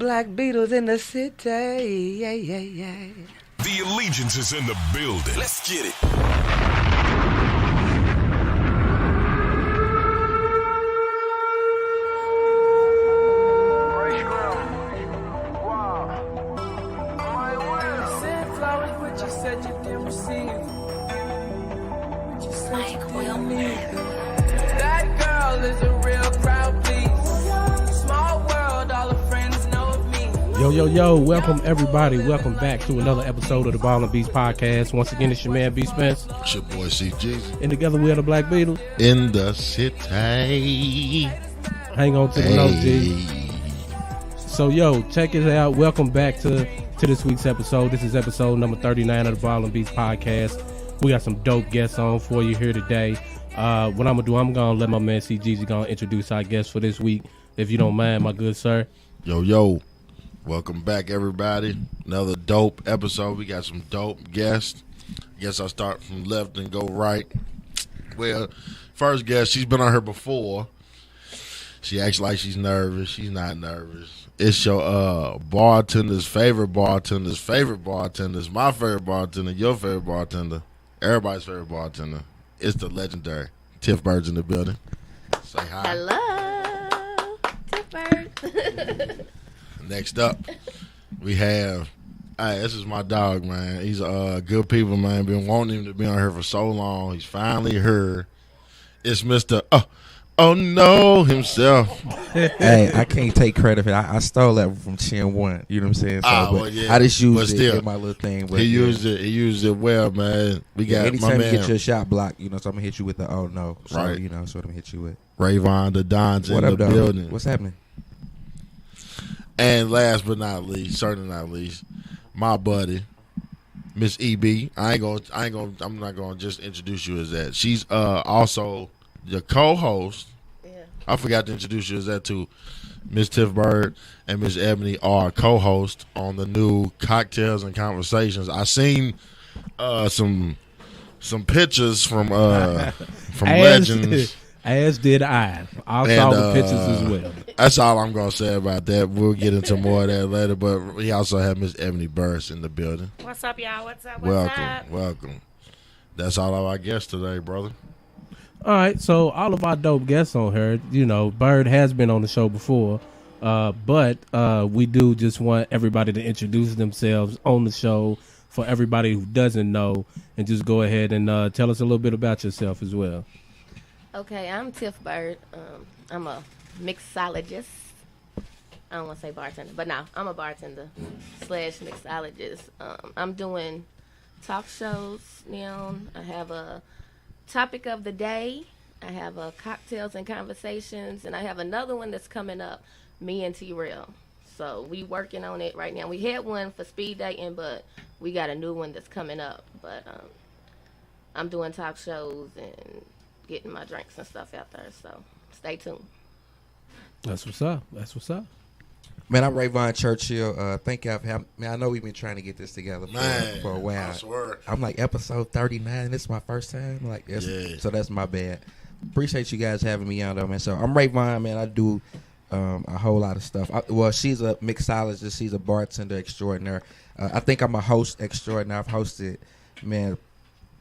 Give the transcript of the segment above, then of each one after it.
Black Beatles in the city. Yeah, yeah, yeah. The allegiance is in the building. Let's get it. That girl is a real crowd, please. Small world, all her friends know of me. Yo, welcome everybody. Welcome back to another episode of the Ball and Beast podcast. Once again, it's your man, B. Spence. It's your boy, CG. And together we are the Black Beatles. In the city. Hang on to the note, G. So, check it out. Welcome back to this week's episode. This is episode number 39 of the Ball and Beast podcast. We got some dope guests on for you here today. What I'm going to do, I'm going to let my man CG going to introduce our guests for this week, if you don't mind, my good sir. Yo. Welcome back, everybody. Another dope episode. We got some dope guests. Guess I'll start from left and go right. Well, first guest, she's been on here before. She acts like she's nervous. She's not nervous. It's your bartender's favorite bartender's favorite bartender's my favorite bartender, your favorite bartender, everybody's favorite bartender. It's the legendary Tiff Bird's in the building. Say hi. Hello, Tiff Bird. Next up, we have, this is my dog, man. He's good people, man. Been wanting him to be on here for so long. He's finally here. It's Mr. Oh no himself. Hey, I can't take credit for it. I stole that from Chin One. You know what I'm saying? So, Well, yeah. I just But used still, it in my little thing. But He used it well, man. We got anytime my you man get your shot blocked, so I'm gonna hit you with the oh no. So, Right. so I'm gonna hit you with. Rayvon the Don's What in up, the dog? building. What's happening? And last but not least, certainly not least, my buddy, Miss EB. I'm not gonna just introduce you as that. She's also the co-host. Yeah. I forgot to introduce you as that too. Miss Tiff Bird and Miss Ebony are co-hosts on the new Cocktails and Conversations. I seen some pictures from Legends. As did I. I saw the pictures as well. That's all I'm going to say about that. We'll get into more of that later. But we also have Miss Ebony Burris in the building. What's up, y'all? What's up? Welcome. That's all of our guests today, brother. All right, so all of our dope guests on here, Bird has been on the show before, but we do just want everybody to introduce themselves on the show for everybody who doesn't know, and just go ahead and tell us a little bit about yourself as well. Okay, I'm Tiff Bird. I'm a mixologist. I don't want to say bartender, but no, I'm a bartender / mixologist. I'm doing talk shows now. I have a topic of the day. I have a cocktails and conversations, and I have another one that's coming up, me and T-Rail. So we working on it right now. We had one for speed dating, but we got a new one that's coming up. But I'm doing talk shows and getting my drinks and stuff out there. So stay tuned. That's what's up. Man, I'm Rayvon Churchill. Thank y'all for having me. I know we've been trying to get this together for a while. I swear. I'm like episode 39. This is my first time. So that's my bad. Appreciate you guys having me on though, man. So I'm Rayvon, man. I do a whole lot of stuff. She's a mixologist. She's a bartender extraordinaire. I think I'm a host extraordinaire. I've hosted, man,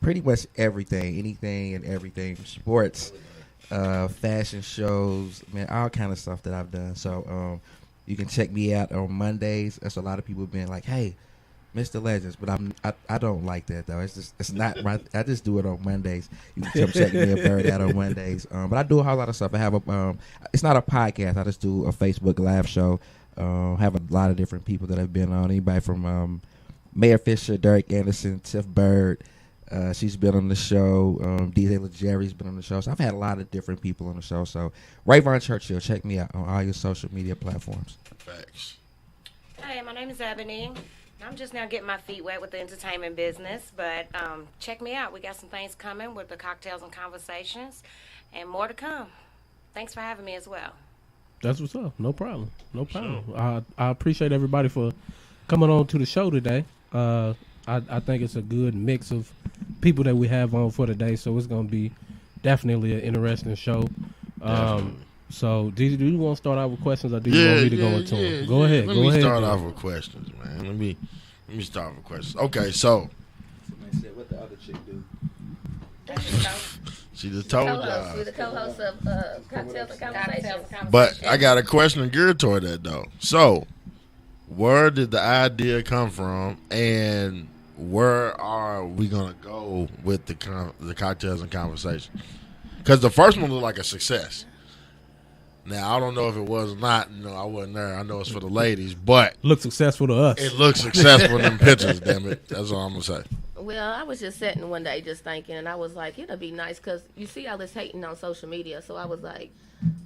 pretty much everything, anything and everything, sports, fashion shows, man, all kind of stuff that I've done. So you can check me out on Mondays. That's a lot of people been like, hey, Mr. Legends, but I don't like that though. It's not right. I just do it on Mondays. You can come check me a Bird out on Mondays. But I do a whole lot of stuff. I have it's not a podcast. I just do a Facebook live show. Have a lot of different people that have been on. Anybody from Mayor Fisher, Derek Anderson, Tiff Bird. She's been on the show. DJ LeJerry's been on the show. So I've had a lot of different people on the show. So Rayvon Churchill, check me out on all your social media platforms. Facts. Hey, my name is Ebony. I'm just now getting my feet wet with the entertainment business, but check me out. We got some things coming with the Cocktails and Conversations, and more to come. Thanks for having me as well. That's what's up. No problem. I appreciate everybody for coming on to the show today. I think it's a good mix of people that we have on for today, so it's going to be definitely an interesting show. So, do you want to start out with questions, or do you want me to go into them? Go ahead. Let me start off with questions, man. Let me start with questions. Okay, so. Somebody said, what the other chick do? She just told Co-host. y'all. You're the co-host of Cocktails and Conversations. But I got a question geared toward that, though. So, where did the idea come from, and where are we going to go with the Cocktails and Conversation? Because the first one looked like a success. Now, I don't know if it was or not. No, I wasn't there. I know it's for the ladies, but Look successful to us. it looks successful in them pictures, damn it. That's all I'm going to say. Well, I was just sitting one day just thinking, and I was like, it'll be nice because you see all this hating on social media. So I was like,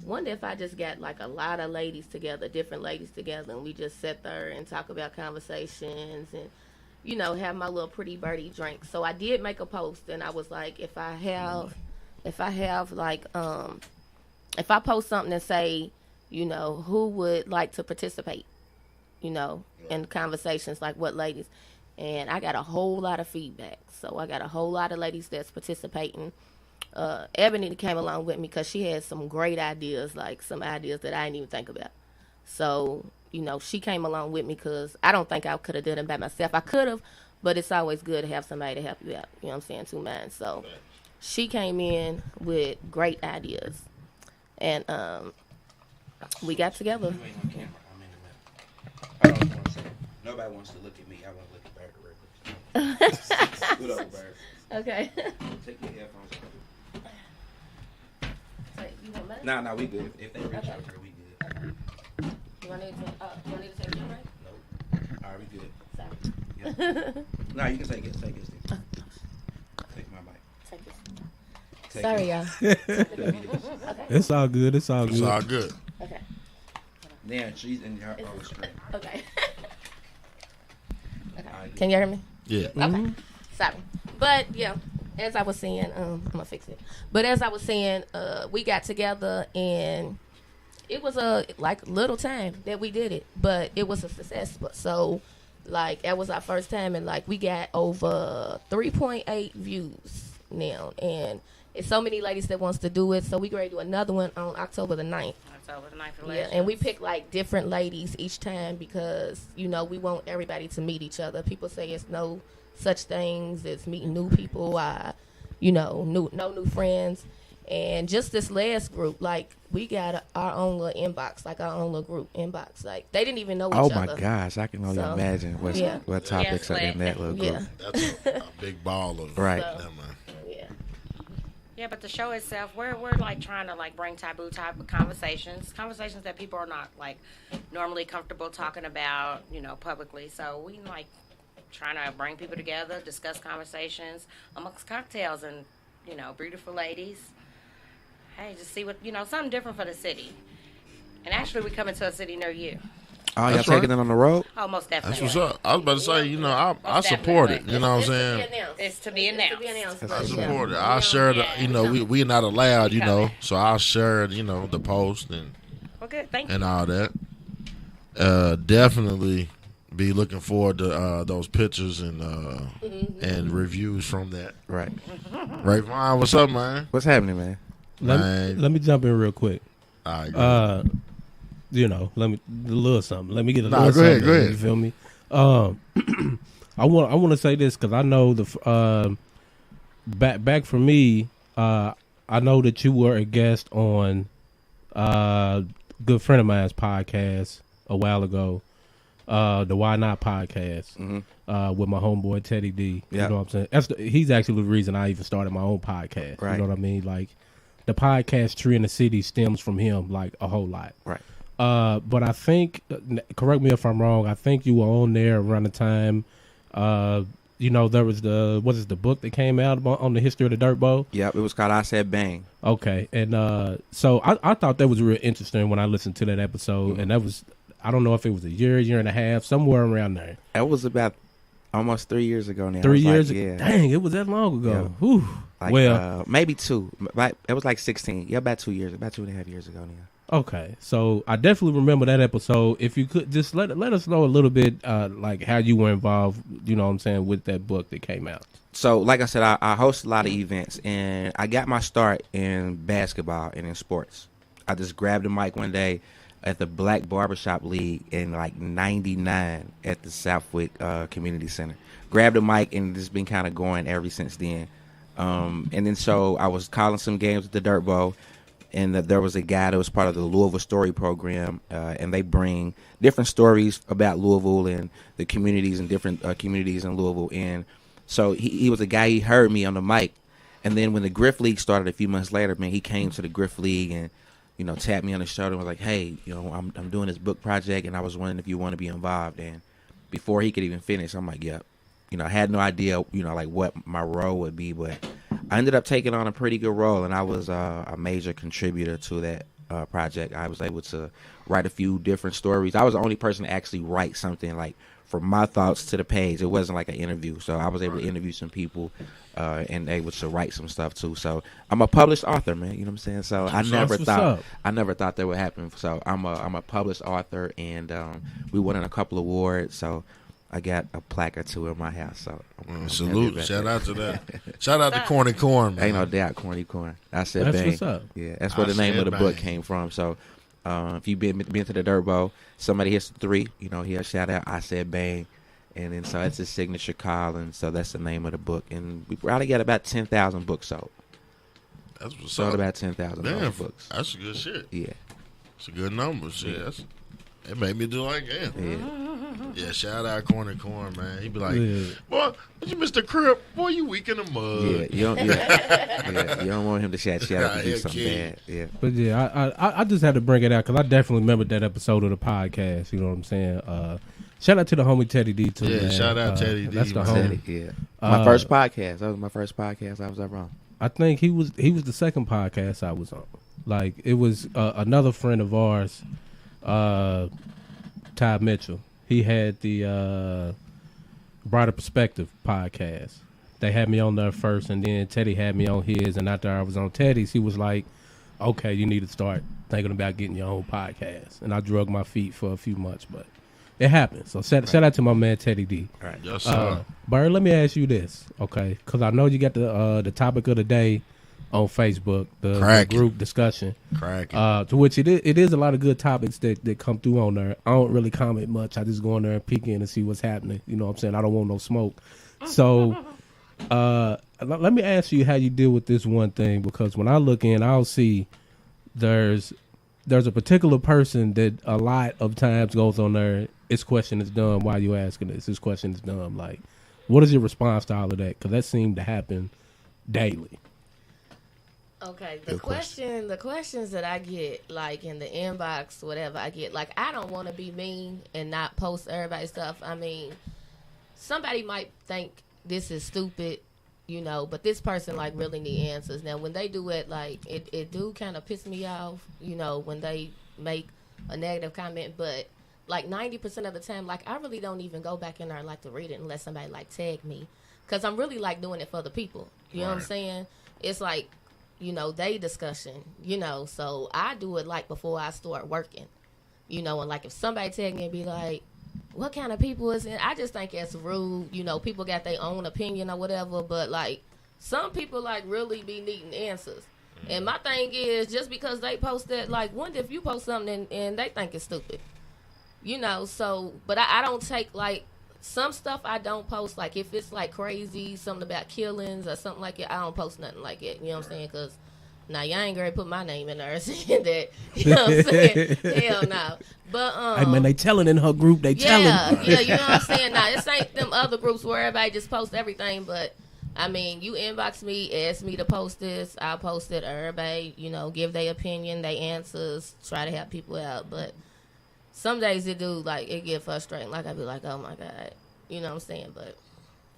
wonder if I just got like a lot of ladies together, different ladies together, and we just sit there and talk about conversations and, you know, have my little pretty birdie drink. So I did make a post, and I was like, if I post something and say, you know, who would like to participate, you know, in conversations, like what ladies. And I got a whole lot of feedback. So I got a whole lot of ladies that's participating. Ebony came along with me because she had some great ideas, like some ideas that I didn't even think about. So, you know, she came along with me because I don't think I could have done it by myself. I could have, but it's always good to have somebody to help you out. You know what I'm saying? Two minds. So she came in with great ideas. And we got together. Nobody wants to look at me. I want to look at Barrett real quick. Good old Barrett. Okay. Take your headphones off. You want mine? Nah, we good. If they reach out here, we good. You want me to take your mic? Nope. All right, we good. Sorry. Yep. Nah, you can take it. Take it. Take my mic. Take it. Take Sorry, it. y'all. Okay. It's all good. It's all It's good. all good. Okay. Damn, she's in her own screen. Okay. Right, Can you hear me? Yeah. Okay. Sorry. But yeah, as I was saying, I'm gonna fix it. But as I was saying, we got together and it was a like little time that we did it, but it was a success. So like that was our first time, and like we got over 3.8 views now, and it's so many ladies that wants to do it. So we going to do another one on October the 9th. October the 9th. Yeah, and we pick like different ladies each time because, you know, we want everybody to meet each other. People say it's no such things as meeting new people, you know, no new friends. And just this last group, like, we got our own little inbox, like our own little group inbox. Like, they didn't even know each other. Oh my gosh, I can only imagine what topics are in that little group. Yeah. That's a big ball of Right. Never mind. Yeah, but the show itself, we're like trying to like bring taboo type of conversations that people are not like normally comfortable talking about, you know, publicly. So we like trying to bring people together, discuss conversations amongst cocktails and, you know, beautiful ladies. Hey, just see what, you know, something different for the city. And actually, we coming to a city near you. Oh, y'all That's taking right. it on the road? Oh, most That's definitely. what's up. I was about to say, you know, I support it. You know what I'm saying? It's to be announced. I support it. I'll share the, you know, we're not allowed, you know, so I'll share, you know, the post and Well, good. Thank you. and all that. Definitely be looking forward to those pictures and reviews from that. Right. Ray Vaughn, what's up, man? What's happening, man? Let me jump in real quick. All right, go You know, let me a little something. Let me get a Nah, little go ahead, something. go ahead. You feel me? I want to say this because I know the back for me. I know that you were a guest on good friend of mine's podcast a while ago, the Why Not podcast with my homeboy Teddy D. Yeah. You know what I'm saying? He's actually the reason I even started my own podcast. Right. You know what I mean? Like the podcast tree in the city stems from him, like a whole lot. Right. But I think, correct me if I'm wrong, I think you were on there around the time, you know, there was the book that came out on the history of the Dirt Bowl? Yep, it was called I Said Bang. Okay. And so I thought that was real interesting when I listened to that episode. And that was, I don't know if it was a year and a half, somewhere around there. That was about almost 3 years ago now. 3 years like, ago? yeah. Dang, it was that long ago. Yeah. Whew. Like, well, maybe 2. It was like 16. Yeah, about 2 years, about 2.5 years ago now. okay. So I definitely remember that episode. If you could just let us know a little bit, like how you were involved, you know what I'm saying, with that book that came out. So, like I said, I host a lot of events, and I got my start in basketball and in sports. I just grabbed the mic one day at the Black Barbershop League in like '99 at the Southwick Community Center. Grabbed the mic and it's been kind of going ever since then. And then so I was calling some games at the Dirt Bowl, and there was a guy that was part of the Louisville Story Program, and they bring different stories about Louisville and the communities and different communities in Louisville. And so he was a guy, he heard me on the mic. And then when the Griff League started a few months later, man, he came to the Griff League and, tapped me on the shoulder and was like, hey, I'm doing this book project, and I was wondering if you want to be involved. And before he could even finish, I'm like, yep. I had no idea, like what my role would be, but I ended up taking on a pretty good role, and I was a major contributor to that project. I was able to write a few different stories. I was the only person to actually write something like from my thoughts to the page. It wasn't like an interview, so I was able to interview some people and able to write some stuff too. So I'm a published author, man. You know what I'm saying? So I never thought that would happen. So I'm a published author, and we won a couple awards. So I got a plaque or two in my house. So salute! Shout out to that. Shout out to Corny Corn, man. Ain't no doubt, Corny Corn. I said, that's bang. What's up. Yeah, that's where the name of the book came from. So if you've been to the Dirt Bowl, somebody hits the 3, he'll shout out, I said bang. And then so that's his signature call, and so that's the name of the book. And we probably got about 10,000 books sold. That's what's sold up. About 10,000 books. That's good shit. Yeah. It's a good number. Shit. Yeah. It made me do like, yeah, shout out Corny Corn, man. He be like, boy, you Mr. Crip, boy, you weak in the mud. Yeah, you don't want him to shout out to do something bad. Yeah. But yeah, I just had to bring it out because I definitely remember that episode of the podcast. You know what I'm saying? Shout out to the homie Teddy D too. Yeah, man. Shout out Teddy D. That's the homie. Yeah. My first podcast. That was my first podcast. I was that wrong. I think he was the second podcast I was on. Like it was another friend of ours, Todd Mitchell. He had the Broader Perspective podcast. They had me on there first, and then Teddy had me on his. And after I was on Teddy's, he was like, "Okay, you need to start thinking about getting your own podcast." And I drug my feet for a few months, but it happened. So shout out to my man Teddy D. All right. Yes, sir. Bird, let me ask you this, okay? Because I know you got the topic of the day on Facebook, the group discussion. Cracking. To which it is a lot of good topics that come through on there. I don't really comment much. I just go on there and peek in and see what's happening. You know what I'm saying? I don't want no smoke. So let me ask you how you deal with this one thing, because when I look in, I'll see there's a particular person that a lot of times goes on there. This question is dumb. Why are you asking this? This question is dumb. Like, what is your response to all of that? Because that seemed to happen daily. Okay, the questions that I get, like in the inbox, whatever I get, like I don't want to be mean and not post everybody's stuff. I mean, somebody might think this is stupid, but this person like really need answers. Now, when they do it, like it do kind of piss me off, when they make a negative comment, but like 90% of the time, like I really don't even go back in there and like to read it unless somebody like tag me, because I'm really like doing it for the people. You know what I'm saying? It's like, they discussion, so I do it like before I start working, and like if somebody tag me and be like, what kind of people is it? I just think it's rude. People got their own opinion or whatever, but like some people like really be needing answers. And my thing is, just because they post that, like, what if you post something and they think it's stupid? So, but I don't take, like, some stuff I don't post. Like, if it's, like, crazy, something about killings or something like it, I don't post nothing like it. You know what I'm saying? Because, now, y'all ain't going to put my name in there saying that. You know what I'm saying? Hell no. But, hey, man, they telling in her group. They telling. Yeah, you know what I'm saying? Now, this ain't them other groups where everybody just posts everything, but I mean, you inbox me, ask me to post this, I'll post it. Everybody, give their opinion, their answers, try to help people out. But some days it do, like, it get frustrating. Like, I be like, oh, my God. You know what I'm saying? But,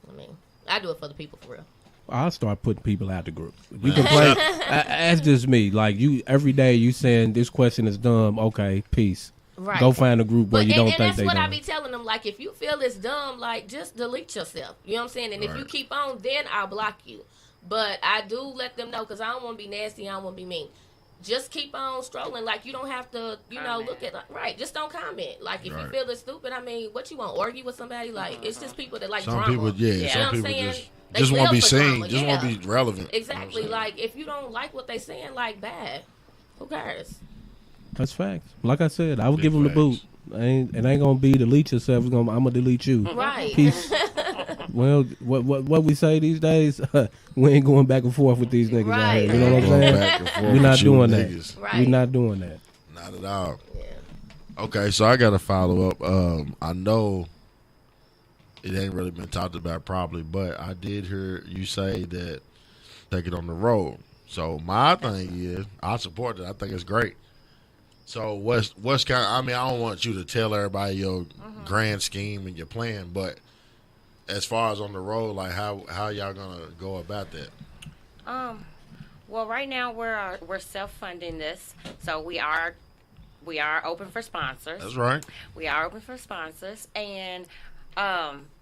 I mean, I do it for the people, for real. I'll start putting people out the group. You can play. That's just me. Like, you every day you saying this question is dumb. Okay, peace. Right. Go find a group where you don't think they And that's what dumb. I be telling them. Like, if you feel it's dumb, like, just delete yourself. You know what I'm saying? And if you keep on, then I'll block you. But I do let them know, because I don't want to be nasty. I don't want to be mean. Just keep on strolling. Like, you don't have to, look at, like, just don't comment. Like, if you feel it's stupid, I mean, what you want, argue with somebody? Like, it's just people that like some drama. people, You know some what I'm people saying? just want to be seen, drama. just want to be relevant. Exactly. Like, if you don't like what they saying, like, bad. Who cares? That's facts. Like I said, I would Big give him the boot. facts. It ain't gonna be delete yourself. I'm gonna delete you. Right. Peace. Well, what we say these days, we ain't going back and forth with these niggas out here. You know what I'm Going saying? back and forth We're not with you doing that. niggas. Right. We're not doing that. Not at all. Yeah. Okay, so I got to follow up. I know it ain't really been talked about properly, but I did hear you say that take it on the road. So my thing is, I support it. I think it's great. So what's kind of? I mean, I don't want you to tell everybody your grand scheme and your plan, but as far as on the road, like how y'all gonna go about that? Well, right now we're self-funding this, so we are open for sponsors. That's right. We are open for sponsors, and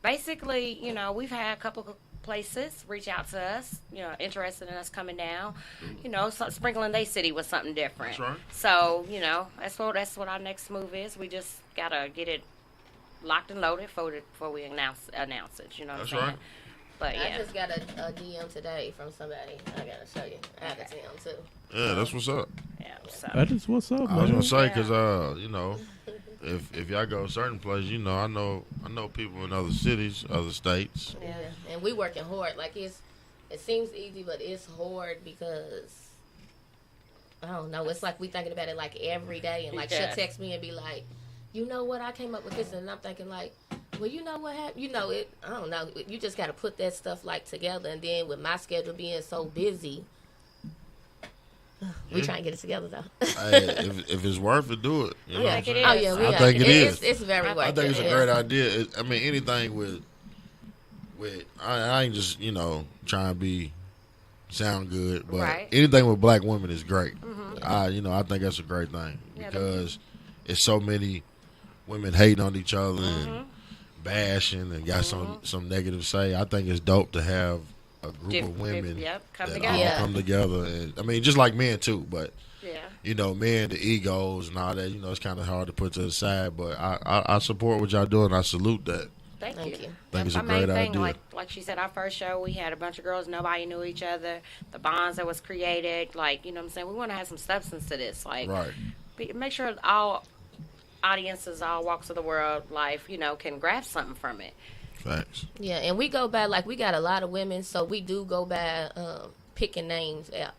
basically, you know, we've had a couple of places reach out to us, you know, interested in us coming down, you know, sprinkling their city with something different. That's right. So, you know, that's what our next move is. We just gotta get it locked and loaded before we announce it. You know what That's I'm saying? right. But I yeah, just got a DM today from somebody. I gotta show you. I have a DM too. Yeah, that's what's up. yeah. So That is what's up, I was man. gonna say because you know, if y'all go a certain place, you know, I know people in other cities, other states. Yeah, and we working hard. Like it seems easy, but it's hard because I don't know. It's like we thinking about it like every day, and like Yeah. she'll text me and be like, "You know what? I came up with this," and I'm thinking like, "Well, you know what happened? You know it. I don't know. You just got to put that stuff like together." And then with my schedule being so busy, we trying to get it together though. Hey, if it's worth it, do it. You know what I'm think it saying? is. Oh yeah, we I got think it is. It's very worth I think it's a it. great idea. I mean, anything with I ain't just trying to be sound good, but Right. anything with black women is great. I think that's a great thing Yeah, because it's so many women hating on each other and bashing and got some negative say. I think it's dope to have a group of women come that together. all Yeah. come together. And I mean, just like men too, but. Yeah. Men, the egos and all that, it's kind of hard to put to the side, but I support what y'all doing. I salute that. Thank you. Think it's a Our main great thing, idea. like she said, our first show, we had a bunch of girls, nobody knew each other. The bonds that was created, like, you know what I'm saying? We want to have some substance to this. Like, Right. make sure all audiences, all walks of the world, life, can grasp something from it. Facts. Yeah, and we go by, like, we got a lot of women, so we do go by picking names out.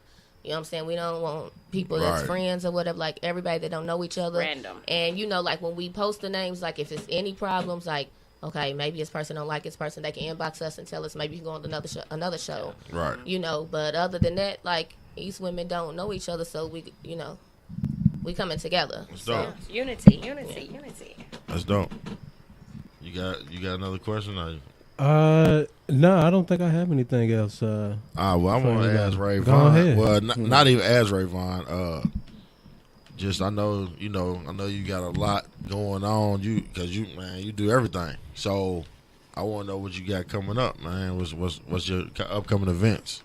You know what I'm saying? We don't want people that's Right. friends or whatever, like everybody that don't know each other. Random. And, like, when we post the names, like, if it's any problems, like, okay, maybe this person don't like this person, they can inbox us and tell us maybe you can go on another show. Right. But other than that, like, these women don't know each other, so we coming together. That's So, dope. Unity. That's dope. You got another question? No, I don't think I have anything else. Well, I want to Go ask Ray ahead. Vaughn. Well, not even ask Ray Vaughn. Just I know you got a lot going on. You do everything. So I want to know what you got coming up, man. What's your upcoming events?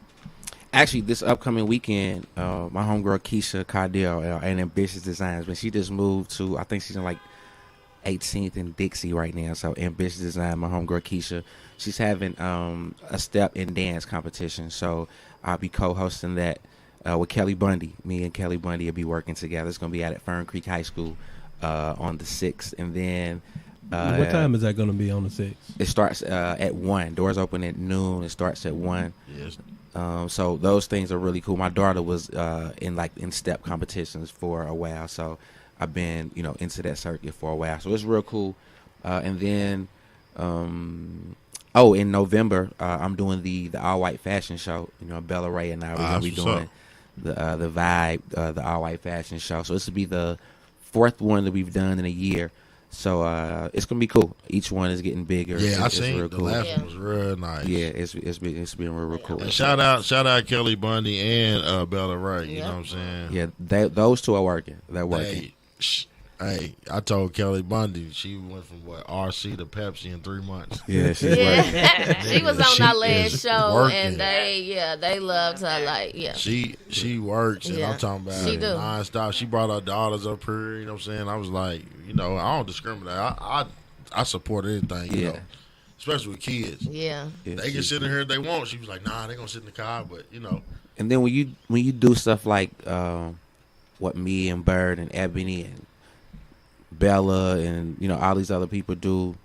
Actually, this upcoming weekend, my homegirl Keisha Cardell and Ambitious Designs, but she just moved to, I think she's in like 18th and Dixie right now. So Ambitious Design, my homegirl Keisha, she's having a step in dance competition. So I'll be co-hosting that with Kelly Bundy. Me and Kelly Bundy will be working together. It's going to be out at Fern Creek High School on the 6th. And then what time is that going to be on the 6th? it starts at 1. Doors open at noon. It starts at 1. Yes. So those things are really cool. My daughter was in step competitions for a while, so I've been into that circuit for a while. So it's real cool. And then in November I'm doing the all white fashion show. Bella Ray and I are gonna be That's doing the Vibe, the all white fashion show. So this will be the 4th one that we've done in a year. So it's gonna be cool. Each one is getting bigger. Yeah, I It's seen real the cool. last one was real nice. Yeah, it's been real cool. And shout out Kelly Bundy and Bella Ray. You know what I'm saying? Yeah, those two are working. They're working. Hey, I told Kelly Bundy she went from RC to Pepsi in 3 months. Yeah, she's working. yeah. She was on She our last is show, working. and they loved her, like, yeah. She works, and Yeah. I'm talking about She do. nonstop. She brought her daughters up here. You know what I'm saying? I was like, I don't discriminate. I support anything. You Yeah. know, especially with kids. Yeah. Yeah, They can sit in here if they want. She was like, nah, they gonna sit in the car, but And then when you do stuff like what me and Bird and Ebony and Bella and all these other people do,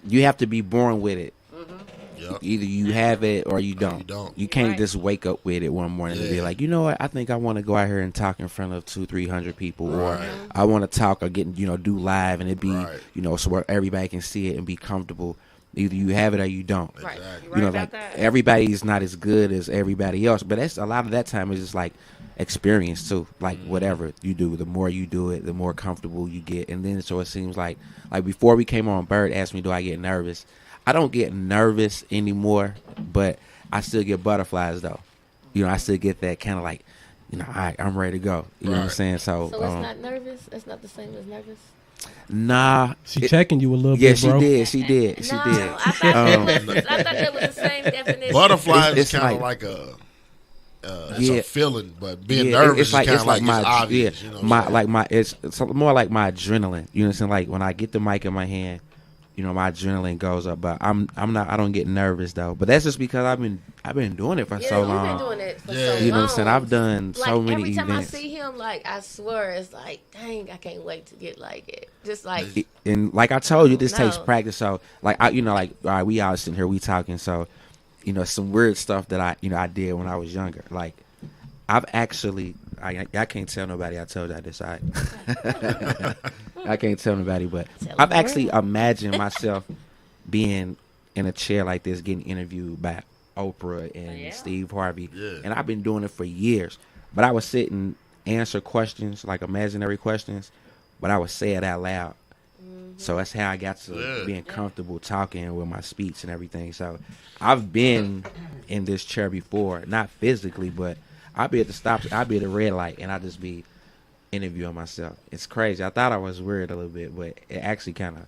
you have to be born with it. Yep. Either you have it or you don't. You can't Right. just wake up with it one morning and be like, you know what? I think I want to go out here and talk in front of 200-300 people, or I want to talk or get do live and it be so where everybody can see it and be comfortable. Either you have it or you don't. Right. Exactly. You right about Like that. everybody's not as good as everybody else, but that's a lot of that time is just like experience too. Like whatever you do, the more you do it, the more comfortable you get, and then so it seems like before we came on, Bird asked me, do I get nervous? I don't get nervous anymore, but I still get butterflies though. I still get that kind of like, all right, I'm ready to go. You know what I'm saying? So So it's not nervous. It's not the same as nervous. nah. She checking you a little Yeah, bit, bro. she did. No, I thought that was the same definition. Butterflies It's is kind of like- like a. It's Yeah. a feeling, but being Yeah, nervous it's like is kind it's of like my it's obvious. yeah, You know what I'm saying? it's more like my adrenaline. You know what I'm saying? Like when I get the mic in my hand, my adrenaline goes up. But I don't get nervous though. But that's just because I've been doing it for Yeah, so you've long. been doing it for Yeah. so long. You know what I'm saying? I've done like, so many every time events. I see him, like, I swear, it's like, dang, I can't wait to get like it. Just like, And like I told you, this takes No. practice. So like all right, we all sitting here, we talking. So some weird stuff that I did when I was younger. Like I've actually, I can't tell nobody I told you this. I can't tell nobody, but Tell I've the actually world. imagined myself being in a chair like this, getting interviewed by Oprah and Yeah. Steve Harvey, Yeah. and I've been doing it for years. But I would sit and answer questions, like imaginary questions, but I would say it out loud. So that's how I got to Yeah. being comfortable talking with my speech and everything. So I've been in this chair before, not physically, but I'll be at the stop, I'll be at the red light, and I'll just be interviewing myself. It's crazy. I thought I was weird a little bit, but it actually kind of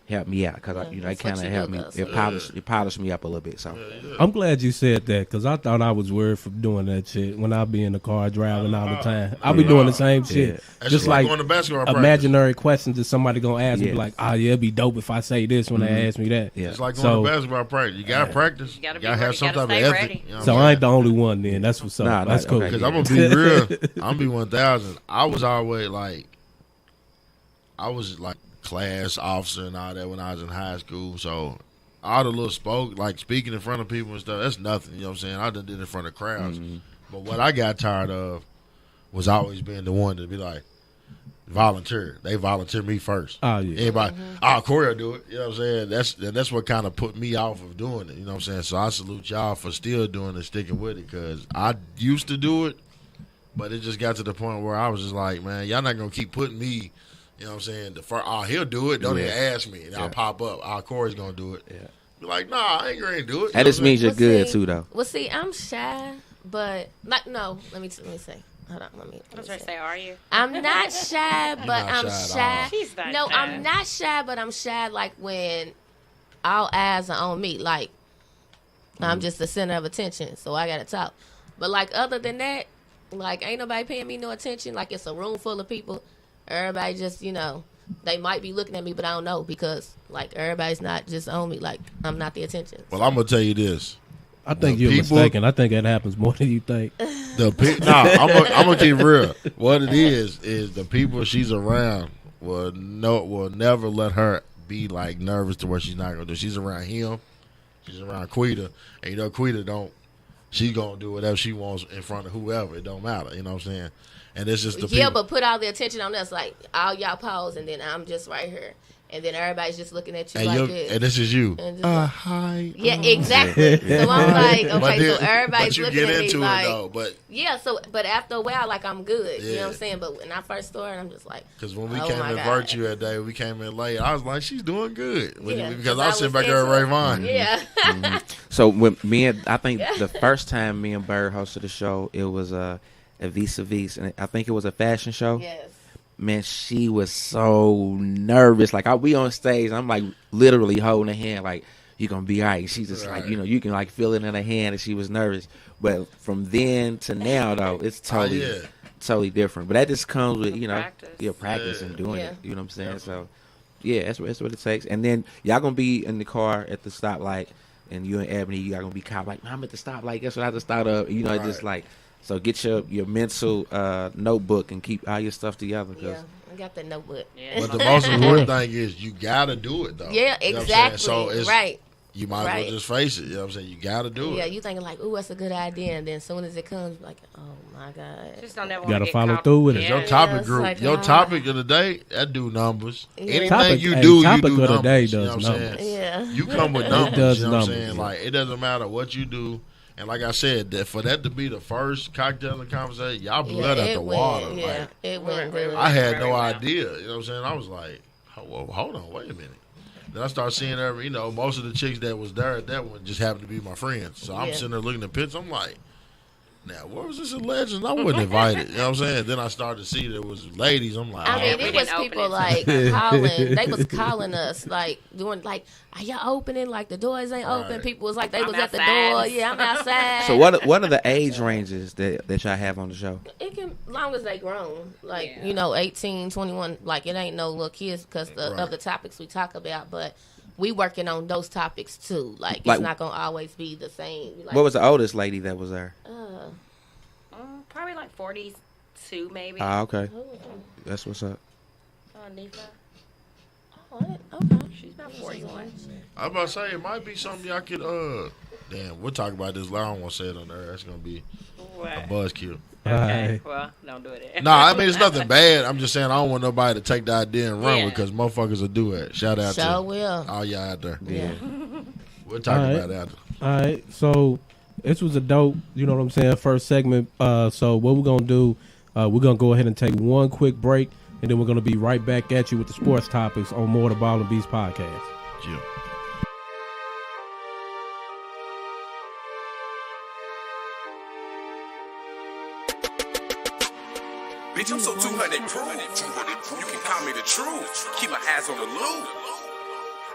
helped me out because it that's kind what of you helped do, me. though, so It polished me up a little bit. So I'm glad you said that because I thought I was weird for doing that shit when I be in the car driving all the time. I be doing the same shit. That's Just like going to basketball practice. imaginary questions that somebody gonna ask me, Yeah. be like, oh yeah, it'd be dope if I say this when they ask me that. yeah. It's like going So- to basketball practice. You gotta practice. You gotta be have ready. some You gotta type of stay ethic. ready. You know what So I'm I saying? ain't the only one then. That's what's up. Nah, That's nah, cool. okay. Because I'm gonna be real. I'm gonna be 1,000. I was always like, I was like class officer and all that when I was in high school. So all the little speaking in front of people and stuff, that's nothing. You know what I'm saying? I done did it in front of crowds. But what I got tired of was always being the one to be like, volunteer. They volunteer me first. Oh, yeah. Anybody, Corey will do it. You know what I'm saying? That's what kind of put me off of doing it. You know what I'm saying? So I salute y'all for still doing it, sticking with it, because I used to do it, but it just got to the point where I was just like, man, y'all not gonna keep putting me. You know what I'm saying? He'll do it. Don't even ask me. And I'll pop up. Corey's gonna do it. Yeah. Be like, nah, I ain't gonna do it. That just means you're good too, though. Well, see, I'm shy, but like, no. Let me say. Hold on. Let me I was trying to say. say, are you? I'm not shy, but not I'm shy at shy. all. She's not No, shy. I'm not shy, but I'm shy like when all eyes are on me. Like I'm just the center of attention, so I gotta talk. But like other than that, like ain't nobody paying me no attention. Like it's a room full of people. Everybody just, they might be looking at me, but I don't know because like everybody's not just on me. Like I'm not the attention. Well, I'm gonna tell you this. I think The you're people- mistaken. I think that happens more than you think. I'm gonna keep real. What it is the people she's around will never let her be like nervous to where she's not gonna do. She's around him. She's around Quita, and Quita don't. She's gonna do whatever she wants in front of whoever. It don't matter. You know what I'm saying? And it's just the Yeah, people. but put all the attention on us. Like all y'all pause, and then I'm just right here, and then everybody's just looking at you and like you're- this. and this is you. And just Hi. yeah, exactly. So I'm like, okay, But then- so everybody's but you looking get at me into like, it though. But yeah. So, but after a while, like I'm good. You know what Yeah. I'm saying? But when I first started, I'm just like, because when we oh came my in God. virtue that day, we came in late. I was like, she's doing good. Yeah, Because I was sitting back into there with it. Rayvon. Yeah. So when I think the first time me and Bird hosted the show, it was a vis-a-vis, and I think it was a fashion show. Yes. Man, she was so nervous. Like I be on stage, I'm like literally holding her hand, like you gonna be all right. She's just like, you can like feel it in her hand, and she was nervous. But from then to now, though, it's totally different. But that just comes with Practice. your practice and doing Yeah. it. You know what I'm saying? So yeah, that's what it takes. And then y'all gonna be in the car at the stoplight, and you and Ebony, y'all gonna be caught like, I'm at the stoplight. Guess what I just thought of? It's just like So get your mental notebook and keep all your stuff together. Yeah, I got the notebook. But the most important thing is you gotta do it though. Yeah, You know what I'm exactly. saying? So it's, right. you might as well just face it. You know what I'm saying? You gotta do Yeah, it. you thinking like, ooh, that's a good idea, and then as soon as it comes, you're like, oh my god. Just don't ever You gotta wanna get follow caught- through with it. Yeah. Your topic it's group, like, your topic of the day, that do numbers. Anything Topic- you hey, do, you topic do of the numbers. day you know does what I'm numbers. saying? Yeah. You come with It numbers. does You know what I'm numbers, saying? yeah. Like it doesn't matter what you do. And like I said, that for that to be the first cocktail and conversation, y'all blew that out it the went, water. Yeah, Like, it went good. I had no idea. You know what I'm saying? I was like, well, hold on, wait a minute. Then I started seeing every, most of the chicks that was there at that one just happened to be my friends. So I'm sitting there looking at pictures. I'm like, now, what was this a legend? I wasn't invited. You know what I'm saying? Then I started to see there was ladies. I'm like, I mean, we it was didn't open people it. like calling. They was calling us, like doing like, "Are y'all opening? Like the doors ain't open." Right. People was like, they I'm was at the outside. door. Yeah, I'm outside. So what are the age ranges that y'all have on the show? It can, long as they grown, like Yeah. 18, 21. Like it ain't no little kids because of the topics we talk about, but. We working on those topics too. Like Like- it's not gonna always be the same. Like, What was the oldest lady that was there? Probably like 42, maybe. Ah, okay. That's what's up. Nifa. Okay. She's about 41. I was about to say, it might be something y'all could, damn, we'll talk about this later. I don't want to say it on there. That's going to be a buzzkill. Okay, well, don't do it. Nah, I mean, it's nothing bad. I'm just saying I don't want nobody to take the idea and run Yeah. with because motherfuckers will do it. Shout out Sure to will. all y'all out there. Yeah. We'll talk All right. about it after. All right, so this was a dope, you know what I'm saying, first segment. So what we're going to do, we're going to go ahead and take one quick break, and then we're going to be right back at you with the sports topics on More the Ball and Beast podcast. Yeah. Bitch, I'm so 200 proof. You can call me the truth. Keep my eyes on the loop.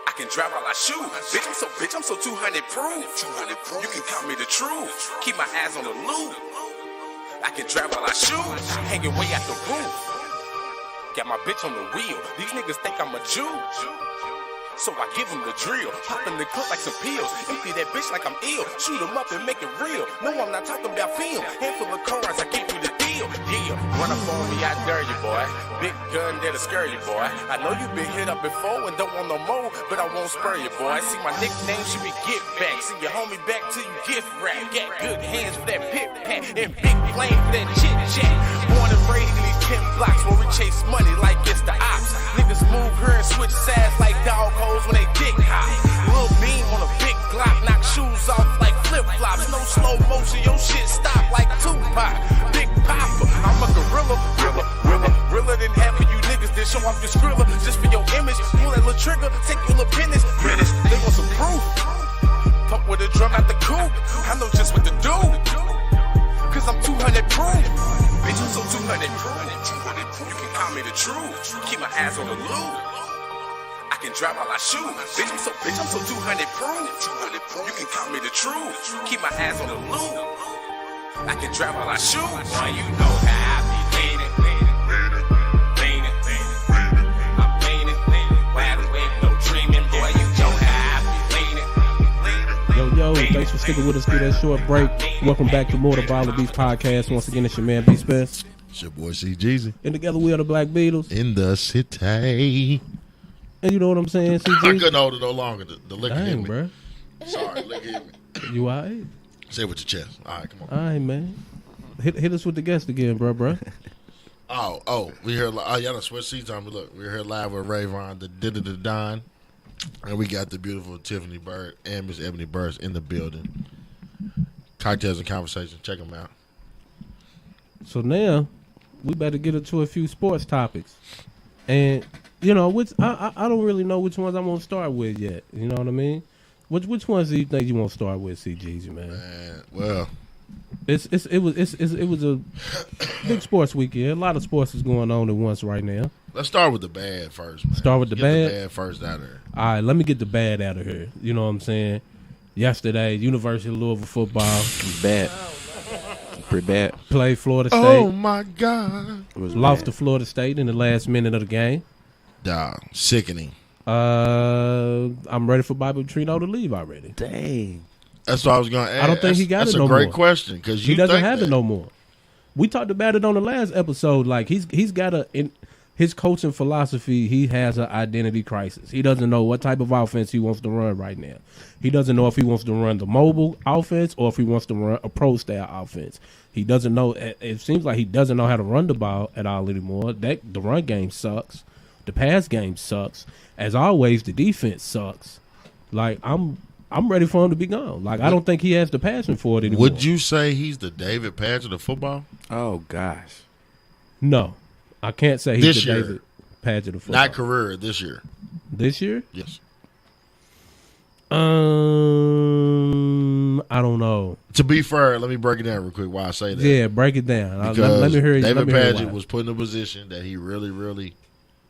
I can drive while I shoot. Bitch, I'm so 200 proof. You can call me the truth. Keep my eyes on the loop. I can drive while I shoot. Hanging way out the roof. Got my bitch on the wheel. These niggas think I'm a Jew. So I give them the drill. Pop in the clip like some pills. Empty that bitch like I'm ill. Shoot them up and make it real. No, I'm not talking about film. Handful of cars, I give you the deal. Yeah, run up on me, I dare you, boy. Big gun that'll scare you, boy. I know you been hit up before and don't want no more, but I won't spur you, boy. See, my nickname should be Get Back. See your homie back till you gift wrap. Got good hands for that pit pat and big flame for that chit chat. Born and raised in these 10 blocks where we chase money like it's the ops. Niggas move here and switch sides like dog hoes when they dick hop. Lil Beam on a big Glock, knock shoes off like flip flops. No slow motion, your shit stop like Tupac. Big Papa, I'm a gorilla, realer than half of you niggas that show off your skrilla just for your image. Pull that little trigger, take your little business. They want some proof. Pump with a drum at the coupe. I know just what to do. Cause I'm 200 proof. Bitch, I'm so 200 proof. You can call me the truth. Keep my ass on the loop. I can drive while I shoot. Bitch, I'm so 200 proof. You can call me the truth. Keep my ass on the loop. I can drive while I shoot. Now you know how I be leaning. I'm leaning. Wide awake, no dreaming. Boy, you know how I be leaning. Yo, thanks for sticking with us through that short break. Welcome back to More the Ball and Beast podcast. Once again, it's your man, B Spence. It's your boy, C Jeezy. And together we are the Black Beatles. In the city. And you know what I'm saying, I CG? couldn't hold it no longer. The liquor hit Dang, me. bro. Sorry, liquor hit me. You all right? Say it with your chest. All right, come on. All right, man. Hit us with the guest again, bro. Oh, we here. Oh, y'all done switch seats on me. Look, we're here live with Rayvon, the Don, and we got the beautiful Tiffany Bird and Miss Ebony Burris in the building. Cocktails and Conversation. Check them out. So now we better get into a few sports topics, and you know, which I don't really know which ones I'm gonna start with yet. You know what I mean? Which ones do you think you want to start with, CGs, man? Man, well, it was a big sports weekend. A lot of sports is going on at once right now. let's start with the bad first. Man. Start with the Get bad? the bad first out of there. All right, let me get the bad out of here. You know what I'm saying? Yesterday, University of Louisville football Bad. Pretty bad. played Florida State. Oh my God! It was Lost bad. to Florida State in the last minute of the game. Dog, sickening. I'm ready for Bobby Petrino to leave already. Dang. That's what I was going to ask. I don't think he got That's it no a great more. question because He doesn't have it no more. we talked about it on the last episode. Like he's got in his coaching philosophy, he has an identity crisis. He doesn't know what type of offense he wants to run right now. He doesn't know if he wants to run the mobile offense or if he wants to run a pro style offense. He doesn't know. It seems like he doesn't know how to run the ball at all anymore. The run game sucks. The pass game sucks. As always, the defense sucks. Like I'm ready for him to be gone. Like I don't think he has the passion for it anymore. Would you say he's the David Patrick of football? Oh gosh. No, I can't say he's This the year. David Patrick of football. Not career this year. This year? Yes. I don't know. To be fair, let me break it down real quick why I say that. Yeah, break it down. Because Let me hear. David let me hear Patrick why. was put in a position that he really, really,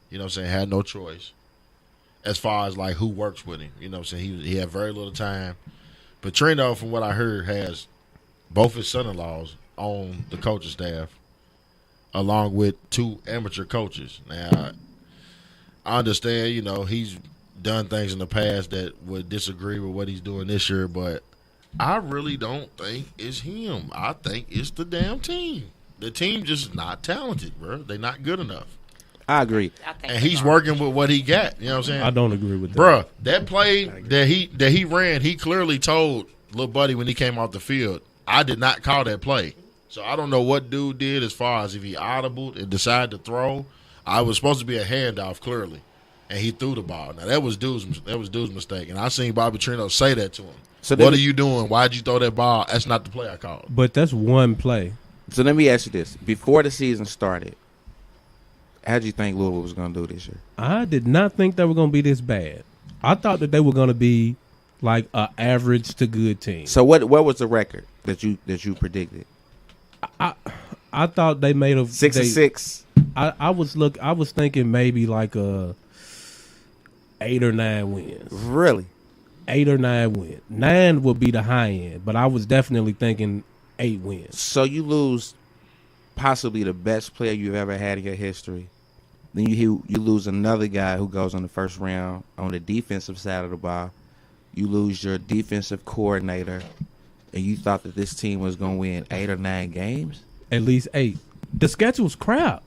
you know what I'm saying, had no choice. As far as like who works with him. You know what I'm saying? He had very little time. Petrino, from what I heard, has both his son-in-laws on the coaching staff, along with 2 amateur coaches. Now, I understand, you know, he's done things in the past that would disagree with what he's doing this year, but I really don't think it's him. I think it's the damn team. The team just not talented, bro. They're not good enough. I agree. And he's working with what he got. You know what I'm saying? I don't agree with that. Bruh, that play that he ran, he clearly told little buddy when he came off the field, I did not call that play. So I don't know what dude did as far as if he audibled and decided to throw. I was supposed to be a handoff clearly, and he threw the ball. Now that was dude's mistake, and I seen Bobby Trino say that to him. So what are you doing? Why'd you throw that ball? That's not the play I called. But that's one play. So let me ask you this: before the season started, how'd you think Louisville was going to do this year? I did not think they were going to be this bad. I thought that they were going to be like an average to good team. So what was the record that you predicted? I thought they made a 6-6. I was thinking maybe like a 8 or 9 wins. Really? 8 or 9 wins. 9 would be the high end, but I was definitely thinking 8 wins. So you lose possibly the best player you've ever had in your history. Then you lose another guy who goes on the first round on the defensive side of the ball. You lose your defensive coordinator, and you thought that this team was going to win 8 or 9 games? At least 8. The schedule's crap.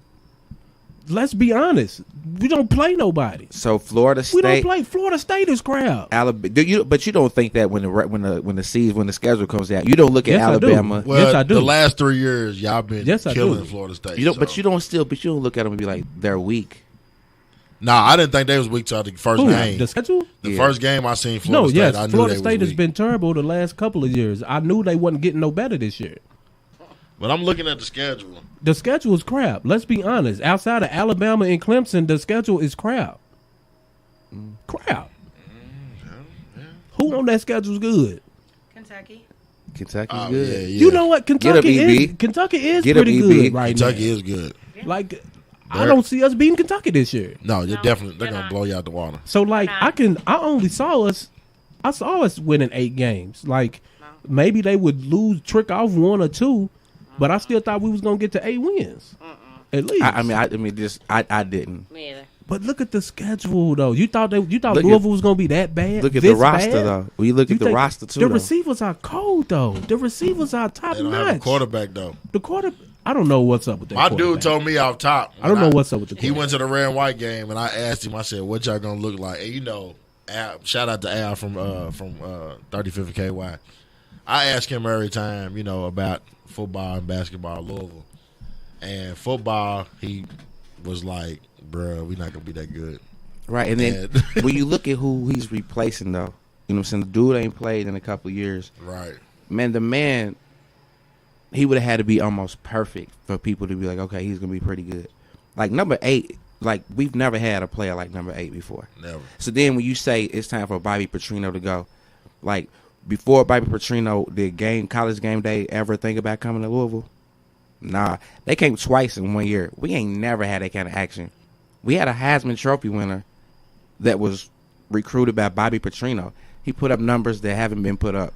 Let's be honest. We don't play nobody. So Florida State. We don't play. Florida State is crap. Alabama. But you don't think that when the schedule comes out, you don't look at Yes, I do. Alabama. Well, Yes, I do. the last 3 years, y'all been Yes, I killing do. Florida State. You don't. so. But you don't look at them and be like they're weak. Nah, I didn't think they was weak till the first Who? game. The schedule? The Yeah. first game I seen No, Florida State, yes. I knew Florida they State was has weak. been terrible the last couple of years. I knew they wasn't getting no better this year. But I'm looking at the schedule. The schedule is crap. Let's be honest. Outside of Alabama and Clemson, the schedule is crap. Crap. Who on that schedule is good? Kentucky. Kentucky's Oh, good. yeah, yeah. You know what? Kentucky Get 'em, is EB. Kentucky is Get 'em, pretty EB. good right Kentucky now. is good. Like I don't see us beating Kentucky this year. No, they're No, gonna they're blow not. you out the water. So like I saw us winning 8 games. Like maybe they would trick off 1 or 2, but I still thought we was gonna get to 8 wins. At least. I didn't. Me either. But look at the schedule though. You thought Look Louisville was gonna be that bad? Look at This the roster bad? though. When you look You at the think- roster too. The though. receivers are cold though. The receivers are top They don't have a notch. quarterback though. The quarter. I don't know what's up with that. My quarterback. dude told me off top. I don't know what's up with the He went to the red and white game, and I asked him. I said, "What y'all gonna look like?" And you know, Al, shout out to Al from 35th and KY. I ask him every time, you know, about football and basketball at Louisville. And football, he was like, "Bruh, we not gonna be that good." Right, and then And- when you look at who he's replacing though, you know what I'm saying? The dude ain't played in a couple of years. Right. Man, the man, he would have had to be almost perfect for people to be like, okay, he's gonna be pretty good. Like number 8, like we've never had a player like number 8 before. Never. So then when you say it's time for Bobby Petrino to go, like before Bobby Petrino, did college game day ever think about coming to Louisville? Nah, they came twice in 1 year. We ain't never had that kind of action. We had a Heisman Trophy winner that was recruited by Bobby Petrino. He put up numbers that haven't been put up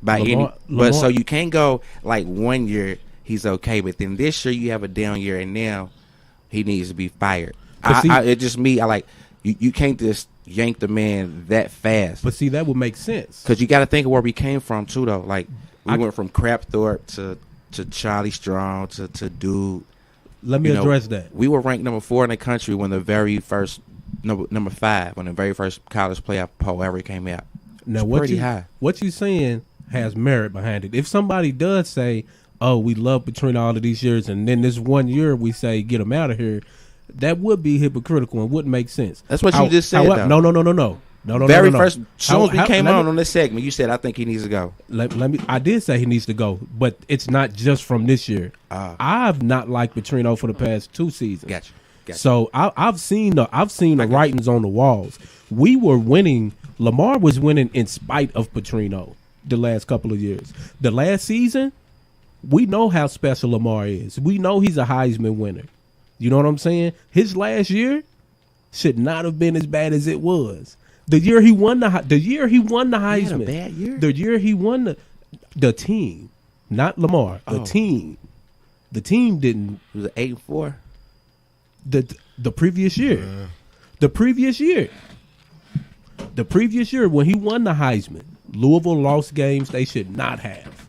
by Lamar- But so you can't go like 1 year he's okay, but then this year you have a down year, and now he needs to be fired. It's just me. I like you can't just yank the man that fast. But see, that would make sense. Because you got to think of where we came from too, though. Like we went from Crapthorpe to Charlie Strong to Dude. Let me address that. We were ranked number 4 in the country when the very first number 5 when the very first college playoff poll ever came out. Now, Pretty high. What you saying has merit behind it. If somebody does say, "Oh, we love Petrino all of these years," and then this one year we say, "Get him out of here," that would be hypocritical and wouldn't make sense. That's what you just said. No. Very first, soon as we came let me- on this segment, you said, "I think he needs to go." Let me. I did say he needs to go, but it's not just from this year. I've not liked Petrino for the past 2 seasons. Gotcha. So I've seen the writings on the walls. We were winning. Lamar was winning in spite of Petrino the last couple of years. The last season, we know how special Lamar is. We know he's a Heisman winner. You know what I'm saying? His last year should not have been as bad as it was. The year he won the Heisman. He had a bad year. The year he won the team, not Lamar. The team. The team didn't. It was 8-4. The previous year. The previous year when he won the Heisman, Louisville lost games they should not have.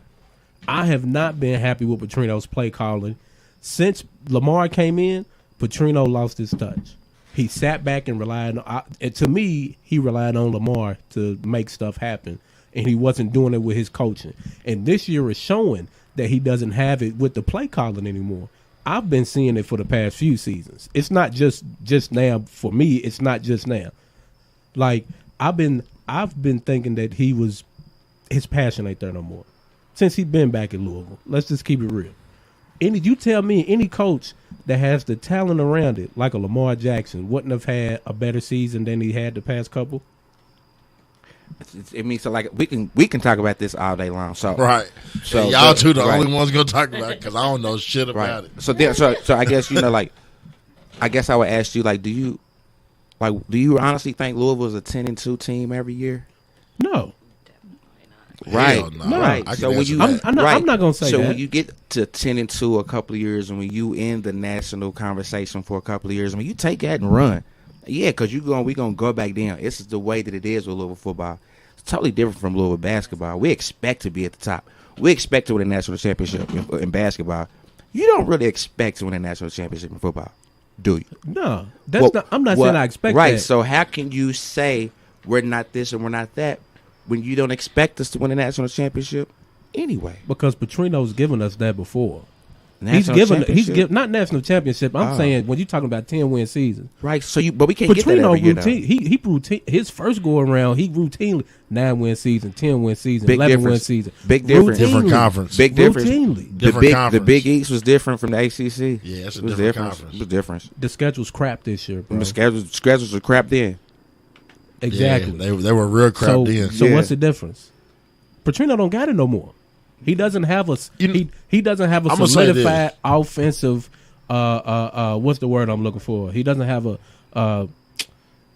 I have not been happy with Petrino's play calling. Since Lamar came in, Petrino lost his touch. He sat back and relied on, to me, he relied on Lamar to make stuff happen, and he wasn't doing it with his coaching. And this year is showing that he doesn't have it with the play calling anymore. I've been seeing it for the past few seasons. It's not just now for me. It's not just now. Like I've been thinking that his passion ain't there no more since he been back in Louisville. Let's just keep it real. You tell me any coach that has the talent around it, like a Lamar Jackson, wouldn't have had a better season than he had the past couple. It means so like we can talk about this all day long. So Right. So And y'all two the right. only ones gonna talk about it because I don't know shit about it. So I guess I guess I would ask you do you honestly think Louisville's a 10-2 team every year? No. Right. Hell no. Right. I can So when answer you that. I'm not gonna say so that. when you get to 10-2 a couple of years, and when you end the national conversation for a couple of years, I mean you take that and run. Yeah, because we gonna go back down. This is the way that it is with Louisville football. It's totally different from Louisville basketball. We expect to be at the top. We expect to win a national championship in basketball. You don't really expect to win a national championship in football, do you? No, I'm not saying I expect that. Right. So how can you say we're not this and we're not that when you don't expect us to win a national championship anyway? Because Petrino's given us that before. National He's championship? given not national championship. I'm saying when you're talking about 10-win seasons. Right. So but we can't get that Petrino every year. he routine his first go around. He routinely 9-win season, 10-win season, Big 11-win difference. season. Big difference. Different conference. Big difference. Routinely. Different The conference. Big East was different from the ACC. Yeah, it's a It was different different. conference. It was different. The schedule's crap this year, bro. The schedules were crap then. Exactly. Yeah, they were real crap so then. so Yeah. what's the difference? Petrino don't got it no more. He doesn't have a he doesn't have a I'ma say this. solidified offensive what's the word I'm looking for? He doesn't have a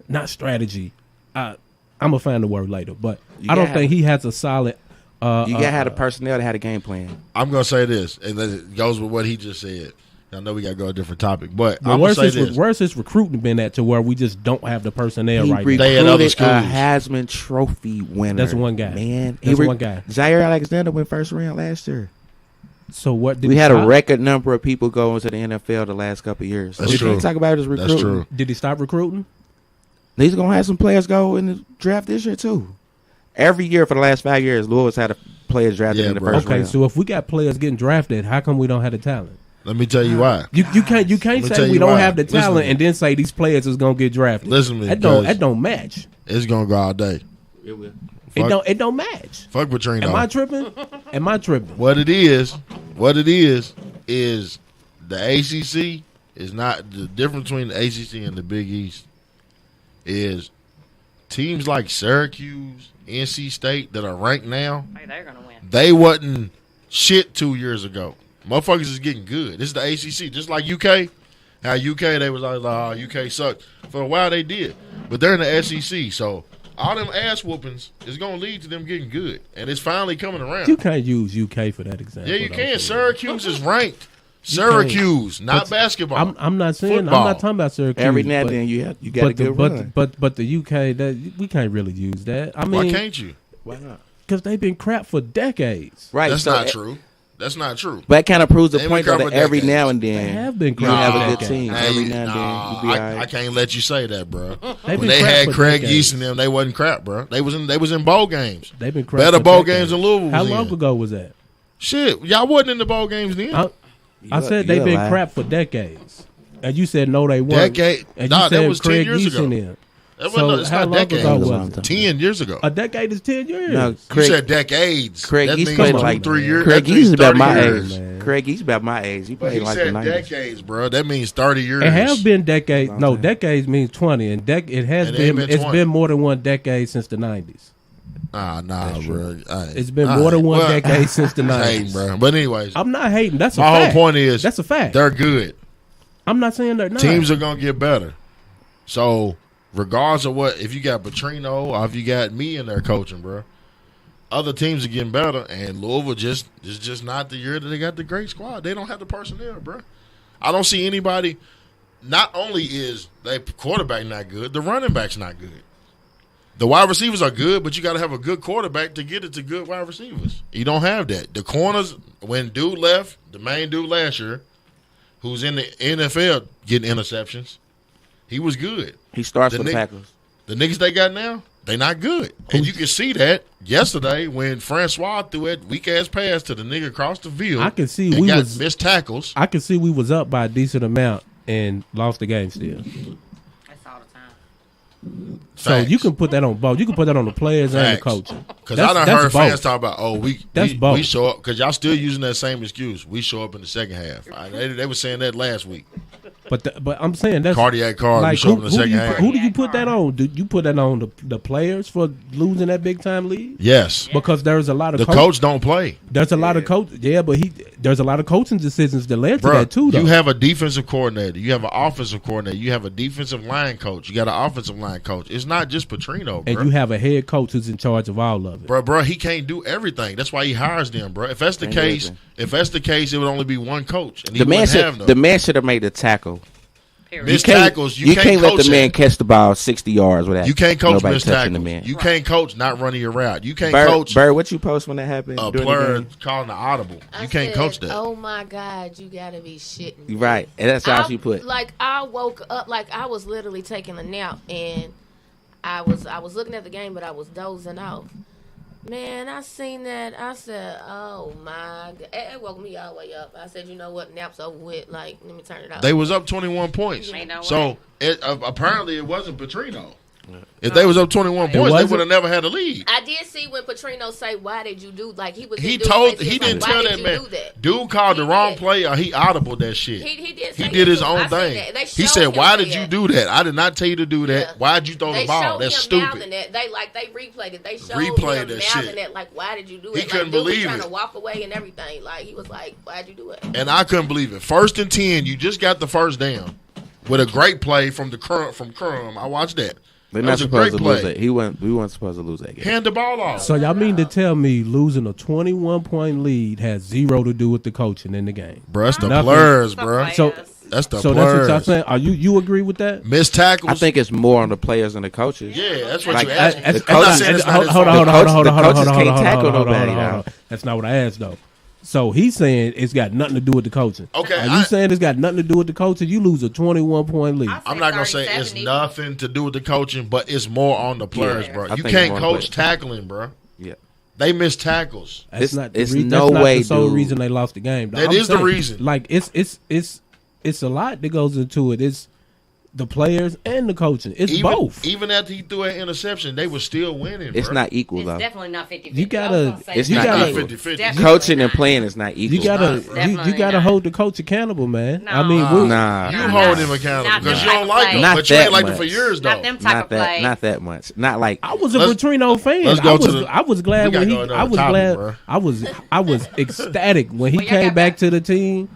not strategy. I'm gonna find the word later, but I don't think he has a solid You gotta have the personnel to have a game plan. I'm gonna say this, and then it goes with what he just said. I know we gotta go to a different topic, but Well, I'm gonna say this. where's his recruiting been at to where we just don't have the personnel He right now? They at other recruited a schools. Heisman Trophy winner. That's one guy. Man, That's one guy. Jair Alexander went first round last year. So what did We he had a stop? record number of people going to the NFL the last couple of years. That's we true. can't talk about his recruiting. That's true. Did he stop recruiting? He's gonna have some players go in the draft this year too. Every year for the last 5 years, Louisville's had a player drafted in the bro. first Okay, round. so if we got players getting drafted, how come we don't have the talent? Let me tell you why. You can't me say tell we you don't why. have the Listen to talent me. and then say these players is gonna get drafted. Listen to me, That don't because- match. It's gonna go all day. It will. It don't match. Fuck Petrino. Am I tripping? Am I tripping? What it is the ACC is not the difference between the ACC and the Big East is teams like Syracuse, NC State that are ranked now. Hey, they're gonna win. They wasn't shit 2 years ago. Motherfuckers is getting good. This is the ACC, just like UK. How UK they was always like, oh, UK sucked. For a while they did, but they're in the SEC, so all them ass whoopings is gonna lead to them getting good, and it's finally coming around. You can't use UK for that example. Yeah, you though, can. for Syracuse is ranked. Syracuse, not basketball. I'm not saying. Football. I'm not talking about Syracuse. Every now and but- then you got a good run. but the UK we can't really use that. I mean, Why can't you? Why not? Because they've been crap for decades. Right. That's so not true. That's not true. But that kind of proves the They point though, been that crap for every decades. now and They then have been you crap have for a good decades. team. Every now and then you be all I right. can't let you say that, bro. They've When been they crap had for Craig decades. Yeast and them, they wasn't crap, bro. They was in bowl games. They've been crap Better for bowl decades. games than Louisville How was long in. ago was that? Shit, y'all wasn't in the bowl games then. I said they've been crap for decades, and you said no, they weren't. Decade? And you Nah, that said was 10 Craig years Yeast ago. in them. That So wasn't, it's how not long decades. ago was was it? 10 years ago. A decade is 10 years. No, You Craig, said decades. Craig that Yeast means played two, like 3 years. Craig That Yeast is means about 30 my years. age. Craig Yeast about my age. He But played he like the said 90s. decades, bro. That means 30 years. It have been decades. No, time. decades means 20, and it has And it been. ain't been It's 20. been more than one decade since the 90s. Nah, bro. It's been more than one decade since the Hating, 90s. bro. But anyways, I'm not hating. That's a my fact. whole point is That's a fact. they're good. I'm not saying they're not. Teams are gonna get better. So regardless of what, if you got Petrino or if you got me in there coaching, bro, other teams are getting better, and Louisville is just not the year that they got the great squad. They don't have the personnel, bro. I don't see anybody. Not only is their quarterback not good, the running back's not good. The wide receivers are good, but you got to have a good quarterback to get it to good wide receivers. You don't have that. The corners, when dude left, the main dude last year, who's in the NFL getting interceptions, he was good. He starts The with Nick- tackles. The niggas they got now, they not good. And you can see that yesterday when Francois threw that weak-ass pass to the nigga across the field. I can see and we got was- missed tackles. I can see we was up by a decent amount and lost the game still. That's all the time. So Facts. you can put that on both. You can put that on the players and the Facts. coaching. Because I done heard fans talk about, we both. show up. Because y'all still using that same excuse. We show up in the second half. They were saying that last week. But I'm saying that's Cardiac card, we show up in the second half. Who do you put that on? Do you put that on the players for losing that big time lead? Yes. Because there's a lot of The coach don't play. There's a lot of coach. Yeah, but there's a lot of coaching decisions that led to Bruh, that too. Though you have a defensive coordinator. You have an offensive coordinator. You have a defensive line coach. You got an offensive line coach. It's not just Petrino, and bro. you have a head coach who's in charge of all of it. Bro, he can't do everything. That's why he hires them, bro. If that's the Can't do case, everything. it would only be one coach, and he The man wouldn't have should no. have made the tackle. Missed tackles. You can't let coach the man that. catch the ball 60 yards without You can't coach nobody missed touching tackles. the man. You can't coach not running your route. You can't coach Bird, what you post when that happened? a during the player game? calling the audible. I You can't said, coach that. Oh my God, you gotta be shitting me. Right, and that's how she put. Like I woke up, like I was literally taking a nap, and I was looking at the game, but I was dozing off. Man, I seen that. I said, "Oh my God!" It woke me all the way up. I said, "You know what? Nap's over with. Like, let me turn it off." They was up 21 points. Ain't no So way. apparently it wasn't Petrino. If they was up 21 points, they wasn't? would have never had a lead. I did see when Petrino say, "Why did you do?" Like he was. He the dude told basically he was didn't like, tell "Why that did man. you do that?" Dude called the He wrong did. play or he audible that shit. He did. He say did that his too. own I seen thing. that. They He showed said, him "Why did say you it. do that? I did not tell you to do that. Yeah. Why'd you throw They the ball? showed That's him mouthing stupid." that. They replayed it. They showed Replayed him that mouthing shit. that. Like, why did you do it? He Like, couldn't dude was believe trying it. to walk away and everything. Like he was like, "Why'd you do it?" And I couldn't believe it. 1st and 10, you just got the first down with a great play from Crum. I watched that. They're That not was a supposed great to lose play. it. We weren't supposed to lose that game. Hand the ball off. So y'all mean to tell me losing a 21-point lead has zero to do with the coaching in the game? Bro, that's the Nothing. players, bro. So That's the so players. that's what y'all saying. Are you agree with that? Missed tackles. I think it's more on the players than the coaches. Yeah, that's what Like, you asked. the I'm not saying it's not his fault. The coaches can't tackle nobody now. That's not what I asked though. So he's saying it's got nothing to do with the coaching. Okay, Are you saying it's got nothing to do with the coaching? You lose a 21-point lead. I'm not gonna say it's nothing to do with the coaching, but it's more on the players, Yeah, bro. I You think it's can't more on the coach tackling, bro. Yeah. They miss tackles. That's It's- not the it's that's no not way, the sole dude. reason they lost the game. That I'm is the saying, reason. Like it's a lot that goes into it. It's the players and the coaching. It's both. Even after he threw an interception, they were still winning. It's bro. not equal It's though. definitely not 50-50. You gotta- It's you not gotta- equal. 50-50. Coaching and playing is not equal. You gotta Definitely you gotta not. hold the coach accountable, man. No. I mean, we, Nah. You Not hold that- him accountable not because them you don't type like of him, plays. but you ain't Not liked that him for much. years though. Not them type of play. Not that much. Not like I was a Let's- Petrino fan. let's go to the- I was glad we when gotta he. go to I was another glad. topic, bro. I was ecstatic when he Well, y'all came got back back. to the team.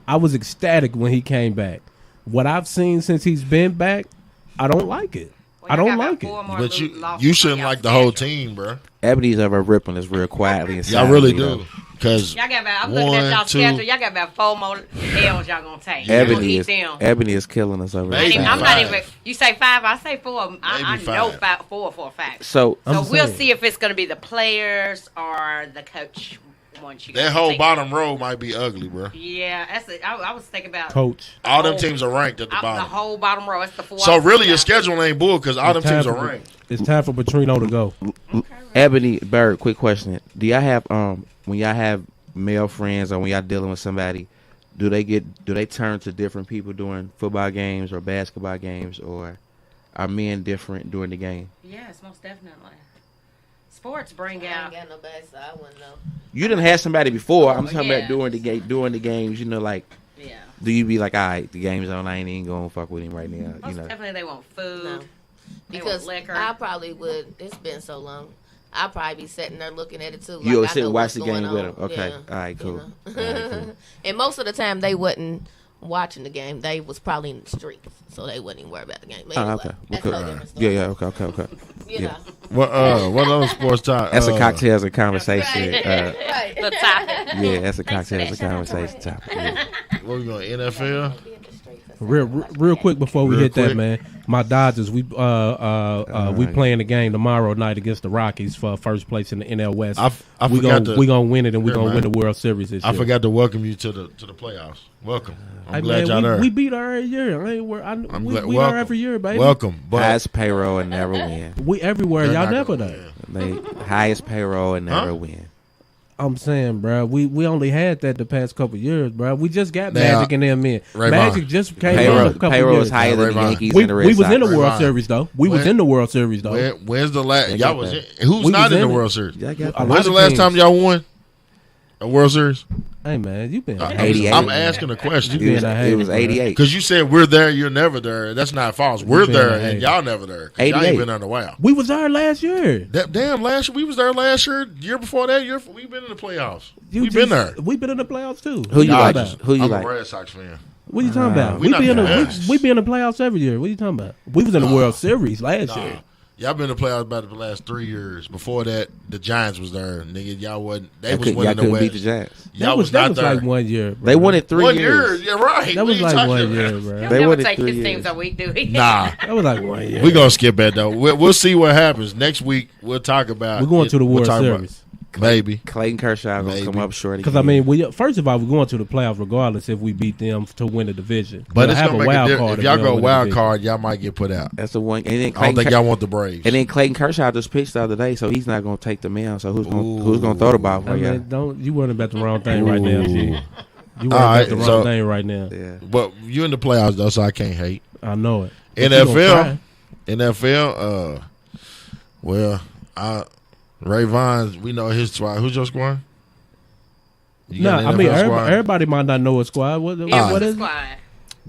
I was ecstatic when he came back. What I've seen since he's been back, I don't like it. I don't like it. But you shouldn't like the whole team, bro. Ebony's ever ripping us real quietly. And Y'all really silently, do. Because Y'all got about, I'm looking at y'all schedule. Y'all got about 4 more L's y'all gonna take. though. Y'all gonna Ebony eat is them. Ebony is killing us over Maybe there. I'm not 5. even. You say 5, I say 4. I Maybe know 5. 4 for a fact. So I'm So we'll saying. see if it's going to be the players or the coach. once you That go whole take- bottom row might be ugly, bro. Yeah, that's it. I was thinking about Coach. All them teams are ranked at the the bottom. whole bottom row. That's the 4. So really, your schedule ain't bull because all them It's time teams are for- ranked. It's time for Petrino to go. Ebony Bird, quick question: do y'all have when y'all have male friends or when y'all dealing with somebody, do they turn to different people during football games or basketball games, or are men different during the game? Yes, most definitely. Sports bring I out. ain't got no bad, so I wouldn't know. You didn't have somebody before. I'm talking yeah. about during the games. You know, like, Yeah. do you be like, all right, the game's on, I ain't even gonna fuck with him right now. Most You know, definitely they want food. No. They Because want liquor. I probably would. It's been so long. I'll probably be sitting there looking at it too. you I always sit know and watch what's the going game with on. them. Okay, Yeah, all right, cool. you know. All right, cool. And most of the time they wasn't watching the game. They was probably in the streets, so they wouldn't even worry about the game. But Oh, anyway, okay. that's Cool. no different story. Yeah, okay. You yeah. know. What other sports time? That's a cocktails and conversation. Right. Right. The topic. Yeah, that's a cocktails and conversation topic. Yeah. What we going NFL? Real quick before we Real hit that, quick. man. My Dodgers, we playing the game tomorrow night against the Rockies for first place in the NL West. I we forgot gonna to- we gonna win it and we Here, gonna man. win the World Series this I year. forgot to welcome you to the playoffs. Welcome. I'm Hey, glad man, y'all there. we beat her every year. We glad- we welcome. are every year, baby. Welcome, but Highest payroll and never win. We everywhere. they're Y'all not never gonna there. win. They highest payroll and never Huh? win. I'm saying, bro, we only had that the past couple years, bro. We just got Now, Magic and them in. Ray Magic Vaughn. just came Payroll, on a couple payroll years. is higher Ray than the Vaughn. Yankees We and the Red was Sox. in the Ray World Vaughn. Series though. We was When- in the World Series though. When's the last? They Y'all got was that. in, who's We not was in the in it. World Series? Y'all got A that. lot When's the of last teams. time y'all won a World Series? Hey man, you been 88. I'm asking a question. You It was, being a it was hater, 88. Because you said we're there, you're never there. That's not false. We're being there, a and hater. y'all never there. 'Cause y'all 88. ain't been there in a while. We was there last year. Damn, last year we was there last year. Year before that, we've been in the playoffs. You We've been just- there. We been in the playoffs too. Who you Y'all like? about? Who you I'm like? a Red Sox fan. What you talking about? we We not be in the the best. we be in the playoffs every year. What you talking about? We was in the World Series last Nah. year. Y'all been in the playoffs about the last 3 years. Before that, the Giants was there. Nigga, y'all wasn't. They was Y'all winning the couldn't West. beat the Giants. Y'all That was not there. like 1 year. Bro. They won it 3 1 years. year. Yeah, right. That What was you like talking 1 about? year, He'll bro. They never won it take 3 his years. teams that we do. Nah. That was like 1 year. We gonna skip that though. We'll see what happens next week. We'll talk about. We're going to the we'll World talk about- Series. Maybe. Clayton Kershaw gonna Maybe. come up short Because again. first of all, we're going to the playoffs regardless if we beat them to win the division. But We'll it's have gonna a make a wild difference. card If y'all we go don't win the wild division. card, y'all might get put out. That's the one. And then I don't Clayton, think y'all want the Braves. and then Clayton Kershaw just pitched the other day, so he's not gonna take the mound. So who's gonna throw the ball for I you? mean, don't you worrying about the wrong thing right now, G? You worrying All about right, the wrong so- thing right now. Yeah. But you in the playoffs though, so I can't hate. I know it. But you gonna try. NFL. Ray Vaughn, we know his squad. Who's your squad? You No, got an I mean NFL squad? everybody might not know a squad. What Yeah, what the is it? squad.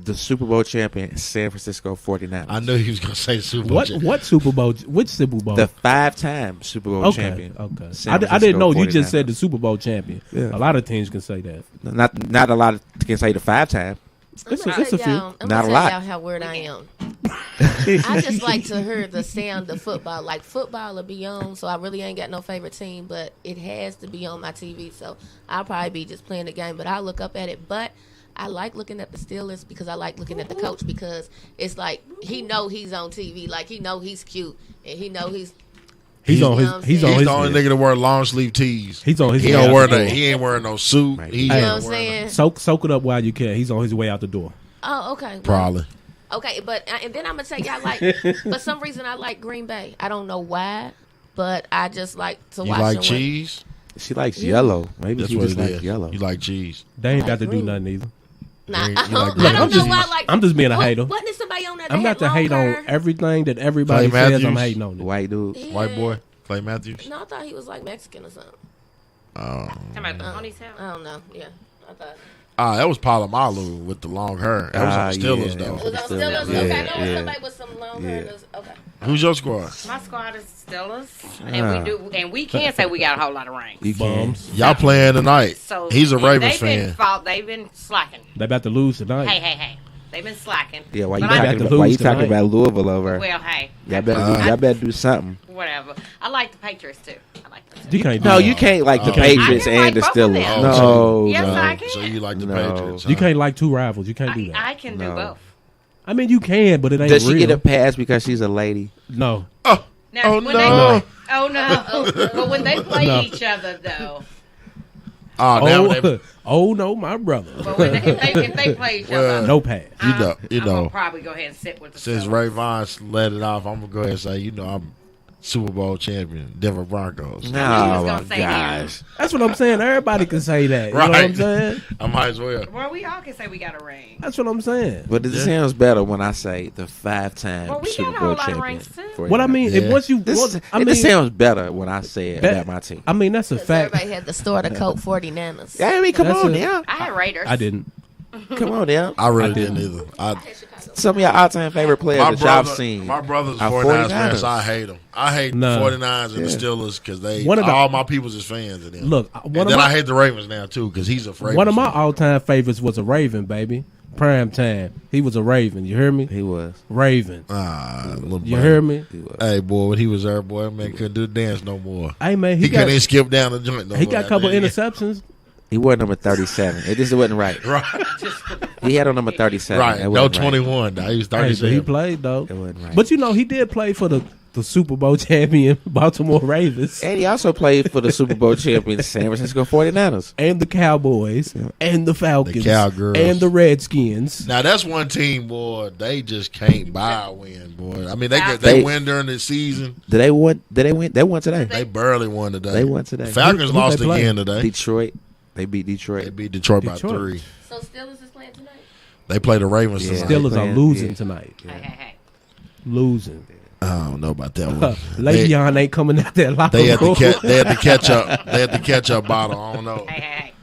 The Super Bowl champion, San Francisco 49ers. I knew he was gonna say Super Bowl. What Super Bowl? Which Super Bowl? The 5-time Super Bowl Okay, champion. okay. San I didn't Francisco know. You just 49ers. said the Super Bowl champion. Yeah. A lot of teams can say that. Not a lot of can say the 5-time. It's I'm a few. I'm Not a gonna tell lot. y'all how weird I am. I just like to hear the sound of football. Like football will be on, so I really ain't got no favorite team, but it has to be on my TV. So I'll probably be just playing the game, but I'll look up at it. But I like looking at the Steelers because I like looking at the coach because it's like he know he's on TV, like he know he's cute and he know he's He's on You know what his. I'm He's on He's his. the only nigga that wear long sleeve tees. He's on his. He way don't out wear the that. door. He ain't wearing no suit. Right. He you ain't know what I'm wearing saying. Soak it up while you can. He's on his way out the door. Oh, okay. Well, Probably. Okay, but and then I'm gonna tell y'all like for some reason I like Green Bay. I don't know why, but I just like to You watch like them win. cheese? She likes yellow. Maybe That's she what just it likes is. yellow. You like cheese? They ain't Like got to do green. nothing either. Nah, You I like don't, green. I don't I'm know just- why. Like, I'm just being a hater. Wasn't there somebody on there? I'm that about to had hate long on hair? everything that everybody Clay says. I'm Matthews? hating on it. White dude. Yeah. White boy, Clay Matthews. No, I thought he was like Mexican or something. Talking about the ponytail. I don't know. Yeah, I thought. That was Palomalu with the long hair. That was on the Steelers yeah. It was though. on Steelers. Steelers. Yeah, Okay, I know yeah. somebody with some long hair. Yeah. Okay. Who's your squad? My squad is Steelers, and we can't say we got a whole lot of rings. You can. Bums. Y'all playing tonight. So He's a Ravens they've fan. They've been slacking. They about to lose tonight. Hey. They've been slacking. Yeah, why you But I- got to talking lose about tonight. Louisville over? Well, hey. Y'all better do something. Whatever. I like the Patriots too. I like them. You can't. Do No, that. you can't like the Okay. Patriots I can and the like both of Steelers. them. No, Yes, no. I can. So you like the No. Patriots? You huh? can't like two rivals. You can't do that. I can do No. both. I mean, you can, but it ain't Does she real. get a pass because she's a lady? No. Oh, Now, Oh, when no. They, oh no! But when they play No. each other, though, Oh no, my brother. But when if they play each other, No pass. I'm you gonna know. probably go ahead and sit with the Since Steelers. Ray Vance let it off, I'm gonna go ahead and say, I'm Super Bowl champion, Denver Broncos. Oh my gosh. That's what I'm saying. Everybody can say that. You know what I'm saying? I might as well. Well, we all can say we got a ring. That's what I'm saying. But it sounds better when I say the 5-time Well, we Super got a Bowl whole lot of champion. rings, too. for What I you. mean, if once you, This sounds better when I say it about my team. I mean, that's a fact. Everybody had the store to Coke 49ers. Yeah, I mean, come That's on a- now. I had Raiders. I didn't. Come on now. I really didn't either. Some of your all-time favorite players that y'all seen. My brother's a are 49ers fan, so I hate them. I hate No. 49ers and the Steelers because all my people's is fans of them. Look, I hate the Ravens now too because he's a Ravens One of my fan. all-time favorites was a Raven, baby. Prime time. He was a Raven. You hear me? He was. Raven. Little You buddy. hear me? Hey, boy, when he was there, boy, man couldn't do the dance no more. Hey, man, He couldn't even skip down the joint no He more. got a couple Yeah. interceptions. He wore number 37. It just wasn't right. Right. He had on number 37. Right. It No wasn't right. 21. Nah, he was Hey, but 37. he played, though. It wasn't right. But, you know, he did play for the Super Bowl champion Baltimore Ravens. And he also played for the Super Bowl champion San Francisco 49ers. And the Cowboys. And the Falcons. The Cowgirls. And the Redskins. Now that's one team, boy. They just can't buy a win, boy. I mean, they win during the season. Did they win? They won today. They barely won today. They won today. Falcons Who lost they play? again today. Detroit. They beat Detroit. They beat Detroit by Detroit. 3. So Steelers is playing tonight? They play the Ravens Yeah. tonight. Steelers are playing- losing yeah. tonight. Hey. Losing. I don't know about that one. Le'Veon ain't coming out there locker They had room. the catch up. They had the catch up bottle. I don't know. Hey.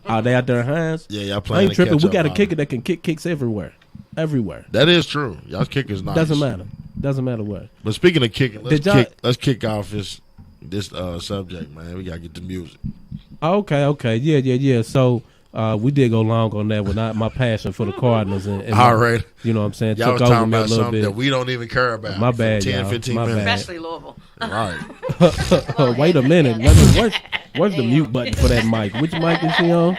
Are they out there in Hines? Yeah, y'all I playing. ain't tripping. The We got a catch-up kicker that can kick kicks everywhere. Everywhere. bottle. That is true. Y'all's kick is nice. Doesn't matter. Doesn't matter where. But speaking of kicking, Did let's kick off this subject, man. We gotta get the music. Okay. Yeah. So we did go long on that with my passion for the Cardinals. And All right. You know what I'm saying? Y'all was Took over talking me a about little something bit. that we don't even care about. My for bad, 10, y'all. 15 My minutes. bad. Especially Louisville. Right. Wait a minute. Where's the mute button for that mic? Which mic is she on?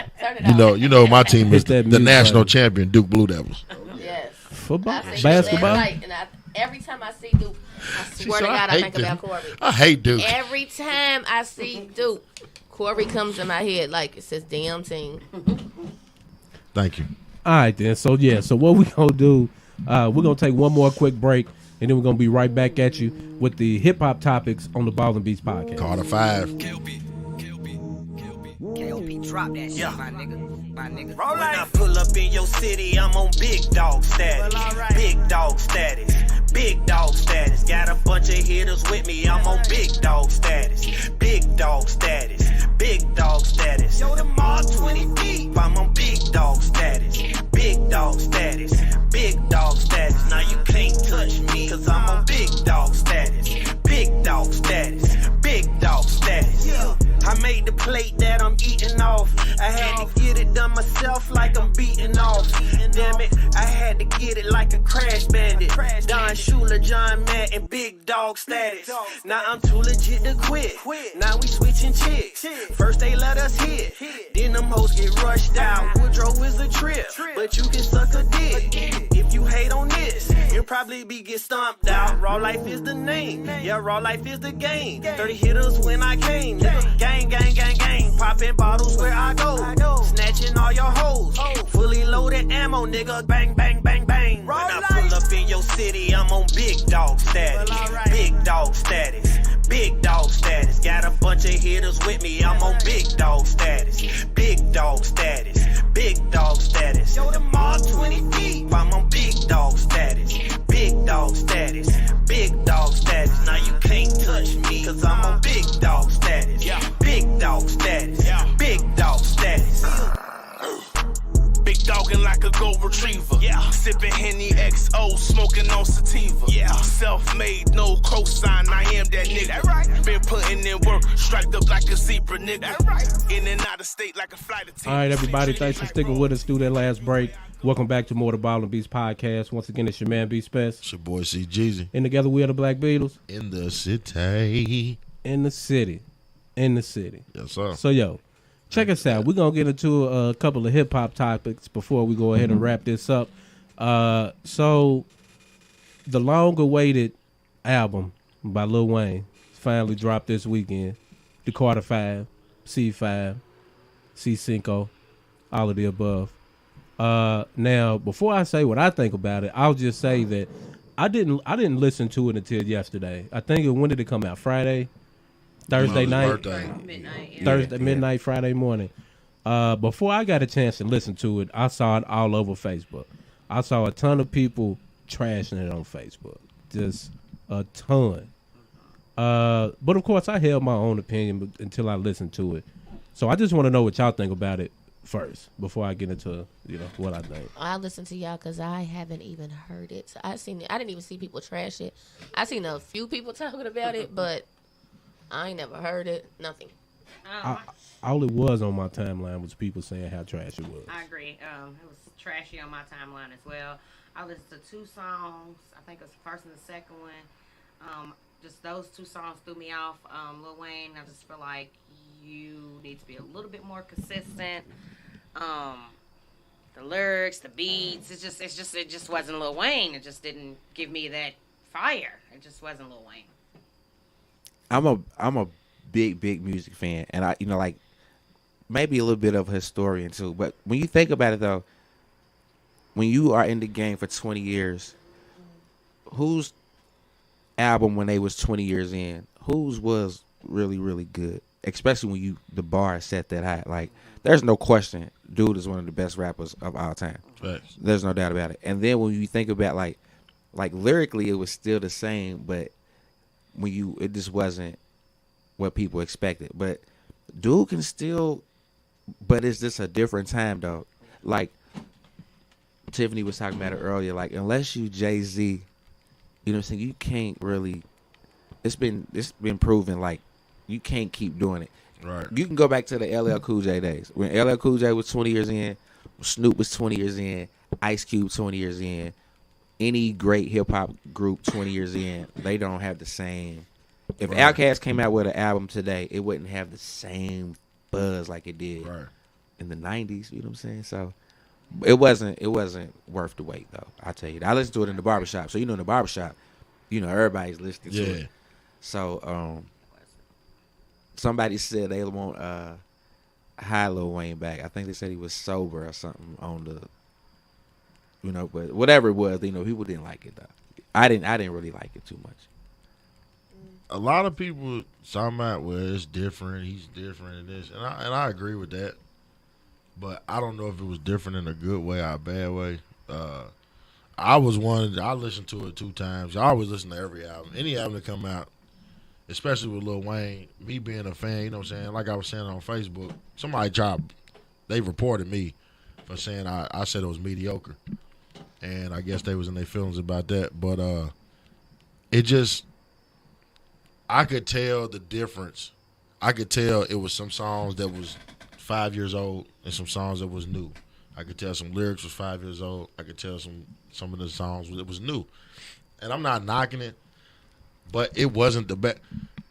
You know my team is Hit that the mute national button. champion, Duke Blue Devils. Yes. Football? I think Basketball? last night, and every time I see Duke, I swear to said, God, I I hate think Duke. about Corey. I hate Duke. Every time I see Duke, Corey comes in my head like it says damn team. Thank you. All right, then. So what we going to do, we're going to take one more quick break, and then we're going to be right back at you with the hip-hop topics on the Ball and Beats podcast. Carter 5. KLP, drop that shit, my nigga. My nigga. When I pull up in your city, I'm on big dog status. Big dog status. Big dog status. Got a bunch of hitters with me, I'm on big dog status. Big dog status. Big dog status. Yo, the mall 20 deep, I'm on big dog status. Big dog status. Big dog status. Now you can't touch me, cause I'm on big dog status. Big dog status. Big dog status. Yeah. I made the plate that I'm eating off. I had to get it done myself like I'm beating off. Damn it, I had to get it like a crash bandit. Don Shula, John Madden, big dog status. Now I'm too legit to quit. Now we switching chicks. First they let us hit, then them hoes get rushed out. Woodrow is a trip, but you can suck a dick. If you hate on this, you'll probably be get stomped out. Raw life is the name, yeah, raw life is the game. 30 hitters when I came, nigga. Gang, gang, gang, gang. Popping bottles where I go. Snatching all your hoes. Fully loaded ammo, nigga. Bang, bang, bang, bang. When I pull up in your city, I'm on big dog status. Big dog status. Big dog status. Got a bunch of hitters with me, I'm on big dog status. Big dog status. Big dog status. Yo, the mall 20 deep, I'm on big dog status. Big dog status. Big dog status. Now you can't touch me, cause I'm on big dog status. Big dog status. Big dog status. Big dogging like a gold retriever. Sipping Henny XO, smoking on sativa. Self-made, no cosign, I am that nigga. That right. Been putting in work, striped up like a zebra, nigga. That right. In and out of state like a flight attendant. All right, everybody. Thanks for sticking with us through that last break. Welcome back to more of the Ball and Beats podcast. Once again, it's your man, Beats Best. It's your boy, C. Jeezy. And together we are the Black Beatles. In the city. In the city. In the city. Yes, sir. So, check us out. We're going to get into a couple of hip-hop topics before we go ahead and wrap this up. So, the long-awaited album by Lil Wayne finally dropped this weekend. The Carter 5, C5. C5, all of the above. Now, before I say what I think about it, I'll just say that I didn't listen to it until yesterday. I think when did it come out? Friday, Thursday night, Thursday midnight, Friday morning. Before I got a chance to listen to it, I saw it all over Facebook. I saw a ton of people trashing it on Facebook, just a ton. But of course, I held my own opinion until I listened to it. So I just want to know what y'all think about it first before I get into what I think. I listened to y'all because I haven't even heard it. So I didn't even see people trash it. I seen a few people talking about it, but I ain't never heard it. Nothing. All it was on my timeline was people saying how trash it was. I agree. It was trashy on my timeline as well. I listened to 2 songs. I think it was the first and the second one. Just those 2 songs threw me off. Lil Wayne, I just feel like you need to be a little bit more consistent. The lyrics, the beats, it just wasn't Lil Wayne. It just didn't give me that fire. It just wasn't Lil Wayne. I'm a big music fan, and I like maybe a little bit of a historian too. But when you think about it though, when you are in the game for 20 years, whose album when they was 20 years in, whose was really, really good? Especially when the bar is set that high. Like, there's no question, dude is one of the best rappers of all time. Right. There's no doubt about it. And then when you think about like lyrically, it was still the same, but it just wasn't what people expected. But dude can still, but it's just a different time though. Like Tiffany was talking about it earlier. Like, unless you Jay-Z, you know what I'm saying, you can't really. It's been proven like you can't keep doing it. Right. You can go back to the LL Cool J days when LL Cool J was 20 years in, Snoop was 20 years in, Ice Cube 20 years in. Any great hip hop group 20 years in, they don't have the same. If Outkast came out with an album today, it wouldn't have the same buzz like it did in the 90s. You know what I'm saying? So it wasn't worth the wait though. I tell you, I listened to it in the barbershop. So in the barbershop, everybody's listening to it. So somebody said they want High Lil Wayne back. I think they said he was sober or something on the. But whatever it was, people didn't like it though. I didn't really like it too much. A lot of people talking about, well, it's different, he's different and this, and I agree with that. But I don't know if it was different in a good way or a bad way. I listened to it 2 times. I always listen to every album. Any album that come out, especially with Lil Wayne, me being a fan, you know what I'm saying? Like I was saying on Facebook, they reported me for saying I said it was mediocre. And I guess they was in their feelings about that. But I could tell the difference. I could tell it was some songs that was 5 years old and some songs that was new. I could tell some lyrics was 5 years old. I could tell some of the songs it was new. And I'm not knocking it, but it wasn't the best.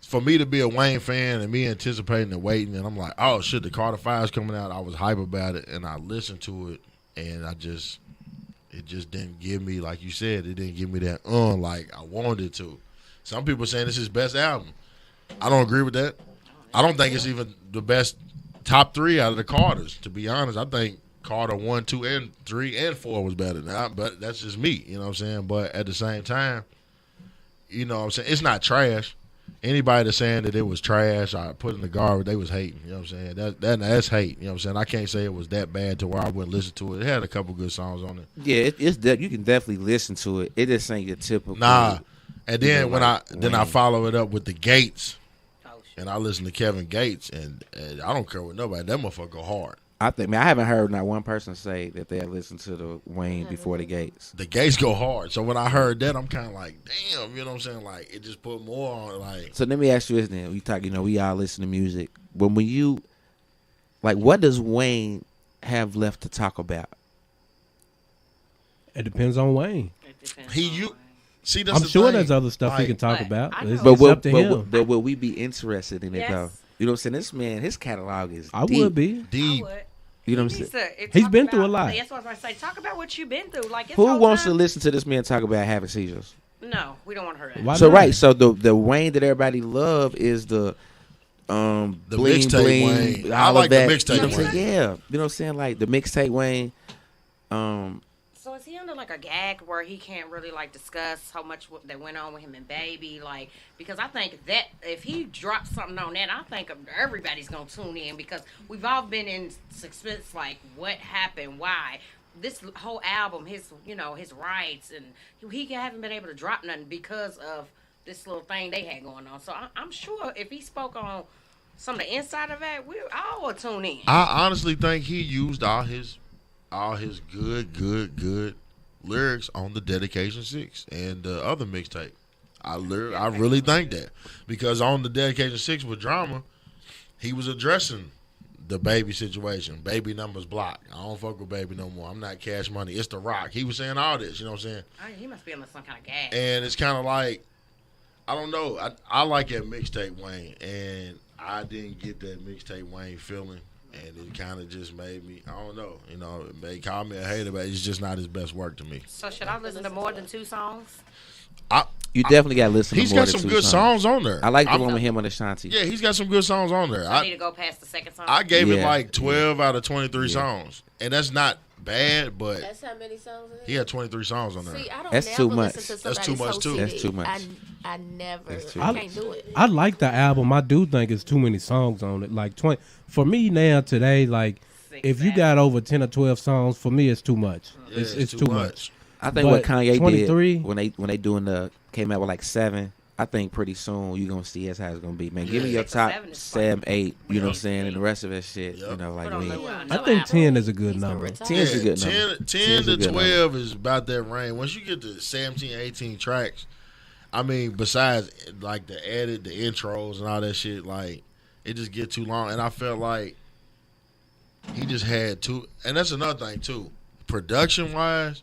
For me to be a Wayne fan and me anticipating and waiting, and I'm like, oh shit, the Carter 5's coming out. I was hype about it, and I listened to it, and it just didn't give me, like you said, it didn't give me that like I wanted it to. Some people are saying it's his best album. I don't agree with that. I don't think it's even the best top 3 out of the Carters, to be honest. I think Carter 1, 2, and 3, and 4 was better than that, but that's just me, you know what I'm saying? But at the same time, you know what I'm saying, it's not trash. Anybody that's saying that it was trash or put in the garbage, they was hating, you know what I'm saying? That's hate, you know what I'm saying? I can't say it was that bad to where I wouldn't listen to it. It had a couple good songs on it. Yeah, you can definitely listen to it. It just ain't your typical. Nah. And then I follow it up with the Gates, and I listen to Kevin Gates, and I don't care what nobody. That motherfucker go hard. I haven't heard not one person say that they had listened to the Wayne before the Gates. The Gates go hard. So when I heard that, I'm kind of like, damn, you know what I'm saying? Like, it just put more on, like. So let me ask you this then. We talk, we all listen to music. But when you, like, what does Wayne have left to talk about? It depends on Wayne. See, that's I'm sure there's other stuff he can talk about. It's up to him. But will we be interested in it though? You know what I'm saying? This man, his catalog is I deep. would be. Deep. You know what I'm saying? He's been through a lot. That's what I was going to say. Talk about what you've been through. Like, who wants to listen to this man talk about having seizures? No, we don't want to hear that. Why so not? Right, so the Wayne that everybody love is the The Bling mixtape Bling. Wayne. I all like of the that. mixtape You know what I'm Wayne. saying? Yeah, you know what I'm saying? Like the mixtape Wayne. So is he under like a gag where he can't really like discuss how much that went on with him and Baby? Like, because I think that if he drops something on that, I think everybody's gonna tune in because we've all been in suspense. Like, what happened? Why? This whole album, his rights, and he haven't been able to drop nothing because of this little thing they had going on. So I'm sure if he spoke on some of the inside of that, we all will tune in. I honestly think he used all his good lyrics on the Dedication 6 and the other mixtape. I really think that because on the Dedication 6 with Drama, he was addressing the Baby situation. Baby numbers blocked. I don't fuck with Baby no more. I'm not Cash Money. It's The Rock. He was saying all this. You know what I'm saying? He must be under some kind of gag. And it's kind of like, I don't know. I like that mixtape Wayne, and I didn't get that mixtape Wayne feeling. And it kind of just made me, I don't know, it may call me a hater, but it's just not his best work to me. So should I listen to more than 2 songs? You definitely got to listen to He's more got than some 2 good songs on there. I like the one with him on Ashanti. Yeah, he's got some good songs on there. So I need to go past the second song. I gave it like 12 out of 23 songs. And that's not bad, but That's how many songs it is? he had 23 songs on there. See, I don't That's never too much. listen to That's too somebody's much, whole too. CD. That's too much. I never, That's too I much. can't do it. I like the album. I do think it's too many songs on it. Like 20 for me now today. Like if you got over 10 or 12 songs, for me it's too much. Yeah, it's too much. I think But what Kanye 23 did when they doing came out with like 7. I think pretty soon you're gonna see that's how it's gonna be. Man, give me your 6 or top 7 is 7, 8. You know what I'm saying, and the rest of that shit. You know, like me. I think 10 is a good number. 10 is a good number. 10 10's a to good 12 is about that range. Once you get to 17, 18 tracks, I mean, besides like the edit, the intros and all that shit, like it just get too long. And I felt like he just had too, and that's another thing too. Production wise,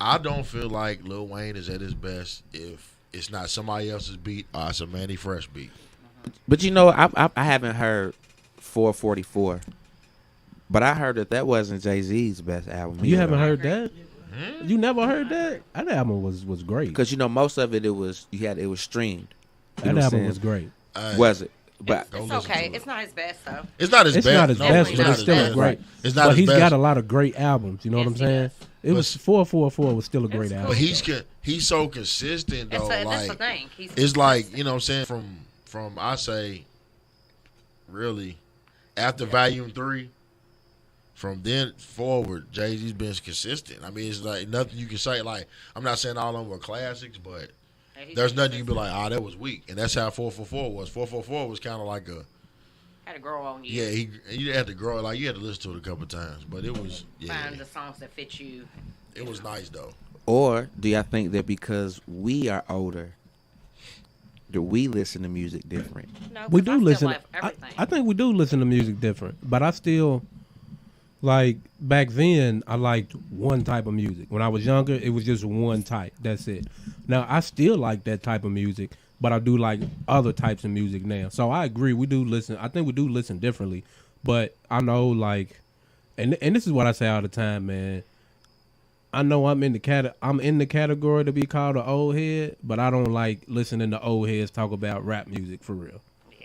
I don't feel like Lil Wayne is at his best if it's not somebody else's beat or it's a Manny Fresh beat. But you know, I haven't heard 444, but I heard that wasn't Jay-Z's best album. You haven't heard that? You never heard that? That album was great. Because you know most of it was streamed. You That know what I'm album saying? was great. Was it? But It's okay. It's not his best though. It's not his It's best. not his No, best, it's but not it's his still best. great. It's not But his he's best. got a lot of great albums. You know what I'm Yes, he saying? It was 444 was still a great album. But he's so consistent though. That's the Like thing. it's like, you know what I'm saying, from I say really after Volume 3, from then forward, Jay-Z's been consistent. I mean, it's like nothing you can say. Like, I'm not saying all of them were classics, but there's nothing you can be like, that was weak. And that's how 444 was. 444 was kind of like had to grow on you. yeah, you had to grow. Like, you had to listen to it a couple times. But it was, Find the songs that fit you. it was nice, though. or do y'all think that because we are older, do we listen to music different? No, We 'cause do I still listen. love everything. I think we do listen to music different, but I still like back then. I liked one type of music. When I was younger, it was just one type. That's it. Now I still like that type of music, but I do like other types of music now. So I agree. We do listen. I think we do listen differently, but I know like, and this is what I say all the time, man. I know I'm in the category to be called an old head, but I don't like listening to old heads talk about rap music for real.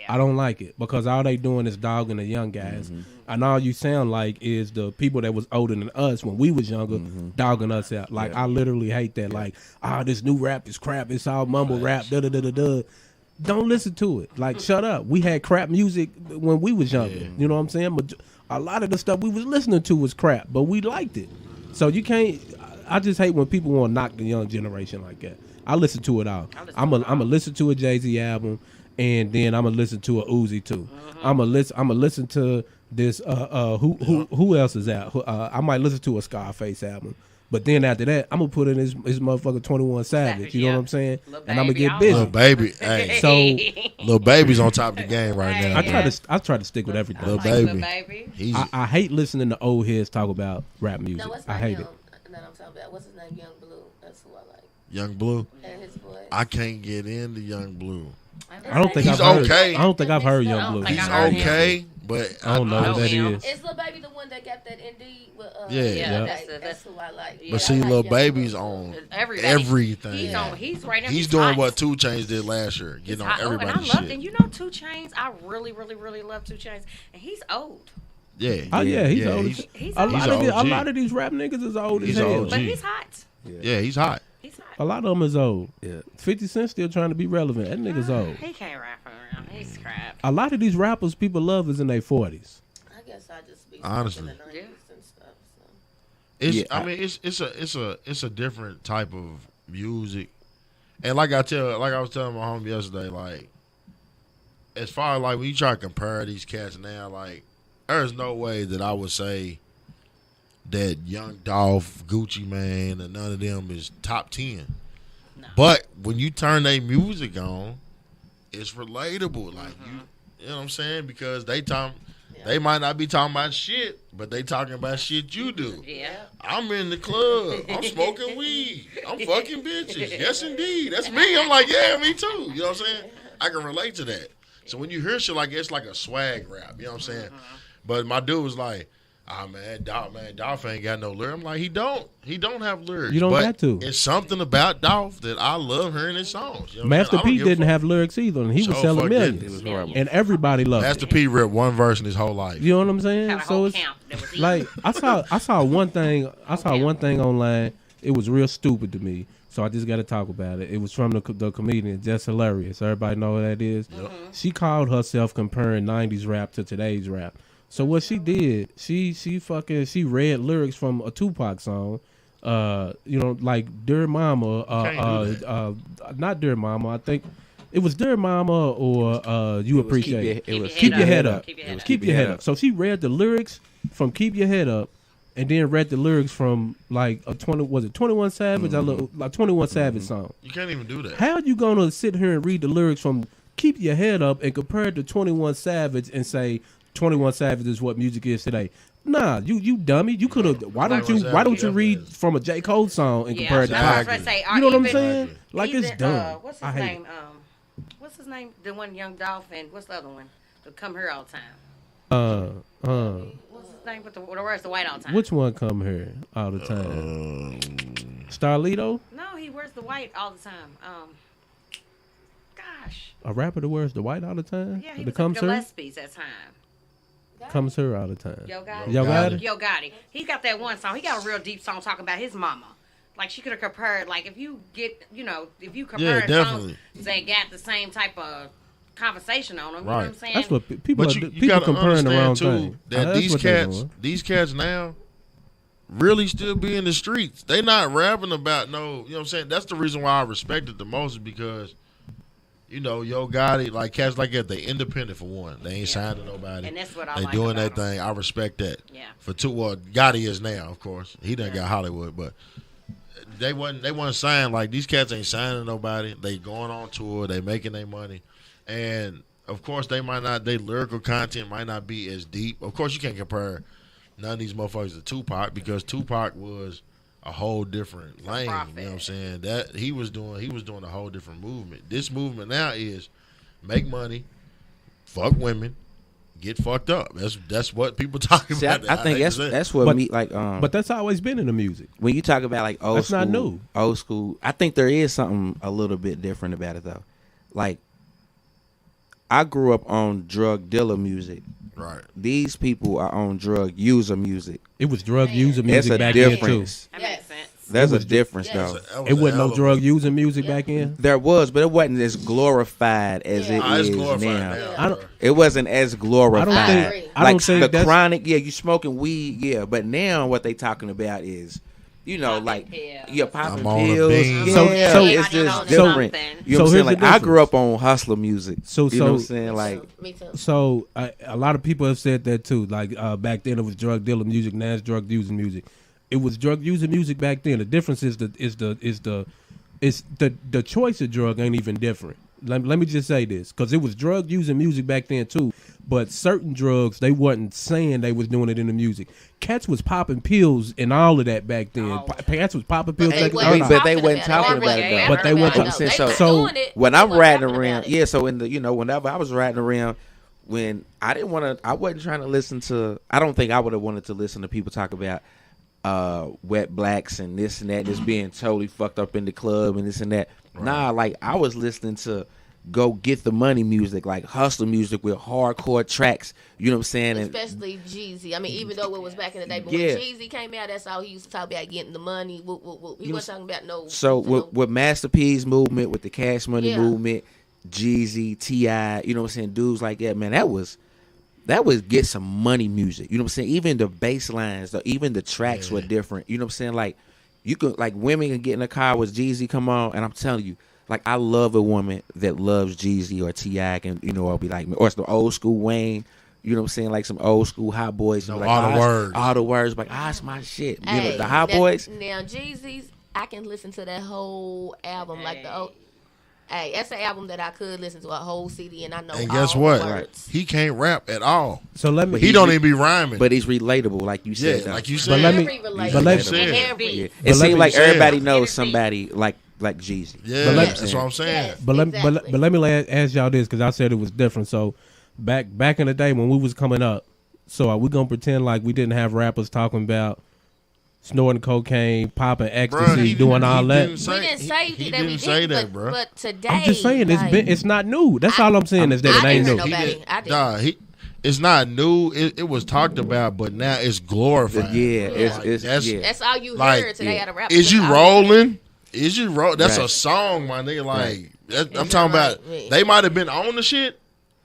I don't like it because all they doing is dogging the young guys, and all you sound like is the people that was older than us when we was younger dogging us out. Like I literally hate that. Like, this new rap is crap. It's all mumble rap. Da da da da da. Don't listen to it. Like, shut up. We had crap music when we was younger. You know what I'm saying? But a lot of the stuff we was listening to was crap, but we liked it. So you can't. I just hate when people want to knock the young generation like that. I listen to it all. I'm gonna listen to a Jay-Z album, and then I'm gonna listen to a Uzi too. I'm gonna listen to this. Who else is out? I might listen to a Scarface album, but then after that, I'm gonna put in his motherfucker 21 Savage. You know what I'm saying? And I'm gonna get busy. Lil Baby, hey. So Lil Baby's on top of the game right now. I try to stick with everything. Lil Baby. I hate listening to old heads talk about rap music. No, it's I not hate him it. that I'm talking about. What's his name? Young Blue. That's who I like. Young Blue. And his voice. I can't get into Young Blue. I don't think He's I've heard. okay. I don't think I've heard Young Blue. He's okay, but I don't know who that is. Is Lil Baby the one that got that Indeed with Yeah. that's who I like. But see, Lil Baby's on everything. He's right now. He's doing what 2 Chainz did last year, getting on everybody's and I love shit. And you know 2 Chainz, I really, really, really love 2 Chainz, and he's old. Yeah. Oh yeah, he's old. He's a old. lot of these rap niggas is old as hell. But he's hot. Yeah, he's hot. He's hot. A lot of them is old. Yeah. 50 Cent still trying to be relevant. That nigga's old. He can't rap around. He's crap. A lot of these rappers people love is in their 40s. I guess I just be Honestly. in the 90s and stuff. So. It's I mean it's a different type of music. And like I was telling my homie yesterday, like as far as like when you try to compare these cats now, like there's no way that I would say that Young Dolph, Gucci Mane, and none of them is top 10. No. But when you turn their music on, it's relatable. Like you know what I'm saying? Because they might not be talking about shit, but they talking about shit you do. Yeah. I'm in the club. I'm smoking weed. I'm fucking bitches. Yes, indeed. That's me. I'm like, yeah, me too. You know what I'm saying? I can relate to that. So when you hear shit like it's like a swag rap. You know what I'm saying? But my dude was like, Dolph ain't got no lyrics. I'm like, he don't have lyrics. You don't but got to. It's something about Dolph that I love hearing his songs. You know Master P didn't have lyrics either, and he was selling millions. And everybody loved Master it. P ripped one verse in his whole life. You know what I'm saying? So it's like I saw one thing online. It was real stupid to me. So I just got to talk about it. It was from the comedian, Just Hilarious. Everybody know who that is? She called herself comparing 90s rap to today's rap. So what she did, she read lyrics from a Tupac song. You know, like Dear Mama, not Dear Mama. I think it was Dear Mama or You Appreciate It. Keep Your Head Up. Keep Your Head Up. So she read the lyrics from Keep Your Head Up, and then read the lyrics from like 21 Savage? Like 21 Savage song. You can't even do that. How you gonna sit here and read the lyrics from Keep Your Head Up and compare it to 21 Savage and say 21 Savage is what music is today? Nah, you dummy. You could have. Why don't you read from a J. Cole song and compare it to Pac? You know what I'm saying? Like it's dumb. What's his name? What's his name? The one Young Dolph and what's the other one? The come here all the time. What's his name? With the wears the white all the time. Which one come here all the time? Starlito? No, he wears the white all the time. Gosh. A rapper that wears the white all the time? Yeah, he that was comes at Gillespie's that time. Comes here all the time. Yo Gotti. Yo Gotti. He got that one song. He got a real deep song talking about his mama. Like she could have compared. Like if you compare songs, they got the same type of conversation on them. You know what I'm saying? That's what people but are. you People gotta comparing the wrong understand, thing. That these cats now really still be in the streets. They not rapping about you know what I'm saying? That's the reason why I respect it the most, is because you know, Yo Gotti, like cats like that, they independent for one. They ain't signed to nobody. And that's what I like. They doing that thing. I respect that. Yeah. For two, well, Gotti is now, of course. He done got Hollywood, but they wasn't signed. Like these cats ain't signing nobody. They going on tour. They making their money, and of course they might not. Their lyrical content might not be as deep. Of course, you can't compare none of these motherfuckers to Tupac, because Tupac was a whole different lane. You know what I'm saying? That he was doing a whole different movement. This movement now is make money, fuck women, get fucked up. That's what people talk about. I think that's what me like. But that's always been in the music. When you talk about like old school, that's not new. Old school, I think there is something a little bit different about it though. Like I grew up on drug dealer music. Right. These people are on drug user music. It was drug user music back then too. That makes sense. There's a difference though. It wasn't no drug using music back then. There was, but it wasn't as glorified as it is now. It wasn't as glorified. I don't think the chronic. Yeah, you smoking weed. Yeah, but now what they talking about is, you know, like you're popping pills. Yeah, so it's just different. You know what I'm saying? Like I grew up on hustler music. You know what I'm saying? Like me too. So a lot of people have said that too. Like back then it was drug dealer music. Now it's drug using music. It was drug using music back then. The difference is the choice of drug ain't even different. Let me just say this, because it was drug using music back then too. But certain drugs, they wasn't saying they was doing it in the music. Cats was popping pills and all of that back then. Cats was popping pills. But they wasn't talking about it though. But they weren't. So when I'm riding around, so in the whenever I was riding around, when I wasn't trying to listen to. I don't think I would have wanted to listen to people talk about wet blacks and this and that, just being totally fucked up in the club and this and that. Right. Nah, like I was listening to go get the money music, like hustle music with hardcore tracks. You know what I'm saying? Especially Jeezy. I mean, even though it was back in the day, but when Jeezy came out, that's all he used to talk about, getting the money. He wasn't talking about no. So with Master P's movement, with the Cash Money movement, Jeezy, T.I., you know what I'm saying? Dudes like that, man, that was get some money music. You know what I'm saying? Even the bass lines, even the tracks were different. You know what I'm saying? Like you could, like women can get in the car with Jeezy come on, and I'm telling you, like I love a woman that loves Jeezy or T.I. and I'll be like, or it's the old school Wayne. You know what I'm saying? Like some old school Hot Boys. No, like, all the words. Like, it's my shit. Hey, you know, the Hot Boys. Now Jeezy's, I can listen to that whole album like the old. Hey, that's an album that I could listen to a whole CD and I know. And guess what? Right. He can't rap at all. So let me. He don't even be rhyming. But he's relatable, like you said. Yeah, like you said. It seems like everybody knows somebody like Jeezy. Yeah, that's what I'm saying. Yes, But let me ask y'all this, because I said it was different. So back in the day when we was coming up, so are we gonna pretend like we didn't have rappers talking about snorting cocaine, popping ecstasy, doing all that? We didn't say he that. didn't say that, bro. But today, I'm just saying it's not new. That's all I'm saying is that it ain't new. It's not new. It was talked about, but now it's glorified. Yeah, that's all you heard today out of rap. Is you rolling? Is you roll? That's a song, my nigga. Like I'm talking about. They might have been on the shit,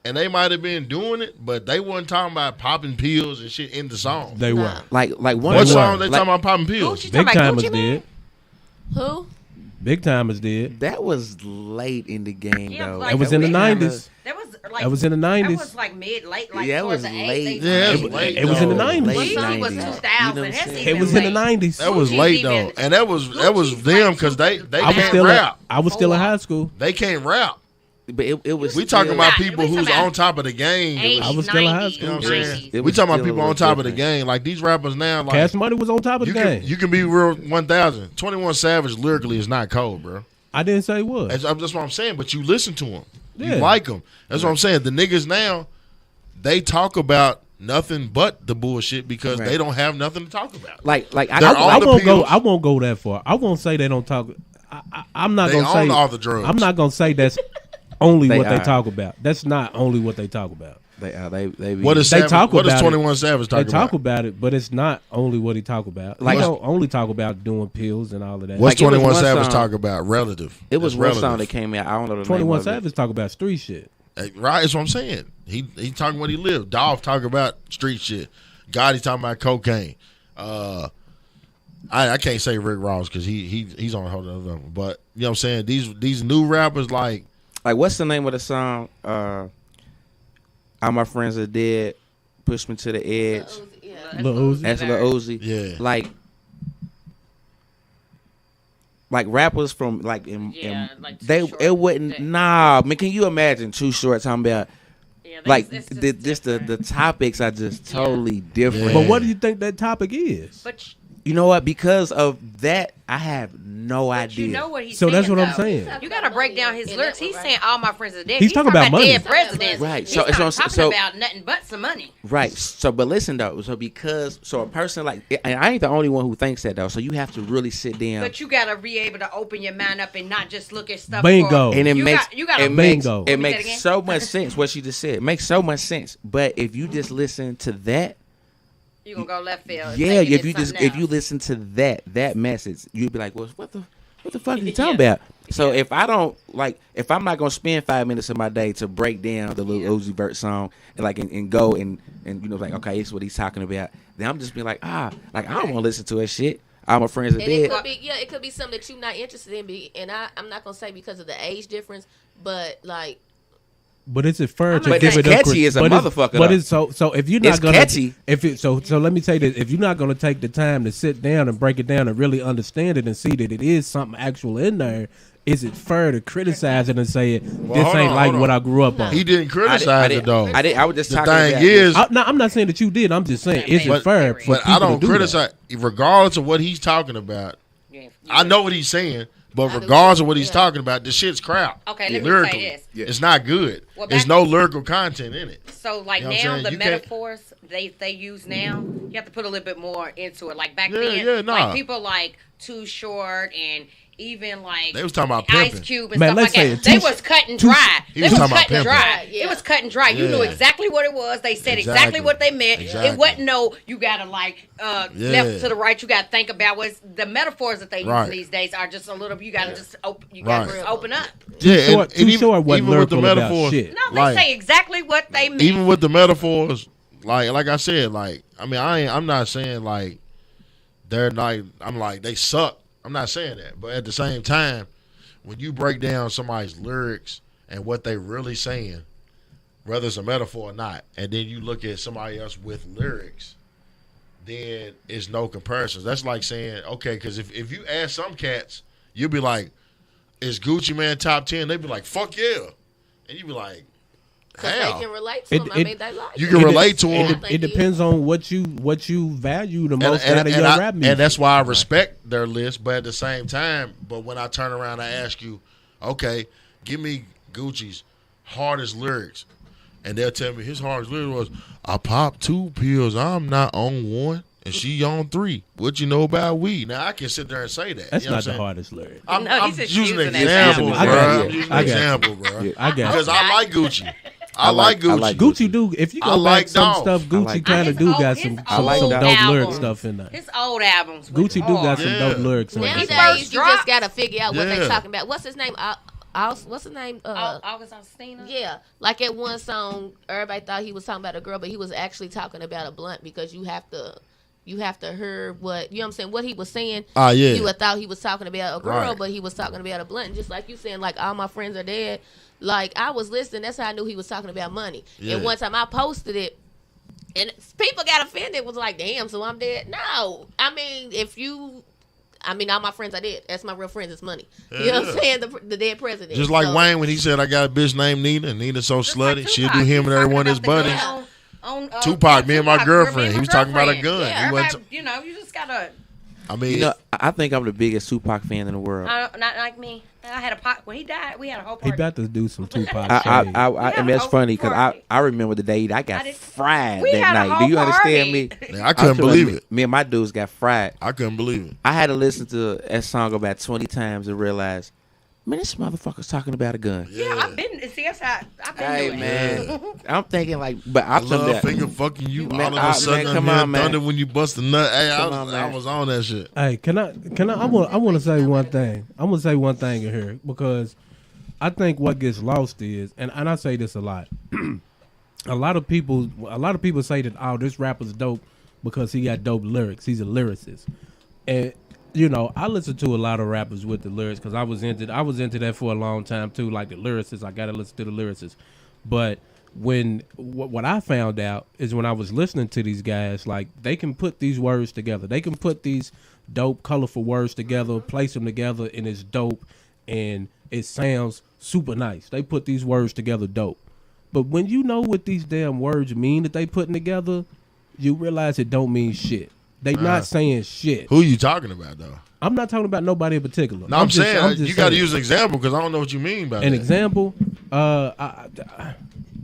and they might have been doing it, but they wasn't talking about popping pills and shit in the song. They were. Like one. What song they talking about popping pills? Big Timers did. Who? Big Timers did. That was late in the game, though. It was in the 90s. That was in the 90s. That was like late. Like it was late. Yeah, it was late. It was in the 90s. Jeezy was 2000. It was in the 90s. That was late though, and that was them because they can't rap. I was still in high school. They can't rap. But it was. We talking about people who's on top of the game. I was still in high school. You know what I'm saying? We talking about people on top of the game. Like these rappers now. Like, Cash Money was on top of the game. You can be real 1,000. 21 Savage lyrically is not cold, bro. I didn't say what. That's what I'm saying. But you listen to him. Yeah. You like him. That's what I'm saying. The niggas now, they talk about nothing but the bullshit because they don't have nothing to talk about. Like I won't go that far. I won't say they don't talk. I'm not gonna say all the drugs. I'm not gonna say that's only what they talk about. That's not only what they talk about. What does 21 Savage talk about? They talk about it, but it's not only what he talk about. Like, he don't only talk about doing pills and all of that. What's 21 Savage talk about? Relative. It was one song that came out. I don't know the 21 name Savage talk about street shit. Right, that's what I'm saying. He talking what he lived. Dolph talk about street shit. Gotti talking about cocaine. I can't say Rick Ross because he's on a whole other level. But you know what I'm saying? These new rappers like what's the name of the song? All My Friends Are Dead. Push Me to the Edge. Lil Uzi. That's Lil Uzi. Yeah. Like rappers from it wouldn't. Nah, man. Can you imagine Too Short talking about? Yeah, the topics are just totally different. But what do you think that topic is? But you know what? Because of that, I have no idea. You know what he's saying, that's what though. I'm saying. You got to break down his lyrics. He's saying all my friends are dead. He's talking about money. Dead presidents. Right. He's not talking about nothing but some money. Right. So, but listen though. So a person like, and I ain't the only one who thinks that though. So you have to really sit down. But you got to be able to open your mind up and not just look at stuff. Bingo. And it makes makes so much sense what she just said. It makes so much sense. But if you just listen to that. You gonna go left field. Yeah, if you listen to that message, you'd be like, well, what the fuck are you talking about? So if I'm not gonna spend 5 minutes of my day to break down the Lil Uzi Vert song and go and okay, it's what he's talking about, then I'm just be like, I don't want to listen to that shit. All my friends are dead. It could be something that you're not interested in, and I'm not gonna say because of the age difference, but like. But is it fair to but give it's it catchy as a motherfucker? But it's so if you're not it's gonna catchy. So let me say this: if you're not gonna take the time to sit down and break it down and really understand it and see that it is something actual in there, is it fair to criticize it and say this ain't like what I grew up on? He didn't criticize it though. I was just the talking thing about is, I'm not saying that you did. I'm just saying, is it fair? But I don't criticize, regardless of what he's talking about. I know what he's saying. But regardless of what he's talking about, the shit's crap. Okay, let me Lyrically, say this. it's not good. Well, There's no lyrical content in it. So like You know what I'm now saying? the You can't- metaphors they use now, you have to put a little bit more into it. Like back Yeah, then, yeah, nah. like people like Too Short and even like They was talking about Ice pimping. Cube and Man, stuff let's like say that. it. They Too- was cut and Too- dry. He They was was talking cut about and pimping. dry. Yeah. It was cut and dry. You knew Yeah. exactly what it was. They said Exactly. exactly what they meant. Exactly. It wasn't no you gotta like Yeah. left to the right. You gotta think about what's the metaphors that they use Right. these days are just a little. You gotta just open. You Right. gotta just open up. Yeah, Short- Too Short wasn't even with the lyrical about metaphors, shit. No, they like, say exactly what they meant. even with the metaphors, like I said, like I mean, I'm not saying like they're like I'm like they suck. I'm not saying that, but at the same time, when you break down somebody's lyrics and what they really saying, whether it's a metaphor or not, and then you look at somebody else with lyrics, then it's no comparisons. That's like saying, okay, because if you ask some cats, you'll be like, is Gucci Man top 10? They'd be like, fuck yeah. And you'd be like, Because they hell. can relate to him. I mean, they like You it. can relate to And I him. think It depends on what you value the most out of your rap music. And that's why I respect their list, but at the same time, but when I turn around and ask you, okay, give me Gucci's hardest lyrics, and they'll tell me his hardest lyric was, I popped 2 pills, I'm not on 1, and she on 3. What you know about weed? Now, I can sit there and say that. That's you know not what I'm the saying? hardest lyric. I'm No, I'm he's just using an using that example, example. bro. I got I'm you. using I an got you. example, bro. Yeah, I got you. Because I like Gucci. I like Gucci. Gucci do. If you I go like back some Dolph. stuff, Gucci like kind of His do old- got his some old dope albums. lyric stuff in there. His old albums. was Gucci do got hard. some Yeah. dope lyrics in there. He Nowadays, first you just dropped- gotta figure out what Yeah. they talking about. What's his name? What's his name? August Alsina? Yeah, like at one song, everybody thought he was talking about a girl, but he was actually talking about a blunt because you have to hear what you know what I'm saying, what he was saying. Ah, yeah. You would thought he was talking about a girl, Right. but he was talking about a blunt. Just like you saying, like all my friends are dead. Like I was listening, that's how I knew he was talking about money. Yeah. And one time I posted it, and people got offended. Was like, damn, so I'm dead. No, I mean all my friends are dead. That's my real friends. It's money. You know what I'm saying? The dead president. Just like So- Wayne when he said, I got a bitch named Nina, and Nina's so Just like slutty, she'll Tupac. do him He and every was one of his talking buddies. about the gun on, Tupac, me and my Tupac, girlfriend. me He and was my talking about a girlfriend. gun. Yeah, He wasn't everybody, you just gotta. I mean, You know, I think I'm the biggest Tupac fan in the world. Not like me. I had a pot when he died. We had a whole He party. about to do some Tupac I shade. and that's Yeah, funny because party. I remember the day I got I did- fried We that had a night. Do you whole understand party. me? man, I couldn't I'm telling believe you, it. Me and my dudes got fried. I couldn't believe it. I had to listen to that song about 20 times and realize, man, this motherfucker's talking about a gun. Yeah, I've been. See, that's how I've been Hey doing man, I'm thinking like, but I I'm telling love that. finger fucking you. Man, All of a sudden, man, I'm come hearing on, man. thunder when you bust a nut. Hey, Come on, I man. was on that shit. Hey, can I? I want to say one thing. I'm gonna say one thing in here because I think what gets lost is, and I say this a lot. a lot of people say that this rapper's dope because he got dope lyrics. He's a lyricist, and you know I listen to a lot of rappers with the lyrics because I was into that for a long time too. Like the lyricists, I gotta listen to the lyricists. But what I found out is when I was listening to these guys, like they can put these words together. They can put these dope, colorful words together, place them together, and it's dope, and it sounds super nice. They put these words together dope. But when you know what these damn words mean that they putting together, you realize it don't mean shit. They not saying shit. Who you talking about though? I'm not talking about nobody in particular. No, I'm saying just you got to saying. use an example because I don't know what you mean by An that. example. I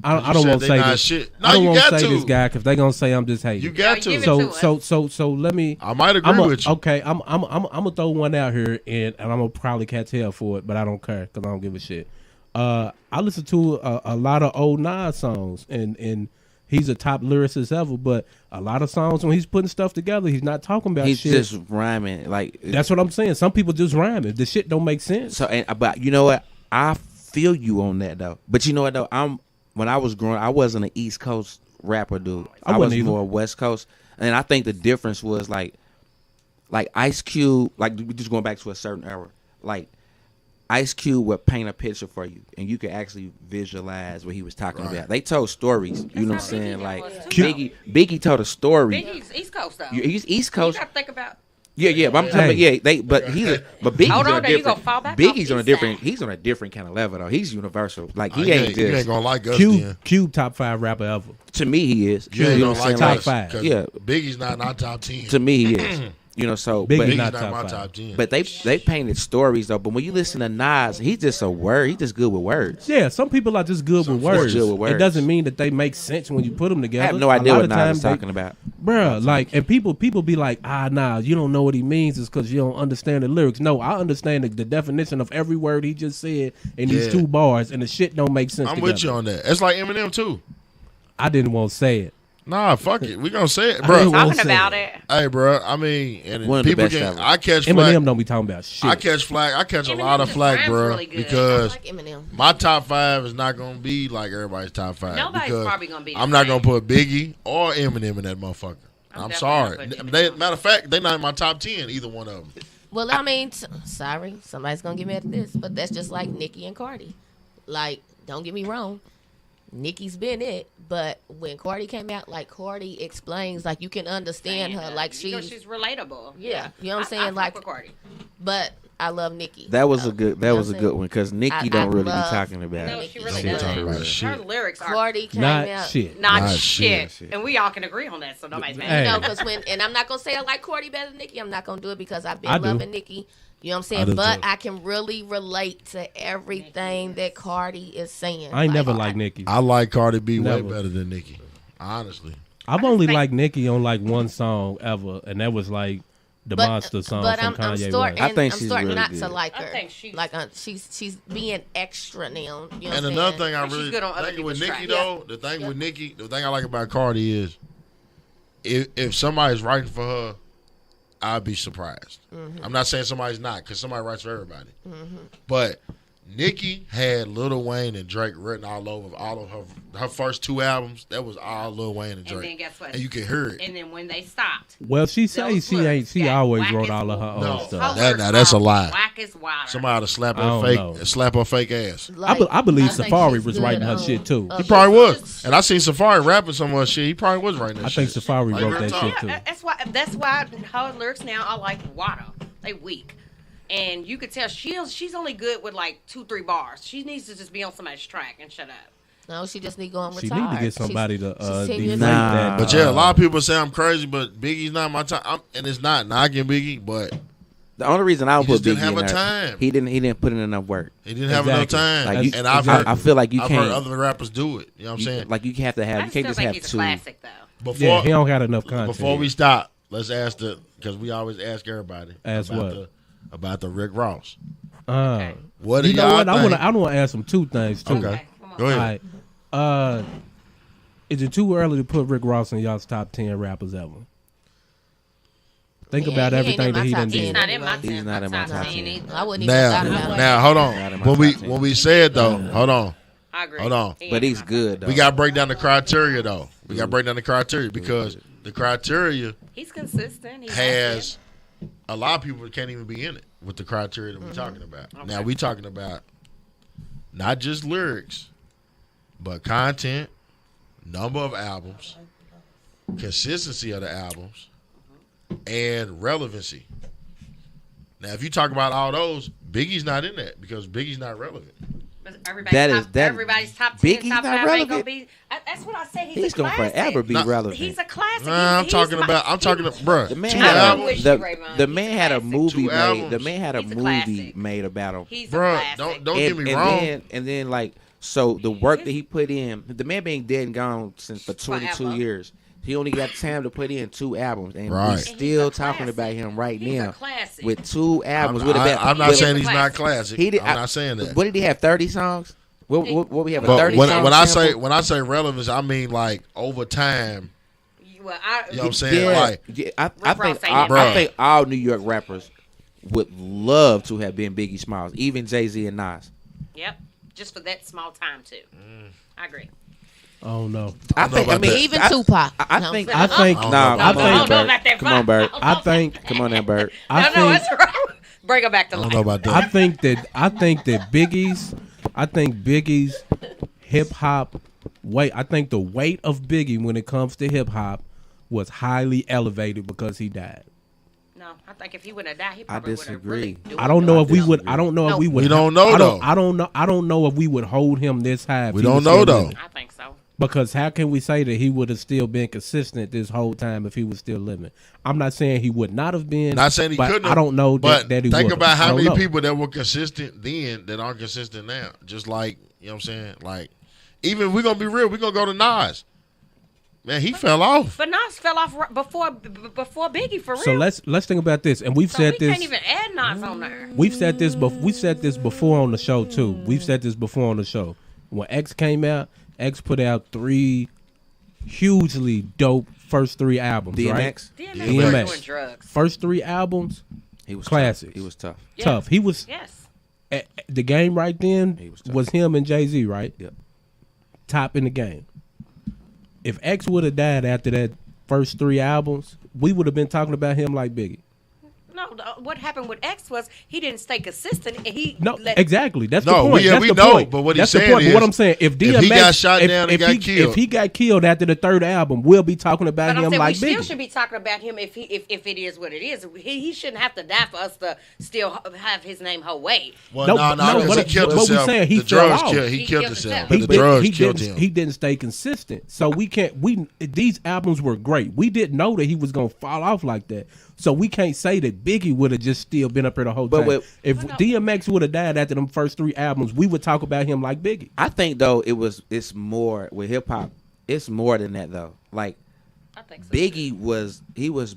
You don't said want to they say not this. shit. No, I don't you want got to say to. this guy because they gonna say I'm just hating. You got give to. it to us. So let me. I might agree with you. Okay, I'm gonna throw one out here and I'm gonna probably catch hell for it, but I don't care because I don't give a shit. I listen to a lot of old Nas songs and he's a top lyricist ever, but a lot of songs when he's putting stuff together, he's not talking about He's shit. just rhyming like That's what I'm saying. Some people just rhyme it. The shit don't make sense. so. And but you know what? I feel you on that though. But you know what though? When I was growing, I wasn't an East Coast rapper dude. I I was wasn't either. more West Coast, and I think the difference was like Ice Cube. Like we just going back to a certain era. Like Ice Cube would paint a picture for you, and you could actually visualize what he was talking about. They told stories. You know what I'm saying? Like Biggie told a story. Biggie's East Coast though. He's East You Coast. gotta think about. Yeah, but I'm talking about but Biggie's Hold on on a there, you different. gonna fall back Biggie's off on a East different. side. He's on a different kind of level though. He's universal. Like You he ain't ain't just. gonna like us then. Cube top 5 rapper ever. To me, he is. You ain't know gonna what I'm like saying? Top us. five. 'cause Yeah. Biggie's not in our top 10. To me, he is. You know, so Biggie's Biggie's not not top my five. top 10. but they painted stories though. But when you listen to Nas, he's just a word. He's just good with words. Yeah, some people are just good with words. good with It words. doesn't mean that they make sense when you put them together. I have no A idea lot what of Nas times is talking about. Bruh, like, and people be like, nah, you don't know what he means is because you don't understand the lyrics. No, I understand the definition of every word he just said in these 2 bars, and the shit don't make sense I'm together. with you on that. It's like Eminem too. I didn't want to say it. Nah, fuck it. We gonna say it, I bro. didn't wanna Talking say about it. it. Hey, bro. I mean, and One of the people best can. ever. I catch Eminem flack. don't be talking about shit. I catch flack. I catch a lot of Eminem's flack, rhymes bro, really good. because I like Eminem. my top 5 is not gonna be like everybody's top 5. Nobody's because probably gonna be the I'm not same. gonna put Biggie or Eminem in that motherfucker. I'm definitely sorry. not putting They, Eminem. matter of fact, they not in my top 10. Either one of them. Well, I mean, sorry, somebody's gonna get mad at this, but that's just like Nicki and Cardi. Like, don't get me wrong, Nicki's been it, but when Cardi came out, like Cardi explains, like you can understand her, like Because she's relatable. Yeah, you know what I'm saying? I Like- fuck with Cardi. but I love Nicki. That was a good. That You know was a what I'm good saying? one because Nicki I don't really love- be talking about No, it. she really Don't be talking about does. shit. Her lyrics are Cardi came Not out. shit. not Not shit. shit. And we all can agree on that, so nobody's mad. Hey. You know, because and I'm not gonna say I like Cardi better than Nicki. I'm not gonna do it because I've been I do. loving Nicki. You know what I'm I do saying? But too. I can really relate to everything that Cardi is saying. I ain't Like, never liked Nicki. I like Cardi B way Never. better than Nicki. Honestly, I've only liked Nicki on like one song ever, and that was like the Monster song but from I'm Kanye starting. West. I think I'm she's starting really not good. to like I her. think she's- like she's being extra now. You know what and I'm another saying? thing I But she's really good on other think with people's Nicki tracks. though, the thing with Nicki, the thing I like about Cardi is, if somebody's writing for her, I'd be surprised. Mm-hmm. I'm not saying somebody's not, because somebody writes for everybody. But Nicki had Lil Wayne and Drake written all of her first 2 albums. That was all Lil Wayne and And Drake. then guess what? And you can hear it. And then when they stopped, Well, she say Those she lyrics ain't. She got always whack wrote as all of her No. own stuff. That's a lie. Whack is wild. Somebody to slap I her don't fake, know. slap her fake ass. I believe think Safari she's was good writing her on shit too. He probably was. And I seen Safari rapping some of her shit. He probably was writing that I shit. think Safari Like wrote real that talk. shit too. That's why her lyrics now are like water. They weak. And you could tell she's only good with like 2-3 bars. She needs to just be on somebody's track and shut up. No, she just need to go on She retire. need to get somebody to she's 10 deflate years Nah. that. But yeah, a lot of people say I'm crazy, but Biggie's not my time. And it's not knocking Biggie, but The only reason I would He put just didn't Biggie have in a there, time. he didn't put in enough work. he didn't have enough Exactly. time. Like you- and I've heard, I feel like you I've can't. heard other rappers do it. You know what I'm saying? Like you have to have. I You still can't just think have he's a two. classic though. Before Yeah, he don't got enough content. before we stop, let's ask because we always ask everybody Ask what? About the Rick Ross. Okay. What do You know y'all what? I think? want to ask him 2 things too. Okay, Come on. go ahead. All right. Is it too early to put Rick Ross in y'all's top 10 rappers ever? Think Yeah, about he ain't everything in that my he top done 10. He's did. not in my He's 10. not in my top 10 10. either. I wouldn't even thought about it. Now hold Not in on. my When we top 10. when we said though, hold on. I agree. Hold on. He But ain't he's in my good though. We got to break down the criteria though. We got to break down the criteria because the criteria top 10. He's consistent. He's has a lot of people that can't even be in it with the criteria that we're talking about. Now we talking about not just lyrics, but content, number of albums, consistency of the albums, and relevancy. Now, if you talk about all those, Biggie's not in that because Biggie's not relevant. Everybody's top 10, Biggie's top not 5 ain't gonna relevant? be. That's what I say. He's a gonna classic. forever be Nah, relevant. He's a classic. Nah, I'm He's talking my- about, bruh. The man two had albums. wish a, you, Raymond. the He's man a had a classic. movie Two made. albums. The man had a He's a movie classic. made about him. He's Bruh, a classic. don't get me and wrong. Then like so the work that he put in, the man being dead and gone since for 22 Forever. years. He only got time to put in 2 albums, and Right. we're And he's still a talking classic. about him right He's a now classic. with 2 albums. I'm not with- saying he's classic. not classic. He did, I'm not saying that. What did he have? 30 songs? What we have? A But 30 when song I sample? say relevance, I mean like over time. Well, You know what I'm saying? Yeah, Like, yeah, Ross ain't I Bruh. think all New York rappers would love to have been Biggie Smalls, even Jay-Z and Nas. Yep. Just for that small time too. I agree. Oh no. I think. I about mean, that. Even I- Tupac. I No. think. I think. I don't Nah, know I about think. don't know about that Come on, Bert. I think. Come on, now, Bert. I No, think. that's right. Bring her back to I life. don't know about I that. think that Biggie's hip hop weight. I think the weight of Biggie when it comes to hip hop was highly elevated because he died. No, I think if he wouldn't have died, he I probably would have disagree. really doing I don't know if we would. disagree. I don't know if No. we would. We don't know, I though. I don't know. I don't know if we would hold him this high. if We he don't was know still though. living. I think so. Because how can we say that he would have still been consistent this whole time if he was still living? I'm not saying he would not have been. Not saying he but couldn't. I don't know but that he think would. about how many know. people that were consistent then that aren't consistent now. Just like, you know what I'm saying? Like, even if we're going to be real, we're going to go to Nas. Man, he fell off. But Nas fell off before Biggie, for real. So let's think about this, and we've So said we this. can't even add Nas on there. We've said this. We said this before on the show too. We've said this before on the show. When X came out, X put out 3 hugely dope first 3 albums. DMX? Right? DMX was doing drugs. First 3 albums, He was classics. Tough. He was tough. Tough. He was. Yes. The game right then He was tough. was him and Jay-Z, right? Yep. Top in the game. If X would have died after that first 3 albums, we would have been talking about him like Biggie. No, what happened with X was he didn't stay consistent. And he Exactly. That's No, the point. yeah, That's we the know, point. but what he's That's the saying point. But what is, I'm saying, if DMX, if he got shot down and got killed. if he got killed after the 3rd album, we'll be talking about But I'm him saying like we still Biggie. should be talking about him if it is what it is. He shouldn't have to die for us to still have his name whole way. Well, No, no, but- because he killed but we himself. saying he The fell drugs off. killed. He He killed killed himself. himself. But the drugs killed didn't, him. he didn't stay consistent. So we can't. These albums were great. We didn't know that he was gonna fall off like that. So we can't say that Biggie would have just still been up here the whole But time. with- If DMX would have died after them first 3 albums, we would talk about him like Biggie. I think though it's more with hip hop. It's more than that though. Like I think so. Biggie was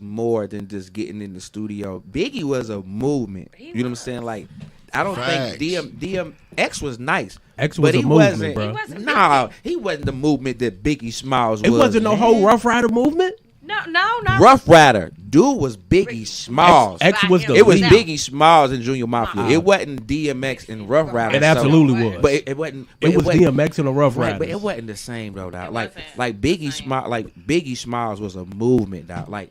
more than just getting in the studio. Biggie was a movement. You know what I'm saying? Like I don't Facts. think DMX was nice. X but was a he movement, wasn't, bro. He wasn't Nah, he wasn't the movement that Biggie Smalls was. It wasn't no man. whole Rough Rider movement. No, not Rough Rider. Dude was Biggie Smalls. X was the It was lead. Biggie Smalls and Junior Mafia. It wasn't DMX and Rough Rider. It absolutely was. But it wasn't. It was wasn't- DMX and the Rough Right, Riders. but it wasn't the same though, dog. Like wasn't Biggie Smalls was a movement, dog. Like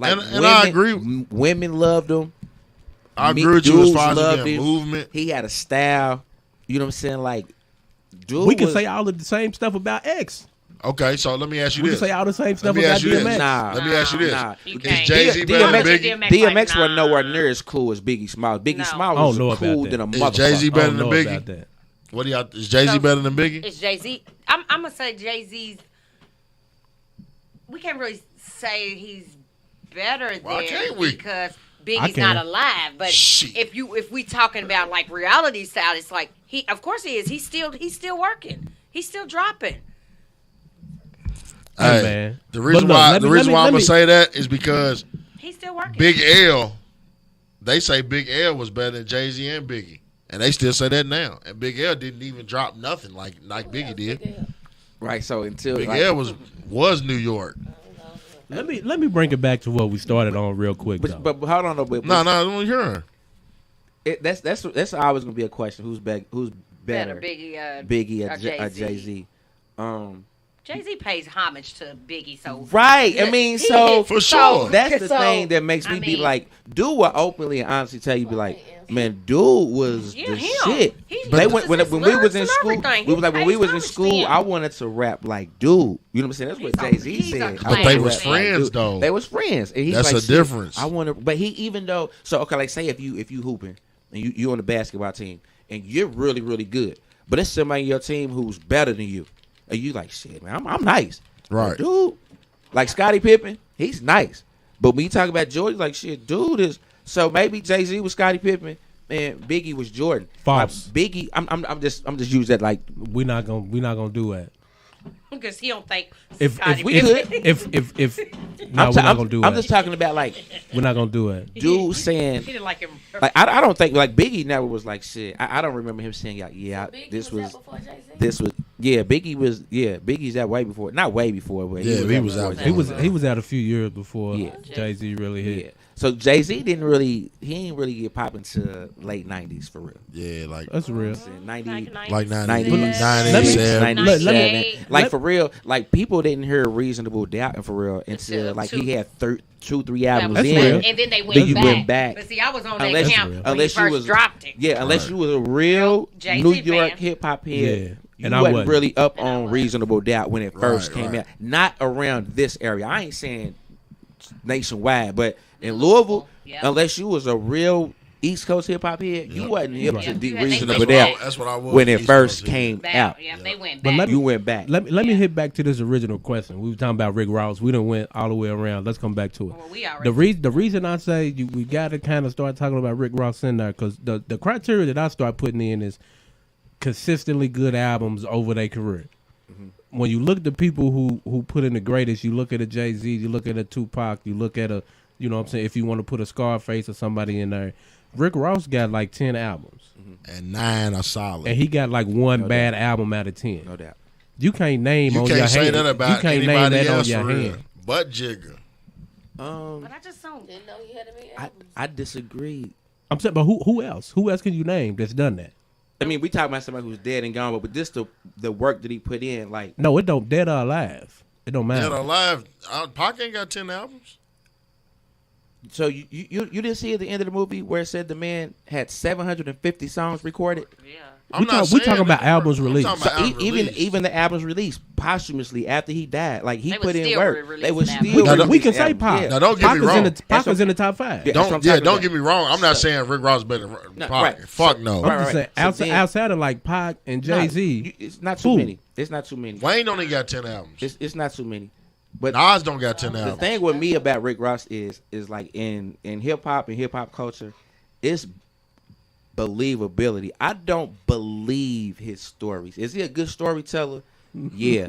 And I agree. Women loved him. I agree with you as Dudes far as it loved being him. movement. He had a style. You know what I'm saying? Like, dude, we can was- say all of the same stuff about X. Okay, so let me ask you We this. can say all the same Let stuff me about ask you this. DMX. Nah. Let me ask you this. Nah. You Is can't. Jay-Z better than Biggie? DMX like, wasn't nah. nowhere near as cool as Biggie Smalls. Biggie No. Smalls I don't was know about cool that. than a Is motherfucker. Jay-Z I better don't than know Biggie? about that. What do y'all? Is Jay-Z So, better than Biggie? It's Jay-Z. I'm gonna say Jay-Z's. We can't really say he's better Why than can't we? because I Biggie's can. not alive. But Shit. if we talking about like reality style, it's like of course he is. He's still working. He's still dropping. Hey, man. The reason But look, why let me- I'm let gonna me- say that is because He's still working. Big L, they say Big L was better than Jay-Z and Biggie, and they still say that now. And Big L didn't even drop nothing like Biggie did. Right. So until Big like, L was New York. Let me bring it back to what we started on real quick. though. but hold on, though. But, No, I don't hear her. that's always gonna be a question. Who's better? Biggie, Biggie or or Jay-Z. Jay-Z? Jay-Z pays homage to Biggie, so Right. I mean, so For sure. that's the So, thing that makes me I be mean- like, dude will openly and honestly tell you, be like, man, dude was Yeah, the him. shit. He They uses went when his we was lyrics in and school. everything. We was like when He we was pays in homage to school, him. I wanted to rap like dude. You know what I'm saying? That's what He's a- Jay-Z he's a said. class But they was act. friends Dude, though. They was friends, and he's That's like, a shit, difference. I want to, but he even though okay, like say if you hooping and you on the basketball team and you're really really good, but it's somebody on your team who's better than you, and you like shit, man, I'm nice, Right. dude. Like Scottie Pippen, he's nice, but when you talk about Jordan, like shit, dude is so maybe Jay-Z was Scottie Pippen and Biggie was Jordan. False. Like, Biggie, I'm just using that like we're not gonna do that. because he don't think If Scottie we Pippen- no, we're not gonna do I'm it. just talking about like We're not gonna do it. dude saying. he didn't like him. Like I don't think like Biggie never was like shit. I don't remember him saying like this was Biggie's that way before, not way before, but Yeah, he out was before out Jay-Z. He was out a few years before Yeah. Jay-Z really hit. Yeah. So Jay-Z didn't really get popping to late 90s for real. Yeah, like That's real. 90, like 90, 97. 97. Like Let- for real, like people didn't hear Reasonable Doubt and for real until like he had 2-3 albums That's in. real. And then they Then you went went back. back. But see, I was on that Unless- camp when unless he you first was- dropped it. Yeah, unless you was a real Jay-Z New York fan. hip hop head. Yeah. You And I wasn't wasn't. really up on Reasonable Doubt when it first Right, came right. out. Not around this area. I ain't saying nationwide, but in Louisville, Yeah. unless you was a real East Coast hip hop head, you wasn't hip Right. to Deep Yeah, Reasonable that's Doubt what I- that's what I was, when it East first Coast came Back, out. yeah, they went But back. let me- You went back. Let me hit back to this original question. We were talking about Rick Ross. We done went all the way around. Let's come back to it. Well, we already The reason I say we got to kind of start talking about Rick Ross in there because the criteria that I start putting in is consistently good albums over their career. When you look at the people who put in the greatest, you look at a Jay-Z, you look at a Tupac, you look at a, you know what I'm saying, if you want to put a Scarface or somebody in there, Rick Ross got like 10 albums. And 9 are solid. And he got like one bad album out of 10. No doubt. You can't name You on your can't say hand. that about you can't name anybody that on else your for real. hand. But Jigga. But I just don't. Didn't know he had a big album. I disagree. I'm saying, but who else? Who else can you name that's done that? I mean, we talking about somebody who's dead and gone, but just the work that he put in, like No, it don't. Dead or alive, it don't matter. Dead or Alive. Pac ain't got 10 albums. so you didn't see at the end of the movie where it said the man had 750 songs recorded. Yeah. I'm We not talking saying about that. albums I'm released. talking So about albums released. even the albums released posthumously after he died, like he They put was in still work. re-releasing They was albums. still Now, don't- we can releasing say albums. Pac. Yeah. Now, don't get Pac me is wrong. in the Pac is in the top 5. Yeah. That's what Don't I'm talking don't about. get me wrong. I'm not So- saying Rick Ross better than No, Pac. right. Fuck no. Right, I'm just saying, So then- outside of like Pac and Jay Z, No, it's not too Who? many. It's not too many. Wayne only got 10 albums. It's not too many. But Nas don't got 10 the albums. thing with me about Rick Ross is like in hip hop and hip hop culture, it's believability. I don't believe his stories. Is he a good storyteller? Yeah.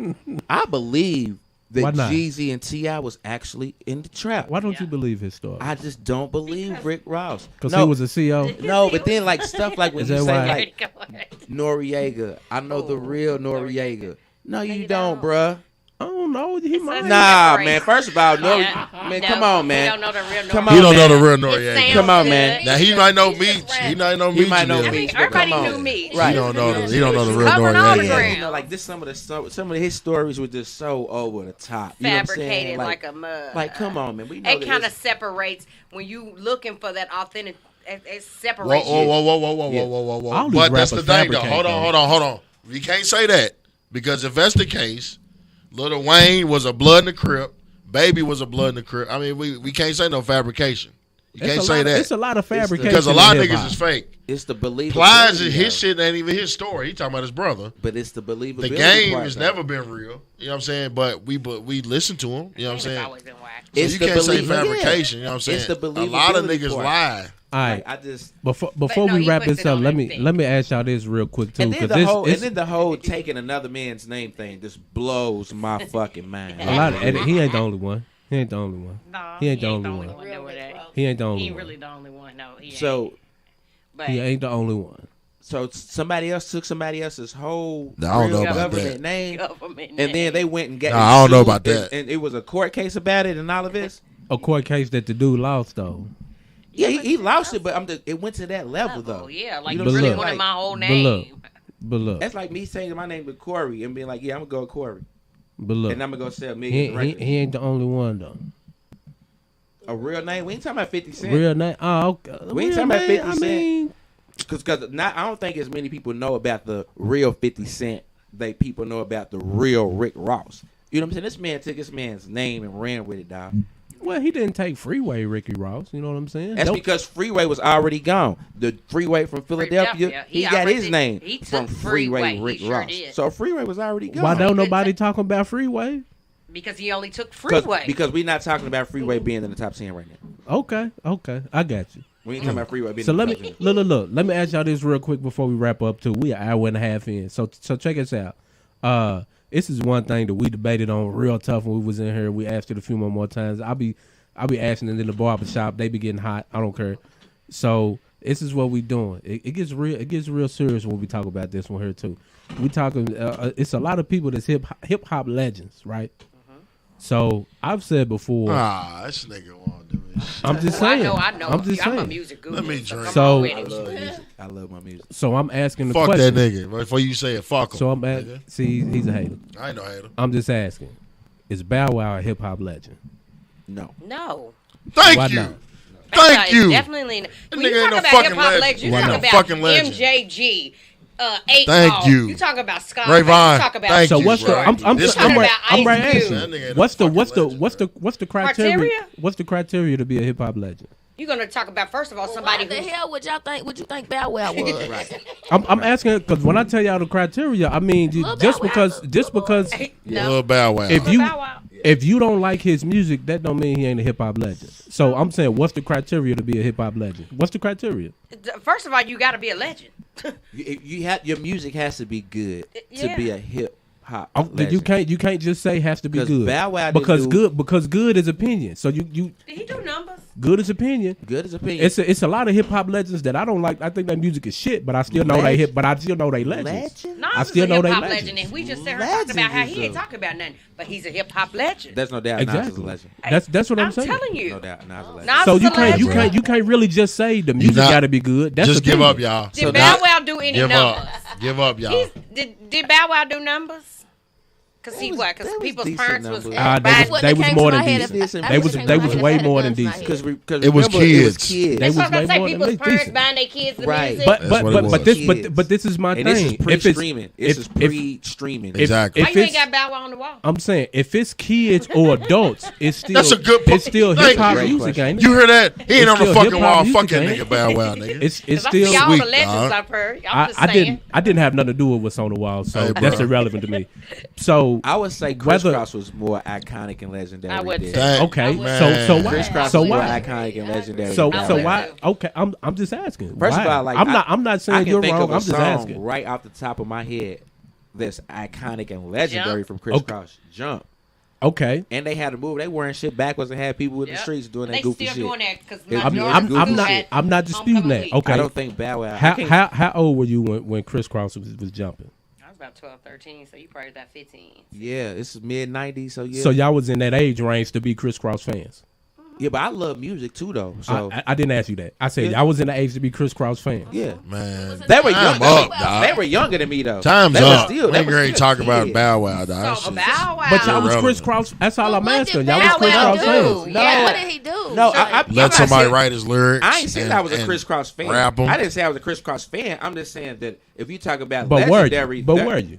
I believe Why that not? Jeezy and T.I. was actually in the trap. why don't you believe his story? I just don't believe Rick Ross. Because he was a CO. No, but then like stuff like when Is you that say why? like Noriega, I know the real Noriega. No, you don't, bruh. I don't know. He might. Nah, separate. man. First of all, Yeah. man, No, come on, we man. don't know the real Come Noriega. on, He don't know man. the real It Noriega. sounds Come on, good. man. Now he might know He's just Meech. He rapping. might know He Meech. might know and them. Meech, but Everybody come knew on. me. Right. He don't know the real Covering all the Noriega. ground. You know, like this, some of his stories were just so over the top. You know what I'm saying? Fabricated like a mug. Like, come on, man. We know It that kind of it's- separates when you looking for that authentic. It Whoa, separates whoa, you. whoa, whoa, whoa, whoa, Yeah. whoa, whoa, whoa, All whoa. these But that's the rappers thing, though. fabricate, Hold on. We can't say that because if that's the case, Lil Wayne was a blood in the Crip. Baby was a blood in the Crip. I mean, we can't say no fabrication. You can't say that It's a lot of fabrication. because a lot of in niggas hip-hop. is fake. It's the believability. Plies, his though. shit ain't even his story. He talking about his brother. But it's the believability. The game part, has though. never been real. You know what I'm saying? But we listen to him. You know what I'm It's saying? always been whack. So It's you the can't say belief- fabrication. yeah. You know what I'm saying? It's the a lot of believability niggas part. lie. All right. Like, I just Before no, we he wrap puts this it up, on let his me thing. let me ask y'all this real quick too, and then because the whole taking another man's name thing just blows my fucking mind. a lot. And he ain't the only one. He ain't the only one. No, He ain't the only one. doing that. He ain't the only He ain't one. really the only one. No, he ain't. So But He ain't the only one. so somebody else took somebody else's whole I don't know real about government that. name, government and then they went and got. Nah, I don't know about sued, that. And it was a court case about it and all of this. A court case that the dude lost though. Yeah, he lost it, but it went to that level though. Yeah, like You you know what I'm really saying? wanted Like, my whole But name. look, but look, That's like me saying my name to Corey and being like, "Yeah, I'm gonna go with Corey," but look. and I'm gonna go sell He, millions. he, of records. he ain't the only one though. A real name? We ain't talking about 50 Cent. Real name? Oh, okay. We ain't Real talking about name, 50 I Cent. mean, Because I don't think as many people know about the real 50 Cent that people know about the real Rick Ross. You know what I'm saying? This man took this man's name and ran with it, dog. well, he didn't take Freeway Ricky Ross. You know what I'm saying? That's Don't- because Freeway was already gone. The Freeway from Philadelphia, Philadelphia, he he got his already- name he took from Freeway Freeway, he Rick sure Ross. did. So Freeway was already gone. why don't nobody talking about Freeway? Because he only took 'Cause- Freeway. Because we're not talking about Freeway being in the top 10 right now. Okay, I got you. We ain't talking about Freeway being So in the let top me 10. look. Let me ask y'all this real quick before we wrap up too. We an hour and a half in. So check us out. This is one thing that we debated on real tough when we was in here. We asked it a few more times. I'll be asking it in the barber shop. They be getting hot. I don't care. So this is what we doing. It gets real. It gets real serious when we talk about this one here too. We talking. It's a lot of people that's hip hop legends, right? So I've said before. This nigga want to do this. I'm just saying. I know. I'm just I'm a saying. music guru. Let me drink. come So- on with I it. love music. I love my music. So I'm asking the Fuck question. that nigga. Before you say it, fuck him. So I'm nigga. see, he's a hater. I ain't no hater. I'm just asking. Is Bow Wow a hip hop legend? No. No. Thank Why you. not? Thank It's you. definitely. When nigga you ain't talk no about fucking hip hop legend. legends, you Why talk not? about Fucking legend. MJG. 8 Thank Ball. you. You talk about Scott. Rayvon, You talk about thank So you, what's the? bro. I'm This talking nigga- about right Ice asking. That nigga ain't What's no the fucking legend, bro. criteria? Criteria? What's the criteria to be a hip hop legend? You're gonna talk about first of all somebody Why the who's hell would y'all think? Would you think Bow Wow was? Right. I'm asking because when I tell y'all the criteria, I mean Lil just Bow because Lil Bow Wow. if you don't like his music, that don't mean he ain't a hip hop legend. So I'm saying, what's the criteria to be a hip hop legend? What's the criteria? First of all, you got to be a legend. Your music has to be good to be a hip hop. Oh, you can't just say has to be good. Bow Wow because good is opinion. So you Did he do numbers? good is opinion. Good is opinion. It's a lot of hip hop legends that I don't like. I think that music is shit, but I still know they hip. But I still know they legends. Nas I still is a know they hip hop legends. legend, and we just said her talking about how he ain't talking about nothing, but he's a hip hop legend. There's no doubt. Nas is a Exactly. legend. That's what I'm saying. telling you. No doubt. Nas is a legend. Nas So is you a can't legend. really just say the music got to be good. That's Just give opinion. up, y'all. Did Bow Wow do any Give numbers? up. Give up, y'all. Did Bow Wow do numbers? Because people's decent parents was numbers. They was more than came to my decent. head. They was way more than decent. Because It was kids. They That's was what I'm way saying. more People's than parents decent. buying their kids the Right. music. But That's what it was. but this is my And thing. this is If pre-streaming. it's- This is if- pre-streaming. Exactly. Why if you ain't it's- got Bow Wow on the wall? I'm saying if it's kids or adults, it's still That's a good point. It's still Thank hip hop you. music, ain't it? You hear that? He ain't It's on the still fucking hip-hop wall. music, Fuck that ain't nigga it? Bow Wow, nigga. It's Because I still see all sweet, the legends dog. I've heard. I'm just I saying. didn't have nothing to do with what's on the wall, so Hey, that's bro. irrelevant to me. So I would say Chris Cross was more iconic and legendary. I would than- say. Dang, okay, man. so Chris why? Cross So was more why? iconic and legendary. So than so Bow Wow. why? Okay, I'm just asking. First Why? of all, like I'm not I saying can you're think wrong. of a I'm just song asking. right off the top of my head that's iconic and legendary Jump. from Chris Okay. Cross. Jump. Okay. And they had to move. They wearing shit backwards and had people in the streets doing that They goofy still shit. doing that because I'm not disputing that. Okay. I don't think Bow Wow. I can't- How old were you when Chris Cross was jumping? I was about 12, 13, so you probably about 15. Yeah, this is mid '90s, so yeah. So y'all was in that age range to be Chris Cross fans. Yeah, but I love music too, though. So I didn't ask you that. I said y'all was in the age to be Chris Cross fans. yeah, Man, they were time young. up, dog. They were younger than me though. Time's They were up. still- they were Nigga ain't still talking about kids. Bow Wow, dog. So Shit. Bow Wow. But y'all was Irrelevant. Chris Cross. That's all I'm What asking. did Y'all was Bow Chris Wow Cross do? fans. Yeah, what did he do? No, Sure. I'm Let not somebody saying- write his lyrics. I ain't saying I was a and Chris Cross fan. rap 'em. I didn't say I was a Chris Cross fan. I'm just saying that if you talk about But were legendary, you? But were you?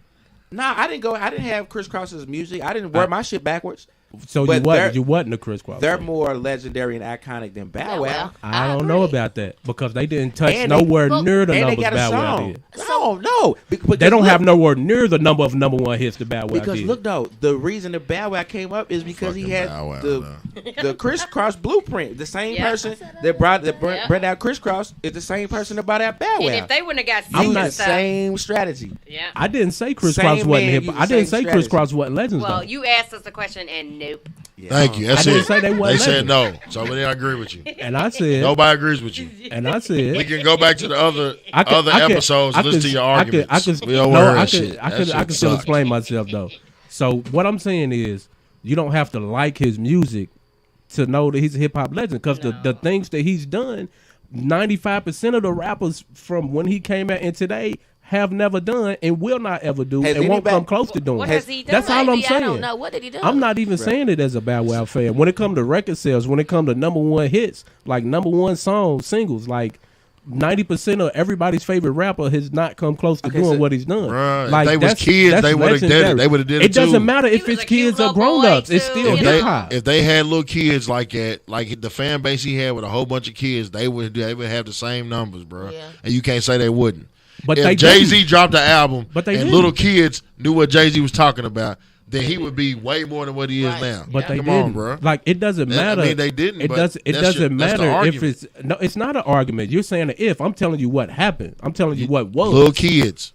Nah, I didn't go. I didn't have Chris Cross's music. I didn't wear my shit backwards. So But you wasn't a Chris Cross. They're fan. more legendary and iconic than Bow Wow. I don't know about that because they didn't touch And nowhere they- near the and they numbers got a Bow Wow song. did. No. They don't have nowhere near the number of number one hits that Bow Wow Because did. look though, the reason that Bow Wow came up is because he Fucking had Bow Wow, the Chris Cross blueprint. The same Yeah. person that brought out Chris Cross is the same person that brought out Bow Wow. And if they wouldn't have got I'm sick not and stuff, same strategy. yeah. I didn't say Chris Same Cross wasn't man hip. using I didn't same say Chris strategy. Cross wasn't legends Well, though. you asked us the question, and nope. Thank you. That's I didn't it. say they wasn't said legends. no. So I agree with you. And I said Nobody agrees with you. And I said We can go back to the other I could- I could- episodes I and listen could- to your I could- arguments. I We don't no, want to hear I that could, shit. I That could, shit I could still sucks. explain myself though. So what I'm saying is, you don't have to like his music to know that he's a hip hop legend because the things that he's done, 95% of the rappers from when he came out and today have never done and will not ever do Has and won't anybody- come close to doing. What has he done? That's all I'm Maybe, saying. I don't know. What did he do? I'm not even saying it as a Bow Wow fan. When it comes to record sales, when it comes to number one hits, like number one songs, singles, like 90% of everybody's favorite rapper has not come close to Okay, doing so- what he's done. Bruh, if like they was that's- kids, that's they would've did it. legendary. They would've did it It doesn't too. matter if was it's a cute kids or little grown boy, ups. It's too. still If hip hop. they, if they had little kids like that, like the fan base he had with a whole bunch of kids, they would have the same numbers, bro. Yeah. And you can't say they wouldn't. But they if Jay Z didn't. dropped the album But they and didn't. little kids knew what Jay Z was talking about, then he would be way more than what he is Right. now. But they Come didn't. on, bro. Like it doesn't matter. I mean, they didn't. It but does. It that's doesn't that's the matter if argument. it's no. It's not an argument. You're saying if. I'm telling you what happened. I'm telling you what was. little kids.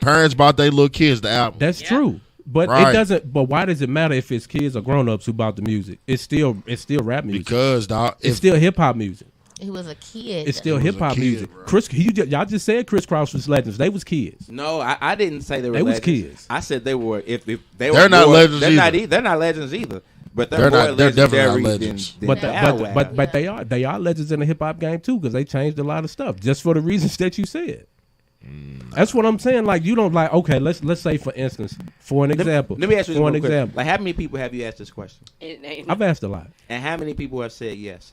Parents bought their little kids the album. That's true. But Right. it doesn't. But why does it matter if it's kids or grown ups who bought the music? It's still rap music. Because dog, It's still hip hop music. He was a kid. It's still He was hip hop a kid, music. bro. Y'all just said Chris Cross was legends. They was kids. No, I didn't say they were. They was legends. kids. I said they were. If they were, They're not more- legends they're Not, either. they're not legends either. But They're more not- they're definitely not legendary legends. Than But Bow Wow. but they are legends in the hip hop game too because they changed a lot of stuff just for the reasons that you said. That's what I'm saying. Like you don't like. Okay, let's say for instance, for an example. Let me ask you for one an question. example. Like, how many people have you asked this question? I've asked a lot. And how many people have said yes?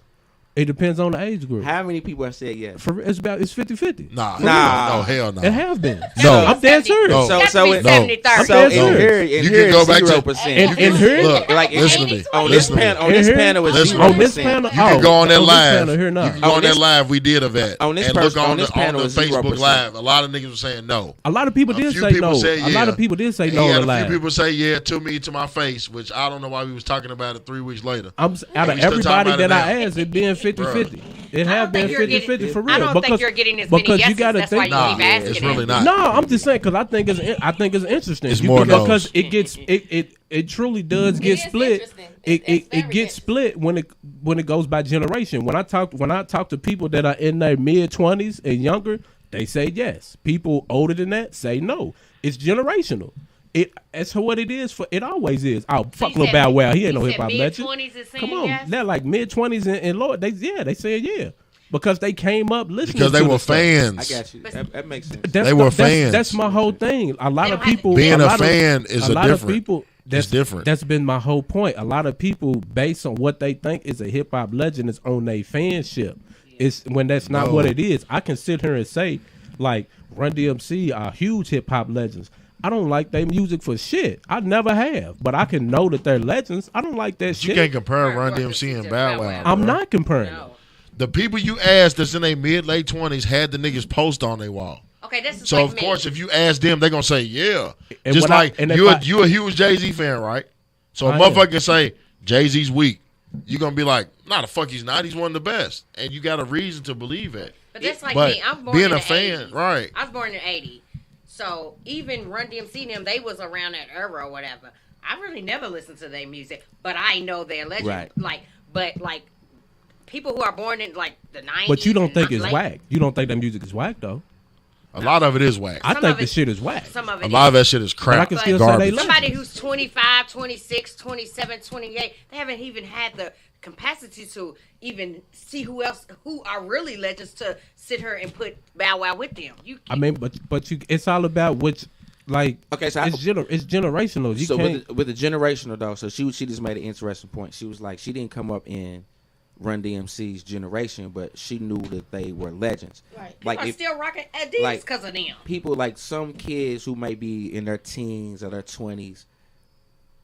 It depends on the age group. How many people have said yes? It's 50-50. Nah. Nah. No, hell no. It have been. No. I'm dead serious. No. So That's in 70-30. so No. in You here can go back to 0%. in here. Look, Like listen to me. on Listen this to me. panel, on this In here? panel is Listen. 0%. On this panel, You can go on that this live. panel here You now. can go on that live we did of that. on this and pers- look on on this the panel is Facebook 0%. Live. A lot of niggas were saying no. A lot of people A did few say people no. said A lot yeah. of people did say And no he on had the a live. few people say yeah to me to my face, which I don't know why we was talking about it 3 weeks later. Out we of still talking everybody about it that I now. asked, it being 50-50. It I have don't been think you're 50-50 getting- for real. I don't think you're getting as many because you yeses. gotta That's why think. you keep asking it's it. really not. No, I'm just saying because I think it's interesting. It's more because no's. it gets it truly does get is split. interesting. It It's very gets split when it goes by generation. When I talk to people that are in their mid-20s and younger, they say yes. People older than that say no. It's generational. It's what it is for. It always is. Oh, fuck you Lil said Bow Wow. He mid- ain't no you hip hop said legend. mid-20s is saying Come on, yes? they're like mid-20s and Lord. They said yeah because they came up listening Because they to were the stuff. fans. I got you. That makes sense. They were fans. That's my whole thing. A lot of don't have people Being a lot of- fan is a lot different. of people. It's different. That's been my whole point. A lot of people, based on what they think is a hip hop legend, is on their fanship. It's when that's not No. what it is. I can sit here and say, like, Run DMC are huge hip hop legends. I don't like their music for shit. I never have, but I can know that they're legends. I don't like that You shit. can't compare Run DMC and Bow Wow. I'm bro. not comparing them. The people you asked that's in their mid-late 20s had the niggas post on their wall. Okay, this is So like of me. course, if you ask them, they're gonna say yeah. And Just what I- like and if you I- a huge Jay-Z fan, right? So a I am. motherfucker can say Jay-Z's weak. You're gonna be like, nah, the fuck he's not. He's one of the best, and you got a reason to believe it. But that's like But me. I'm born being in a the fan, 80s. right? I was born in '80, so even Run DMC and them, they was around that era or whatever. I really never listened to their music, but I know their legend. Right. But people who are born in like the '90s. But you don't and think it's late- whack. You don't think that music is whack though. A lot of it is whack. I Some think of the it- shit is whack. Some of it A lot of is. that shit is But I crap. can But still say Garbage. they love Somebody who's 25, 26, 27, 28, they haven't even had the capacity to even see who are really legends to sit here and put Bow Wow with them. I mean, but you, it's all about which, like, Okay, so it's generational. You so can't. with the generational though, so she just made an interesting point. She was like, she didn't come up in Run DMC's generation, but she knew that they were legends. Right. Like People are if still rocking Adidas like, because of them. people like some kids who may be in their teens or their 20s,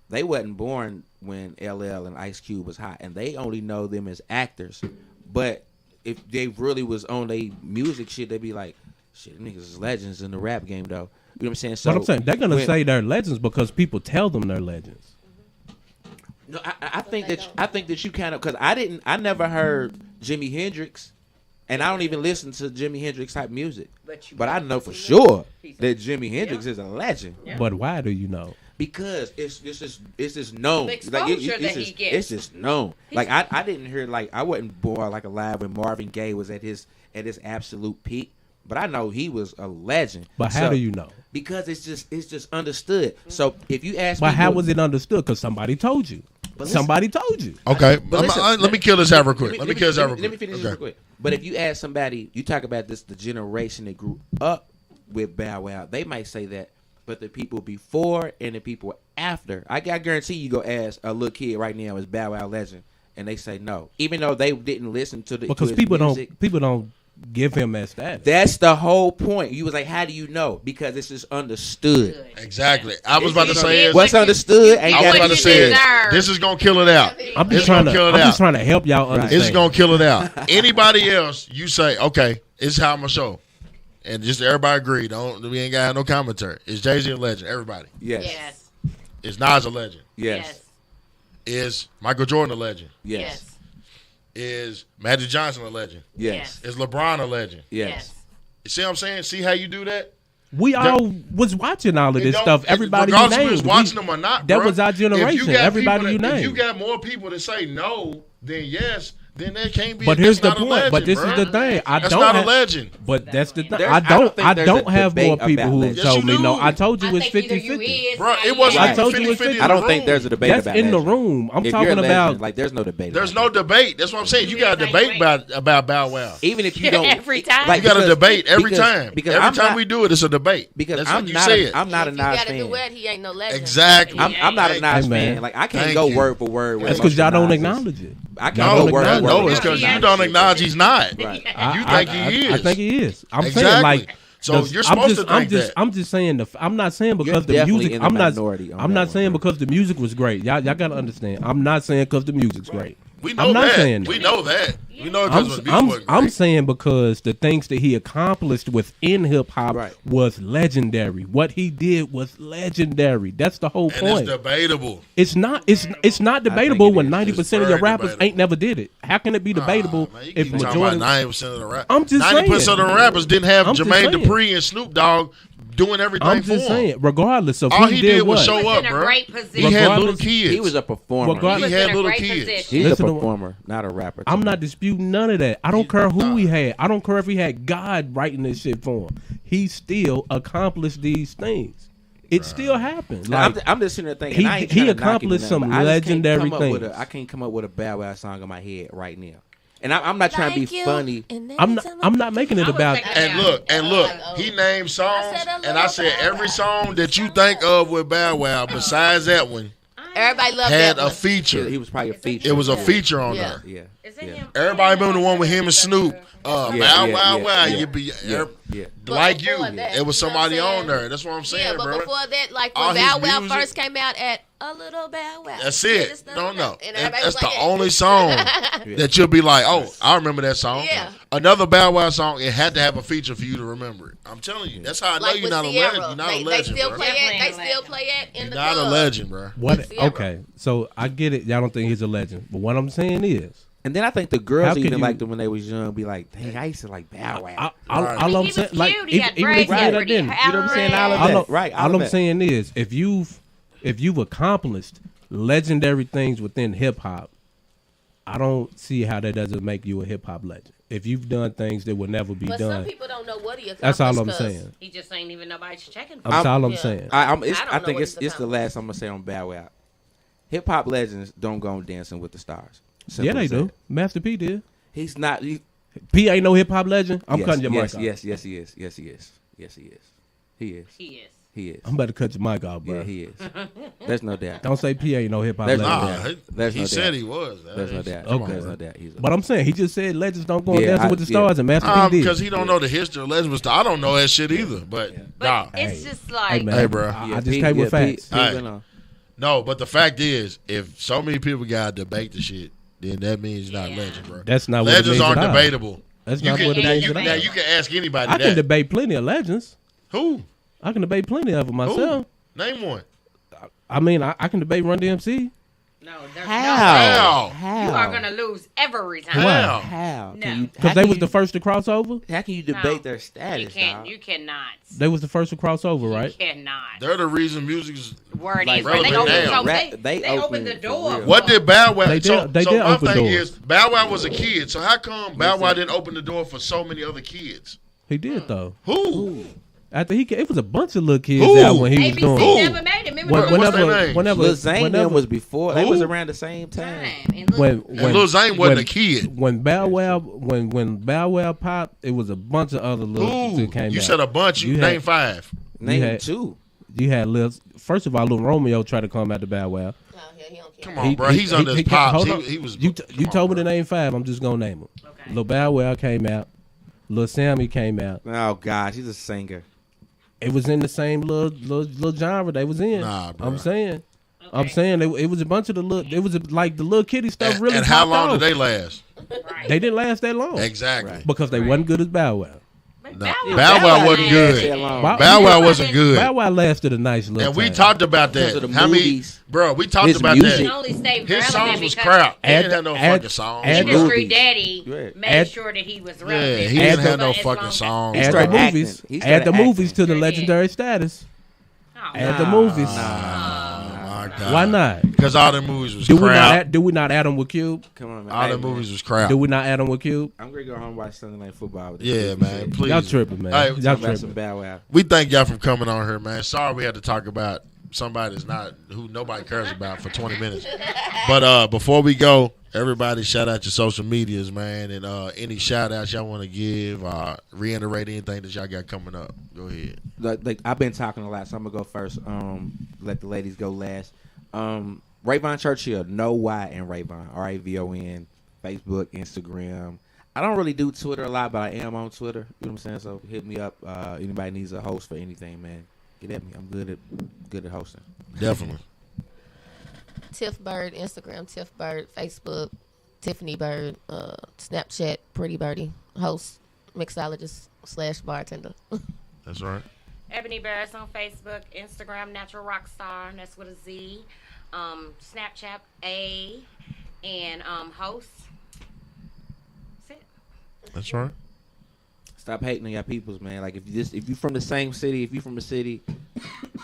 they wasn't born when LL and Ice Cube was hot, and they only know them as actors. But if they really was on their music shit, they'd be like, shit, them niggas is legends in the rap game though. You know what I'm saying? So What I'm saying, they're gonna when- say they're legends because people tell them they're legends. No, I think that you kind of, because I never heard Jimi Hendrix, and I don't even listen to Jimi Hendrix type music. But I know for sure that Jimi Hendrix is a legend. But why do you know? Because it's just known. The Like, exposure that he gets. It's just known. Like I didn't hear, like, I wasn't born like alive when Marvin Gaye was at his absolute peak. But I know he was a legend. But how do you know? Because it's just understood. So if you ask But me, how was it understood? Because somebody told you. But listen- Somebody told you. Okay, But listen, let me kill this out real quick. Let me kill this out real Let me quick. finish this real quick. But if you ask somebody, you talk about this, the generation that grew up with Bow Wow, they might say that. But the people before and the people after, I guarantee you go ask a little kid right now, is Bow Wow legend, and they say no, even though they didn't listen to the Because to his music. people don't give him that status. That's the whole point. You was like, how do you know? Because it's just understood. Exactly. I was about to say What's understood ain't I was got about to to say this is gonna kill it out. I'm This just trying gonna to. kill it I'm out. just trying to help y'all understand. This is gonna kill it out. Anybody else, you say, okay, this is how I'm gonna show. And just everybody agree. We ain't got no commentary. Is Jay-Z a legend? Everybody. Yes. Is Nas a legend? Yes. Is Michael Jordan a legend? Yes. Is Magic Johnson a legend? Yes. Is LeBron a legend? Yes. You see what I'm saying? See how you do that? We all was watching all of this stuff. Everybody you regardless if we named. was watching them or not, That bruh. was our If you generation. got Everybody people you that- If you named. got more people that say no than yes, then there can't be. But here's the that's not a point. But legend, this bruh. is the thing. I That's don't not have, a legend. But that's the thing. There's- I I don't think I there's don't a have more debate people about who legends. Yes, told you me no. do. I told you I it's think either you 50-50. is, Bro, not it wasn't I told you it's 50-50 in I the don't think room. there's a debate That's about in the legend. room. I'm If talking you're a legend, about. like there's no debate. There's about no that. debate. That's what I'm saying. You got a debate about Bow Wow. Even if you don't Every time. like You got a because- debate every because- time. Because Every I'm time not- we do it, it's a debate. because That's I'm what you not said. I'm not a If you Nas got a fan. duet, he ain't no legend. Exactly. I'm not a Nas Hey, man. fan. Like I can't Thank go you. word for word. with That's most because y'all of don't Nas's. acknowledge it. I can't No, go word for no, word. it's because you don't acknowledge he's not. Right. You think he is. I think he is. I'm Exactly. saying like. So you're supposed to think that. I'm just saying. I'm not saying because You're the definitely music. in the I'm not. minority on I'm that not one, saying bro. because the music was great. Y'all gotta understand. I'm not saying because the music's great. We know I'm not that. saying We that. know that. We know because I'm saying because the things that he accomplished within hip hop Right. was legendary. What he did was legendary. That's the whole and point. it's debatable. It's not debatable when is. 90% of your very rappers debatable. ain't never did it. How can it be debatable Man, you if keep talking about majority? 90% of the rap. I'm just 90% saying. of the rappers didn't have I'm just Jermaine saying. Dupri and Snoop Dogg doing everything I'm for just him. saying, regardless of All who he did did was what. show He was up, in a bro. great He position. had little Regardless- kids. He was a performer. Regardless- He was had in a little great kids. position. He's a Listen to- performer, not a rapper. to I'm me. not disputing none of that. I don't care who he had. I don't care if he had God writing this shit for him. He still accomplished these things. It still happened. Like, I'm just sitting there thinking he- I ain't he trying to knock him or accomplished nothing, some but I just can't legendary come up with things. I can't come up with a Bow Wow song in my head right now. And I'm not trying to be funny. I'm not making it about. And look, he named songs, and I said every song that you think of with Bow Wow, besides that one, Everybody loved had that a one. feature. He was probably a feature. It was a feature on Yeah. there. Yeah. Is it him? Everybody remember the one with him and Snoop? Bow Wow Wow, yeah, you be yeah. like But you. before that, It was you know what somebody I'm on saying? there. That's what I'm saying, Yeah, but bro. before that, like All when his Bow Wow music- first came out at A Little Bow Wow. That's Yeah, it. just No. And And everybody that's was the like, only song that you'll be like, oh, I remember that song. Yeah. Another Bow Wow song, it had to have a feature for you to remember it. I'm telling you. That's how I know like you're with not a Sierra. legend. You're not a They legend, still bro. play it. Definitely They a still legend. play it in You're the not a club. legend, bro. What? Sierra. Okay, so I get it. Y'all don't think he's a legend, but what I'm saying is, And then I think the How girls could even you- liked him when they was young. Be like, dang, I used to like Bow Wow. all He I'm was saying, cute. like, He had even if braids, you he did, had I pretty didn't. hair. You know what I'm saying? All of All that, I'm, right? all I'm saying is, if you've accomplished legendary things within hip hop, I don't see how that doesn't make you a hip hop legend. If you've done things that will never be But some done, people don't know what he accomplished. that's all I'm 'cause saying. He just ain't even nobody's checking. That's all I'm Yeah. saying. I don't think know what it's he's the last I'm gonna say on Bow Wow. Hip hop legends don't go on Dancing with the Stars. Simple Yeah, they as do. that. Master P did. He's not. P ain't no hip hop legend. I'm yes, cutting your yes, mic off. yes, yes, he is. Yes, he is. Yes, he is. He is. He is. He is. I'm about to cut your mic off, bro. Yeah, he is. There's no doubt. Don't say P ain't no hip hop There's legend. no Nah, doubt. There's he no said doubt. he was. There's no doubt. Okay. There's no doubt. He's a, But I'm saying he just said legends don't go on Yeah, Dancing with the yeah. Stars, and Master P did. Because he don't know the history of legends. I don't know that shit either. But But nah. it's Hey. just Hey, like man, Hey, bro. I yeah, just P- came with yeah, P- facts. P Hey. went on. No, but the fact is, if so many people got to debate the shit, then that means he's not a legend, bro. That's not what it Legends means aren't at all. debatable. That's You not can, what it now, means you, at now all. you can ask anybody I that. can debate plenty of legends. Who? I can debate plenty of them myself. Who? Name one. I mean, I can debate Run DMC. no, there's How? no. You are gonna lose every time. How? How? No. Can you, Because how they can was you- the first to cross over. How can you debate No. their You status, can't. dog? You cannot. They was the first to cross over, right? You cannot. They're the reason music's. Word Like is right. They relevant opened, now. so they They opened the opened door. for real. What did Bow Wow? They so did- they so did my open thing doors. is, Bow Wow was a kid. So how come Bow Wow didn't open the door for so many other kids? He did though. Who? After it was a bunch of little kids Who? out when he was ABC doing. Who? never made it. Remember What- the what's their names? whenever, Lil Zane whenever, them was before. They Who? was around the same time. time. And look, when And Lil Zane wasn't a kid. When Bow Wow when Bow Wow popped, it was a bunch of other little Who? that came You out. said a bunch. You You name had- 5. Name had- two. You had Lil. First of all, Lil Romeo tried to come out to Bow Wow. Oh, yeah, he don't care. Come on, bro. He's under his pops. hold on. He was. You come told on, me to bro. name 5. I'm just gonna name them. Okay. Lil Bow Wow came out. Lil Sammy came out. Oh God, he's a singer. It was in the same little genre they was in. Nah, bro. I'm saying. I'm Okay. saying it was a bunch of the little. It was like the little kitty stuff. And, really. and how popped long off. did they last? right. They didn't last that long. Exactly. Because they wasn't good as Bow Wow. But No. Bow Bow Wow wasn't good. Bow- Bow Wow wasn't good. Bow Wow lasted a nice little And we time. talked about Because that. of the How many, movies. bro? We talked His about music. He that. only stayed His relevant songs was because crap. He Add- didn't have no add- fucking songs. add- Industry movies. Daddy Right. made Add- sure that he was Yeah, relevant. he Add didn't have the- no As fucking long as- songs. He Add the started acting. movies. He Add started the movies acting. to the Sure legendary status. Oh, Add the movies. Oh my God. Why not? Because all the movies was Do we not crap. add, do we not add them with Cube? Come on, man. All Hey, the man. movies was crap. Do we not add them with Cube? I'm gonna go home and watch Sunday Night Football. With the Yeah, Cookies man. and- Please. Y'all tripping, man. Hey, Y'all Talk about some tripping. Bow Wow. We thank y'all for coming on here, man. Sorry we had to talk about somebody that's not who nobody cares about for 20 minutes. But before we go, everybody shout out your social medias, man, and any shout outs y'all want to give, reiterate anything that y'all got coming up. Go ahead. Like I've been talking a lot, so I'm gonna go first. Let the ladies go last. Rayvon Churchill, no Y in Rayvon. RAVON, Facebook, Instagram. I don't really do Twitter a lot, but I am on Twitter. You know what I'm saying? So hit me up. Anybody needs a host for anything, man, get at me. I'm good at hosting. Definitely. Tiff Bird, Instagram, Tiff Bird, Facebook, Tiffany Bird, Snapchat, Pretty Birdie, host, mixologist / bartender. That's right. Ebony Barris on Facebook, Instagram, Natural Rockstar, and that's with a Z. Snapchat A, and host. That's it. That's right. Stop hating on y'all peoples, man. Like if you from the same city, if you from the city,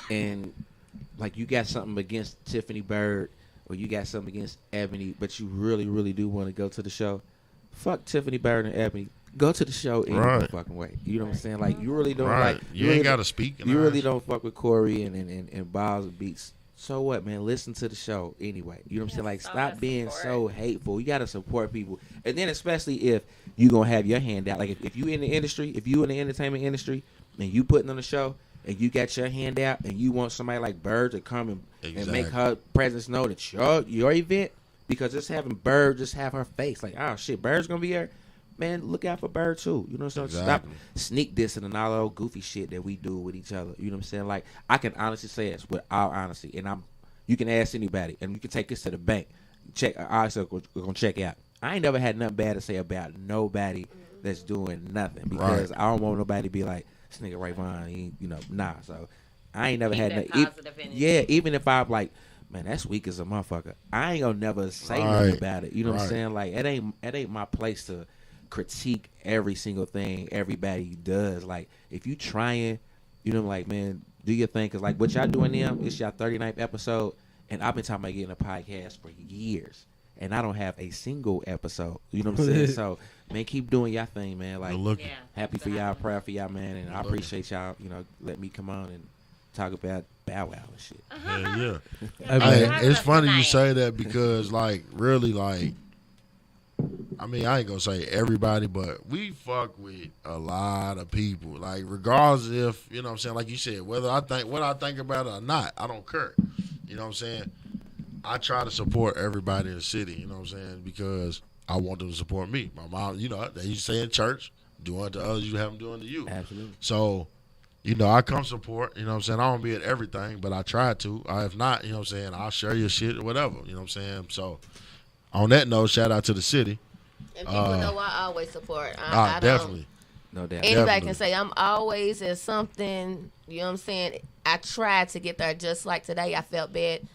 and like you got something against Tiffany Bird or you got something against Ebony, but you really, really do want to go to the show, fuck Tiffany Bird and Ebony. Go to the show any fucking way. You know what I'm saying? Like you really don't like. You ain't gotta speak. You really don't fuck with Corey and Balls and Beats. So what, man? Listen to the show anyway. You know what I'm saying? Like, stop being so hateful. You got to support people. And then especially if you going to have your hand out. Like, if you in the industry, if you in the entertainment industry, and you putting on a show, and you got your hand out, and you want somebody like Bird to come and make her presence known at your event, because just having Bird, just have her face. Like, oh, shit, Bird's going to be here. Man, look out for Bird too. You know what I'm saying? Stop sneak dissing and all that old goofy shit that we do with each other. You know what I'm saying? Like, I can honestly say this with all honesty, and you can ask anybody, and you can take this to the bank. We're gonna check out. I ain't never had nothing bad to say about nobody that's doing nothing, because I don't want nobody to be like, this nigga Rayvon, nah. So I ain't never had nothing. Even if I'm like, man, that's weak as a motherfucker, I ain't gonna never say nothing about it. You know what I'm saying? Like, it ain't my place to critique every single thing everybody does. Like, if you trying, like, man, do your thing. Because like what y'all doing now, it's y'all 39th episode, and I've been talking about getting a podcast for years, and I don't have a single episode. You know what I'm saying? So, man, keep doing y'all thing, man. Like, happy for y'all, proud for y'all, man, and I appreciate y'all, let me come on and talk about Bow Wow and shit. Yeah. It's funny you say that, because like, really, like, I mean, I ain't gonna say everybody, but we fuck with a lot of people. Like, regardless if, you know what I'm saying, like you said, whether I think what I think about it or not, I don't care. You know what I'm saying? I try to support everybody in the city, you know what I'm saying, because I want them to support me. My mom, they used to say in church, do unto others, you have them do unto you. Absolutely. So, I come support, you know what I'm saying? I don't be at everything, but I try to. If not, you know what I'm saying, I'll share your shit or whatever, you know what I'm saying? So, on that note, shout out to the city. And people know I always support. I definitely. No doubt. Anybody can say I'm always at something, you know what I'm saying? I tried to get there, just like today. I felt bad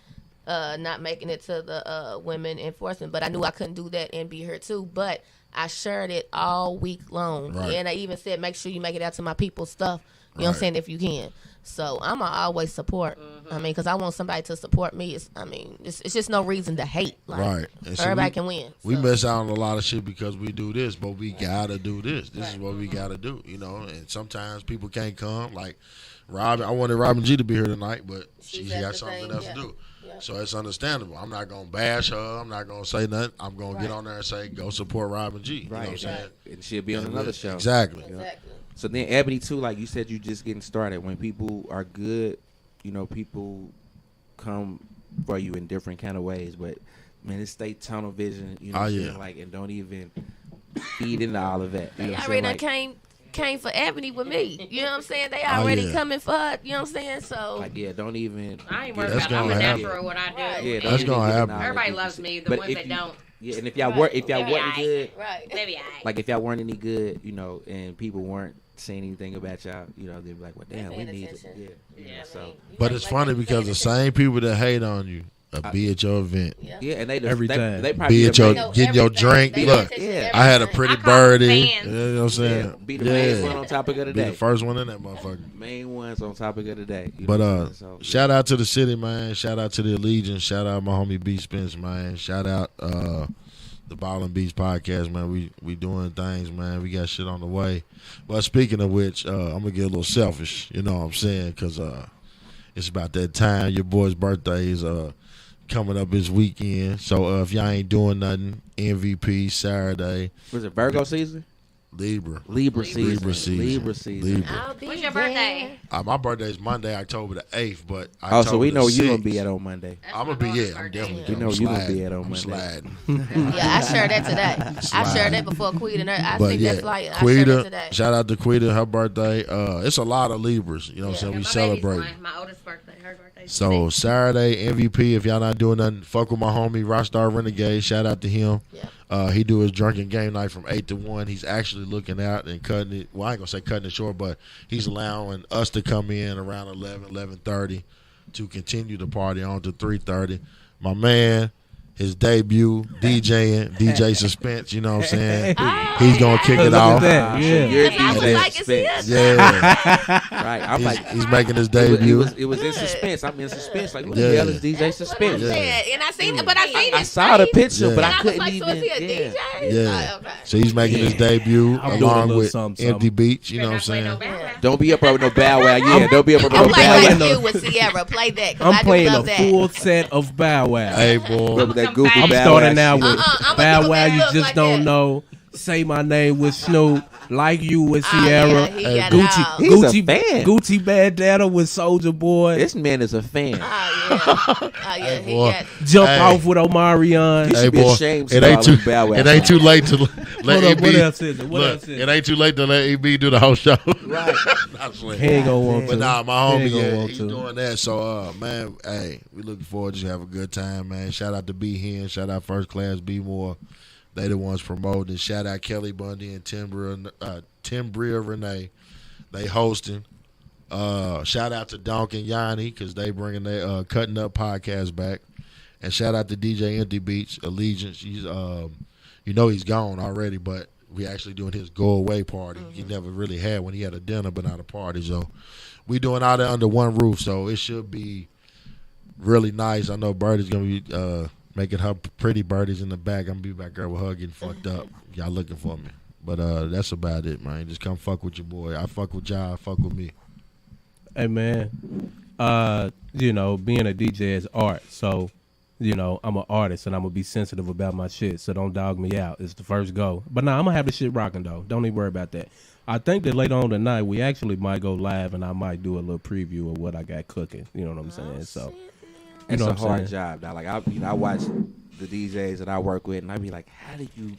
not making it to the women enforcement, but I knew I couldn't do that and be here too. But I shared it all week long. Right. And I even said, make sure you make it out to my people's stuff, you know what I'm saying, if you can. So I'm going to always support. I mean, because I want somebody to support me. It's just no reason to hate. Like, right. And everybody can win. We miss out on a lot of shit because we do this, but we got to do this. This is what we got to do, and sometimes people can't come. Like, I wanted Robin G to be here tonight, but she got something else to do. Yeah. So it's understandable. I'm not going to bash her. I'm not going to say nothing. I'm going to get on there and say, go support Robin G. You know what I'm saying? And she'll be on another show. Exactly. So then, Ebony, too, like you said, you just getting started. When people are good, people come for you in different kind of ways. But, man, it's stay tunnel vision, what I'm saying? Like, and don't even feed into all of that. They already came for Ebony with me. You know what I'm saying? They already coming for her. You know what I'm saying? So, like, don't even. I ain't worried about it. I'm a natural what I do. Yeah, that's going to happen. Everybody loves me. The ones that don't. Yeah, and if y'all wasn't good, maybe like if y'all weren't any good, and people weren't saying anything about y'all, they'd be like, well, damn, we need it. Yeah. So, but it's funny because the same people that hate on you be at your event. Yeah, and they every time. They probably be at your getting your drink. Look, I had a Pretty Birdie. You know what I'm saying? Be the main one on topic of the day. Be the first one in that motherfucker. Main ones on topic of the day. But shout out to the city, man. Shout out to the Allegiance. Shout out my homie B Spence, man. Shout out the Ballin' Beats podcast, man. We doing things, man. We got shit on the way. But speaking of which, I'm gonna get a little selfish. You know what I'm saying? Because it's about that time. Your boy's birthday is coming up this weekend. So if y'all ain't doing nothing, MVP Saturday. Was it Virgo season? Libra. Libra season. Libra season. Libra season. Libra. When's your birthday? My birthday is Monday, October the 8th, but Oh, so we October know the you're gonna 6th. be at on Monday. I'm gonna be, I'm definitely. We know I'm you gonna be sliding. at on I'm Monday. sliding. Yeah, I shared that today. I shared that before Quita and her. I But think yeah, that's like I shared that today. Quita, shout out to Quita, her birthday. It's a lot of Libras, you know what I'm saying? We my baby's celebrate. one. My oldest birthday, her birthday. So Saturday, MVP, if y'all not doing nothing, fuck with my homie Rockstar Renegade. Shout out to him. He do his drunken game night from 8 to 1. He's actually looking out and cutting it. Well, I ain't gonna say cutting it short, but he's allowing us to come in around 11:30 to continue the party on to 3:30. My man, his debut DJing, DJ Suspense. You know what I'm saying? He's gonna kick it off. Yeah. You're I was DJ like, is he Suspense. Yeah, Right. I'm like, he's making his it debut. was in suspense. I'm in suspense. Like, what Yeah. the hell is DJ Suspense? Yeah. And I seen it, but I seen I his saw the face. picture, Yeah. but And I I was couldn't like, even. so is he a Yeah. DJ? Yeah. Oh, okay. So he's making his debut I'm doing a along little with something, Empty something. Beach. You know what I'm saying? Don't be up over no Bow Wow. Yeah, don't be up over I'm no playing Bow like Wow. you with Sierra. Play that. 'Cause I'm I do playing a love that. full set of Bow Wow. Hey, boy. Remember that goofy I'm Bow starting Wow now shit? with I'ma Bow do a Wow. bad You look just like don't that. know. Say my name with Snoop. Like you with Oh, Sierra. yeah, he got it all. Gucci, He's a Gucci, fan. Gucci Bandana with Soldier Boy. This man is a fan. Oh yeah, he boy. got. Jump Hey. off with Omarion. You Hey, should be boy, ashamed it to ain't call too him Bow Wow. it ain't too late to let Hold up, EB. what else is it? What Look, else is it it? ain't too late to let EB do the whole show. Right. Not playing. He ain't gonna want to. But nah, my He homie, ain't gonna yeah, want he's to. doing that. So, man, hey, we looking forward to just have a good time, man. Shout out to B Hen, shout out First Class B More. They the ones promoting. Shout out Kelly Bundy and Timbria Renee. They hosting. Shout out to Donk and Yanni because they bringing their Cutting Up podcast back. And shout out to DJ Empty Beach, Allegiance. He's, you know he's gone already, but we actually doing his go away party. He never really had when he had a dinner, but not a party. So we doing all that under one roof. So it should be really nice. I know Birdie's gonna be making her pretty birdies in the back. I'm gonna be back there with her getting fucked up. Y'all looking for me. But that's about it, man. Just come fuck with your boy. I fuck with y'all. Fuck with me. Hey man, you know, being a DJ is art. So, you know, I'm an artist and I'm gonna be sensitive about my shit. So don't dog me out. It's the first go. But nah, I'm gonna have the shit rocking though. Don't even worry about that. I think that later on tonight we actually might go live and I might do a little preview of what I got cooking. You know what I'm saying? So, you It's know a what I'm hard saying? job. Now, like I watch the DJs that I work with, and I be like, how do you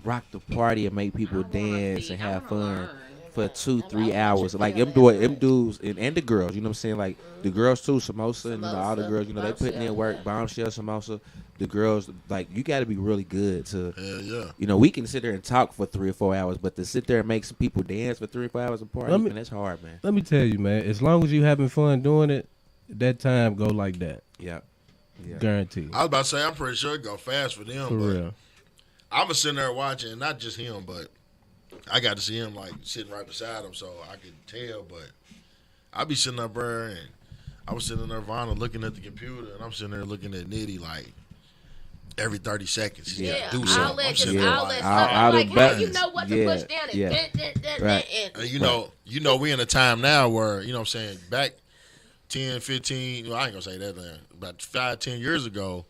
rock the party and make people dance and have fun for 2-3 hours? Like them dudes and the girls, you know what I'm saying? Like the girls too, Samosa and all the girls, you know, they putting in work. Bombshell, Samosa, the girls, like you got to be really good to. Yeah. You know, we can sit there and talk for 3 or 4 hours, but to sit there and make some people dance for 3 or 4 hours apart, man, that's hard, man. Let me tell you, man. As long as you having fun doing it, that time go like that. Yeah. Guaranteed. I was about to say, I'm pretty sure it go fast for them. For but real. I was sitting there watching, and not just him, but I got to see him like sitting right beside him, so I could tell. But I be sitting up there, and I was sitting in Nirvana looking at the computer, and I'm sitting there looking at Nitty like every 30 seconds. He's got to do something. I'm sitting there like, I'm like, how do you know what to push down? And you know, we in a time now where, you know what I'm saying, back 10, 15, well, I ain't going to say that now, about 5-10 years ago,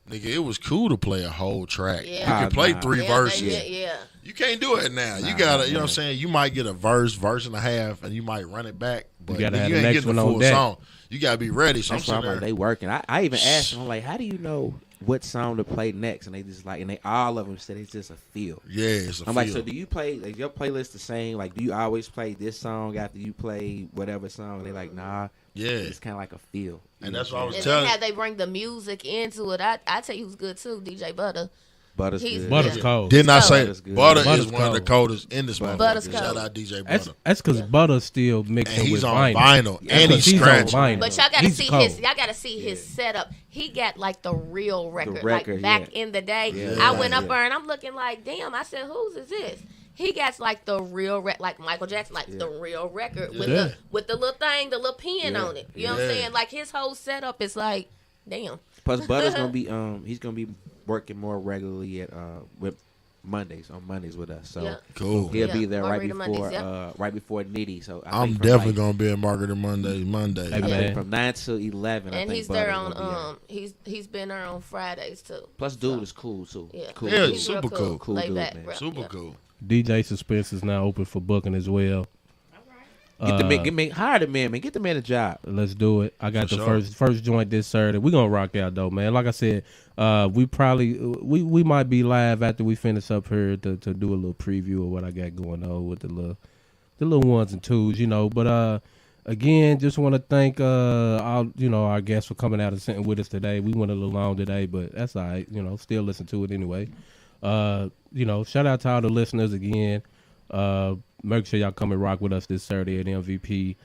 nigga, it was cool to play a whole track. Yeah. You can play 3 verses. Yeah. You can't do it now. You got to, you know what I'm saying, you might get a verse and a half, and you might run it back, but You gotta have you the ain't next getting the one on full deck. song. You got to be ready. So That's I'm why sitting I'm like, there. they working. I even asked them, I'm like, how do you know what song to play next? And they just like, and they all of them said it's just a feel. Yeah, it's a I'm feel. like, so do you play, like, your playlist the same? Like, do you always play this song after you play whatever song? And they like, nah. Yeah. It's kind of like a feel. And that's what I was And telling then how they bring the music into it. I tell you who's good too, DJ Butter. Butter's He's- good. Butter's cold. Didn't I say Butter's good. Butter Butter's is one of the cold. coldest in this motherfucker. Butter's Shout cold. out DJ Butter. That's because Butter's still mixing And he's with on vinyl. vinyl, and he's on scratching. vinyl. But y'all gotta He's see cold. y'all gotta see his setup. He got like the real record, record, like back yeah. in the day. Yeah, I went up yeah. there and I'm looking like, damn. I said, whose is this? He got like the real like Michael Jackson, like the real record with Yeah. the little thing, the little pin Yeah. on it. You know what I'm Yeah. saying? Like his whole setup is like, damn. Plus, Butter's gonna be he's gonna be working more regularly at with Mondays with us. So Yeah. Cool. he'll be Yeah, there right Margarita before Mondays, right before Nitty. So I'm think from, definitely like, gonna be at Margaret Monday. Hey, I man. think from 9 to 11. I And think he's there Butter's on gonna be there. he's been there on Fridays too. Plus, dude is cool too. Yeah, Cool. Yeah, dude. He's super real cool. Cool laid dude, back, man. bro. Super Yeah. cool. DJ Suspense is now open for booking as well. Get the man, hire the man, man. Get the man a job. Let's do it. I got For the sure. first joint this Saturday. We're gonna rock out though, man. Like I said, we might be live after we finish up here to do a little preview of what I got going on with the little ones and twos, you know. But again, just want to thank our guests for coming out and sitting with us today. We went a little long today, but that's all right. You know, still listen to it anyway. Shout out to all the listeners again. Make sure y'all come and rock with us this Saturday at MVP.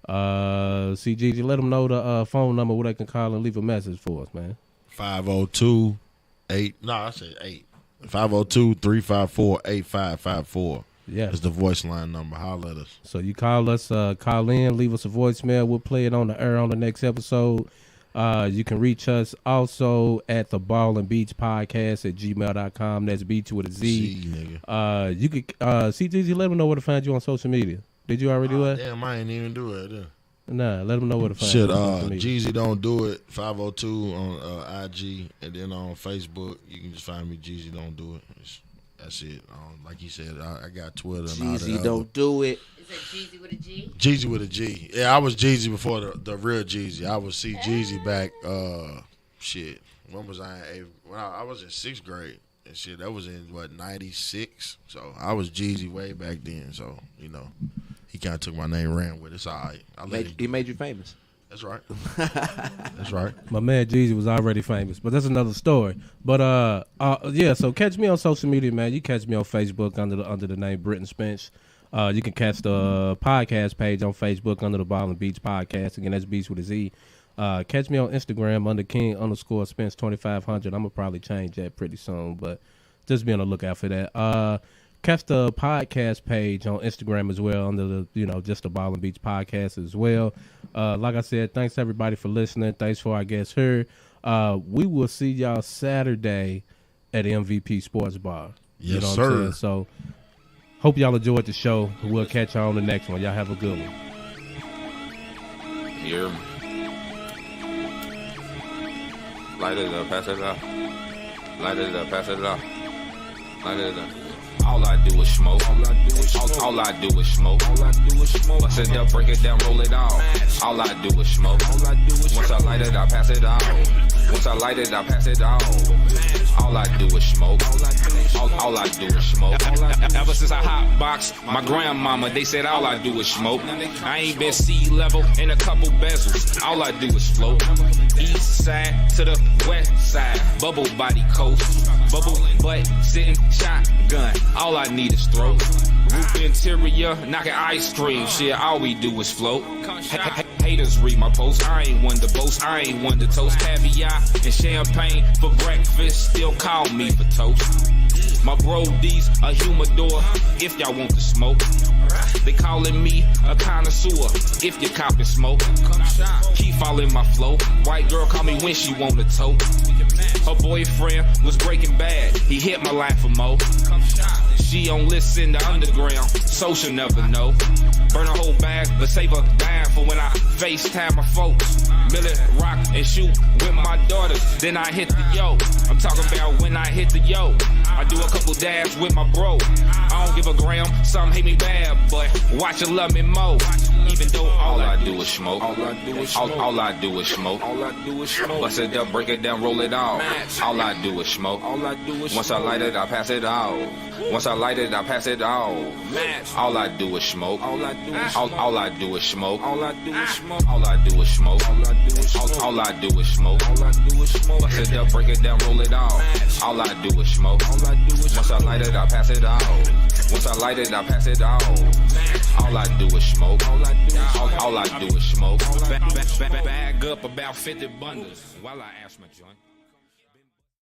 CGG, let them know the phone number where they can call and leave a message for us, man. 502-8. No, I said 8. 502-354-8554. Yeah, it's the voice line number. Holler at us. So you call us, call in, leave us a voicemail. We'll play it on the air on the next episode. You can reach us also at the Ball and Beach Podcast at gmail.com. That's Beach with a Z. Nigga. You could CGG, let them know where to find you on social media. Did you already do that? Damn, I ain't even do it. Nah, let them know where to find you on social media. Jeezy Don't Do It 502 on IG, and then on Facebook you can just find me Jeezy Don't Do It. That's it. Like you said, I got Twitter and all that. Jeezy Don't Do It. Is it Jeezy with a G? Jeezy with a G. Yeah, I was Jeezy before the real Jeezy. I would see Jeezy back. When was I? When I was in 6th grade and shit. That was in 96. So I was Jeezy way back then. So you know, he kind of took my name, ran with it. It's all right. He made you famous. That's right. That's right. My man Jeezy was already famous, but that's another story. But so catch me on social media, man. You catch me on Facebook under the name Britton Spence. You can catch the podcast page on Facebook under the Ball and Beach Podcast. Again, that's Beach with a Z. Catch me on Instagram under King_Spence 2500. I'm gonna probably change that pretty soon, but just be on the lookout for that. Catch the podcast page on Instagram as well under the just the Ball and Beach Podcast as well. Like I said, thanks everybody for listening. Thanks for our guests here. We will see y'all Saturday at MVP Sports Bar. Yes, you know sir. what I'm saying? So hope y'all enjoyed the show. We'll catch y'all on the next one. Y'all have a good one. Here. Light it up, pass it up. Light it up, pass it up. Light it up. All I do is smoke. All I do is smoke. Bust it up, break it down, roll it off. All I do is smoke. Once I light it, I pass it off. Once I light it, I pass it off. All I do is smoke. All I do is smoke. Ever since I hot boxed my grandmama, they said all I do is smoke. I ain't been sea level in a couple bezels. All I do is float. East side to the west side. Bubble body coast. Bubble butt sitting shotgun. All I need is throat. Roof interior, knocking ice cream. Shit, all we do is float. Haters read my post. I ain't one to boast. I ain't one to toast. Caviar and champagne for breakfast. Still call me for toast. My brodies a humidor. If y'all want to smoke, they calling me a connoisseur. If you copping smoke, keep following my flow. White girl call me when she want to tote. Her boyfriend was Breaking Bad. He hit my line for mo. She don't listen to underground, so she'll never know. Burn a whole bag, but save a dime for when I FaceTime my folks. Millet, rock, and shoot with my daughters. Then I hit the yo. I'm talking about when I hit the yo. I do a couple dabs with my bro. I don't give a gram, some hate me bad, but watch and love me more. Even though all I do is smoke. All I do is smoke. All I do is smoke. All I do is smoke. Bust it up, break it down, roll it off. All I do is smoke. All I do is smoke. Once I light it, I pass it off. Once I light it, I pass it off. All I do is smoke. All I do is smoke. All I do is smoke. All I do is smoke. All I do is smoke. All I do is smoke. All I do is smoke. All I do is smoke. Bust it up, break it down, roll it off. All I do is smoke. All I do is smoke. Once I light it, I pass it off. Once I light it, I pass it off. All I do is smoke. All I do is smoke. Bag up about 50 bundles while I ash my joint.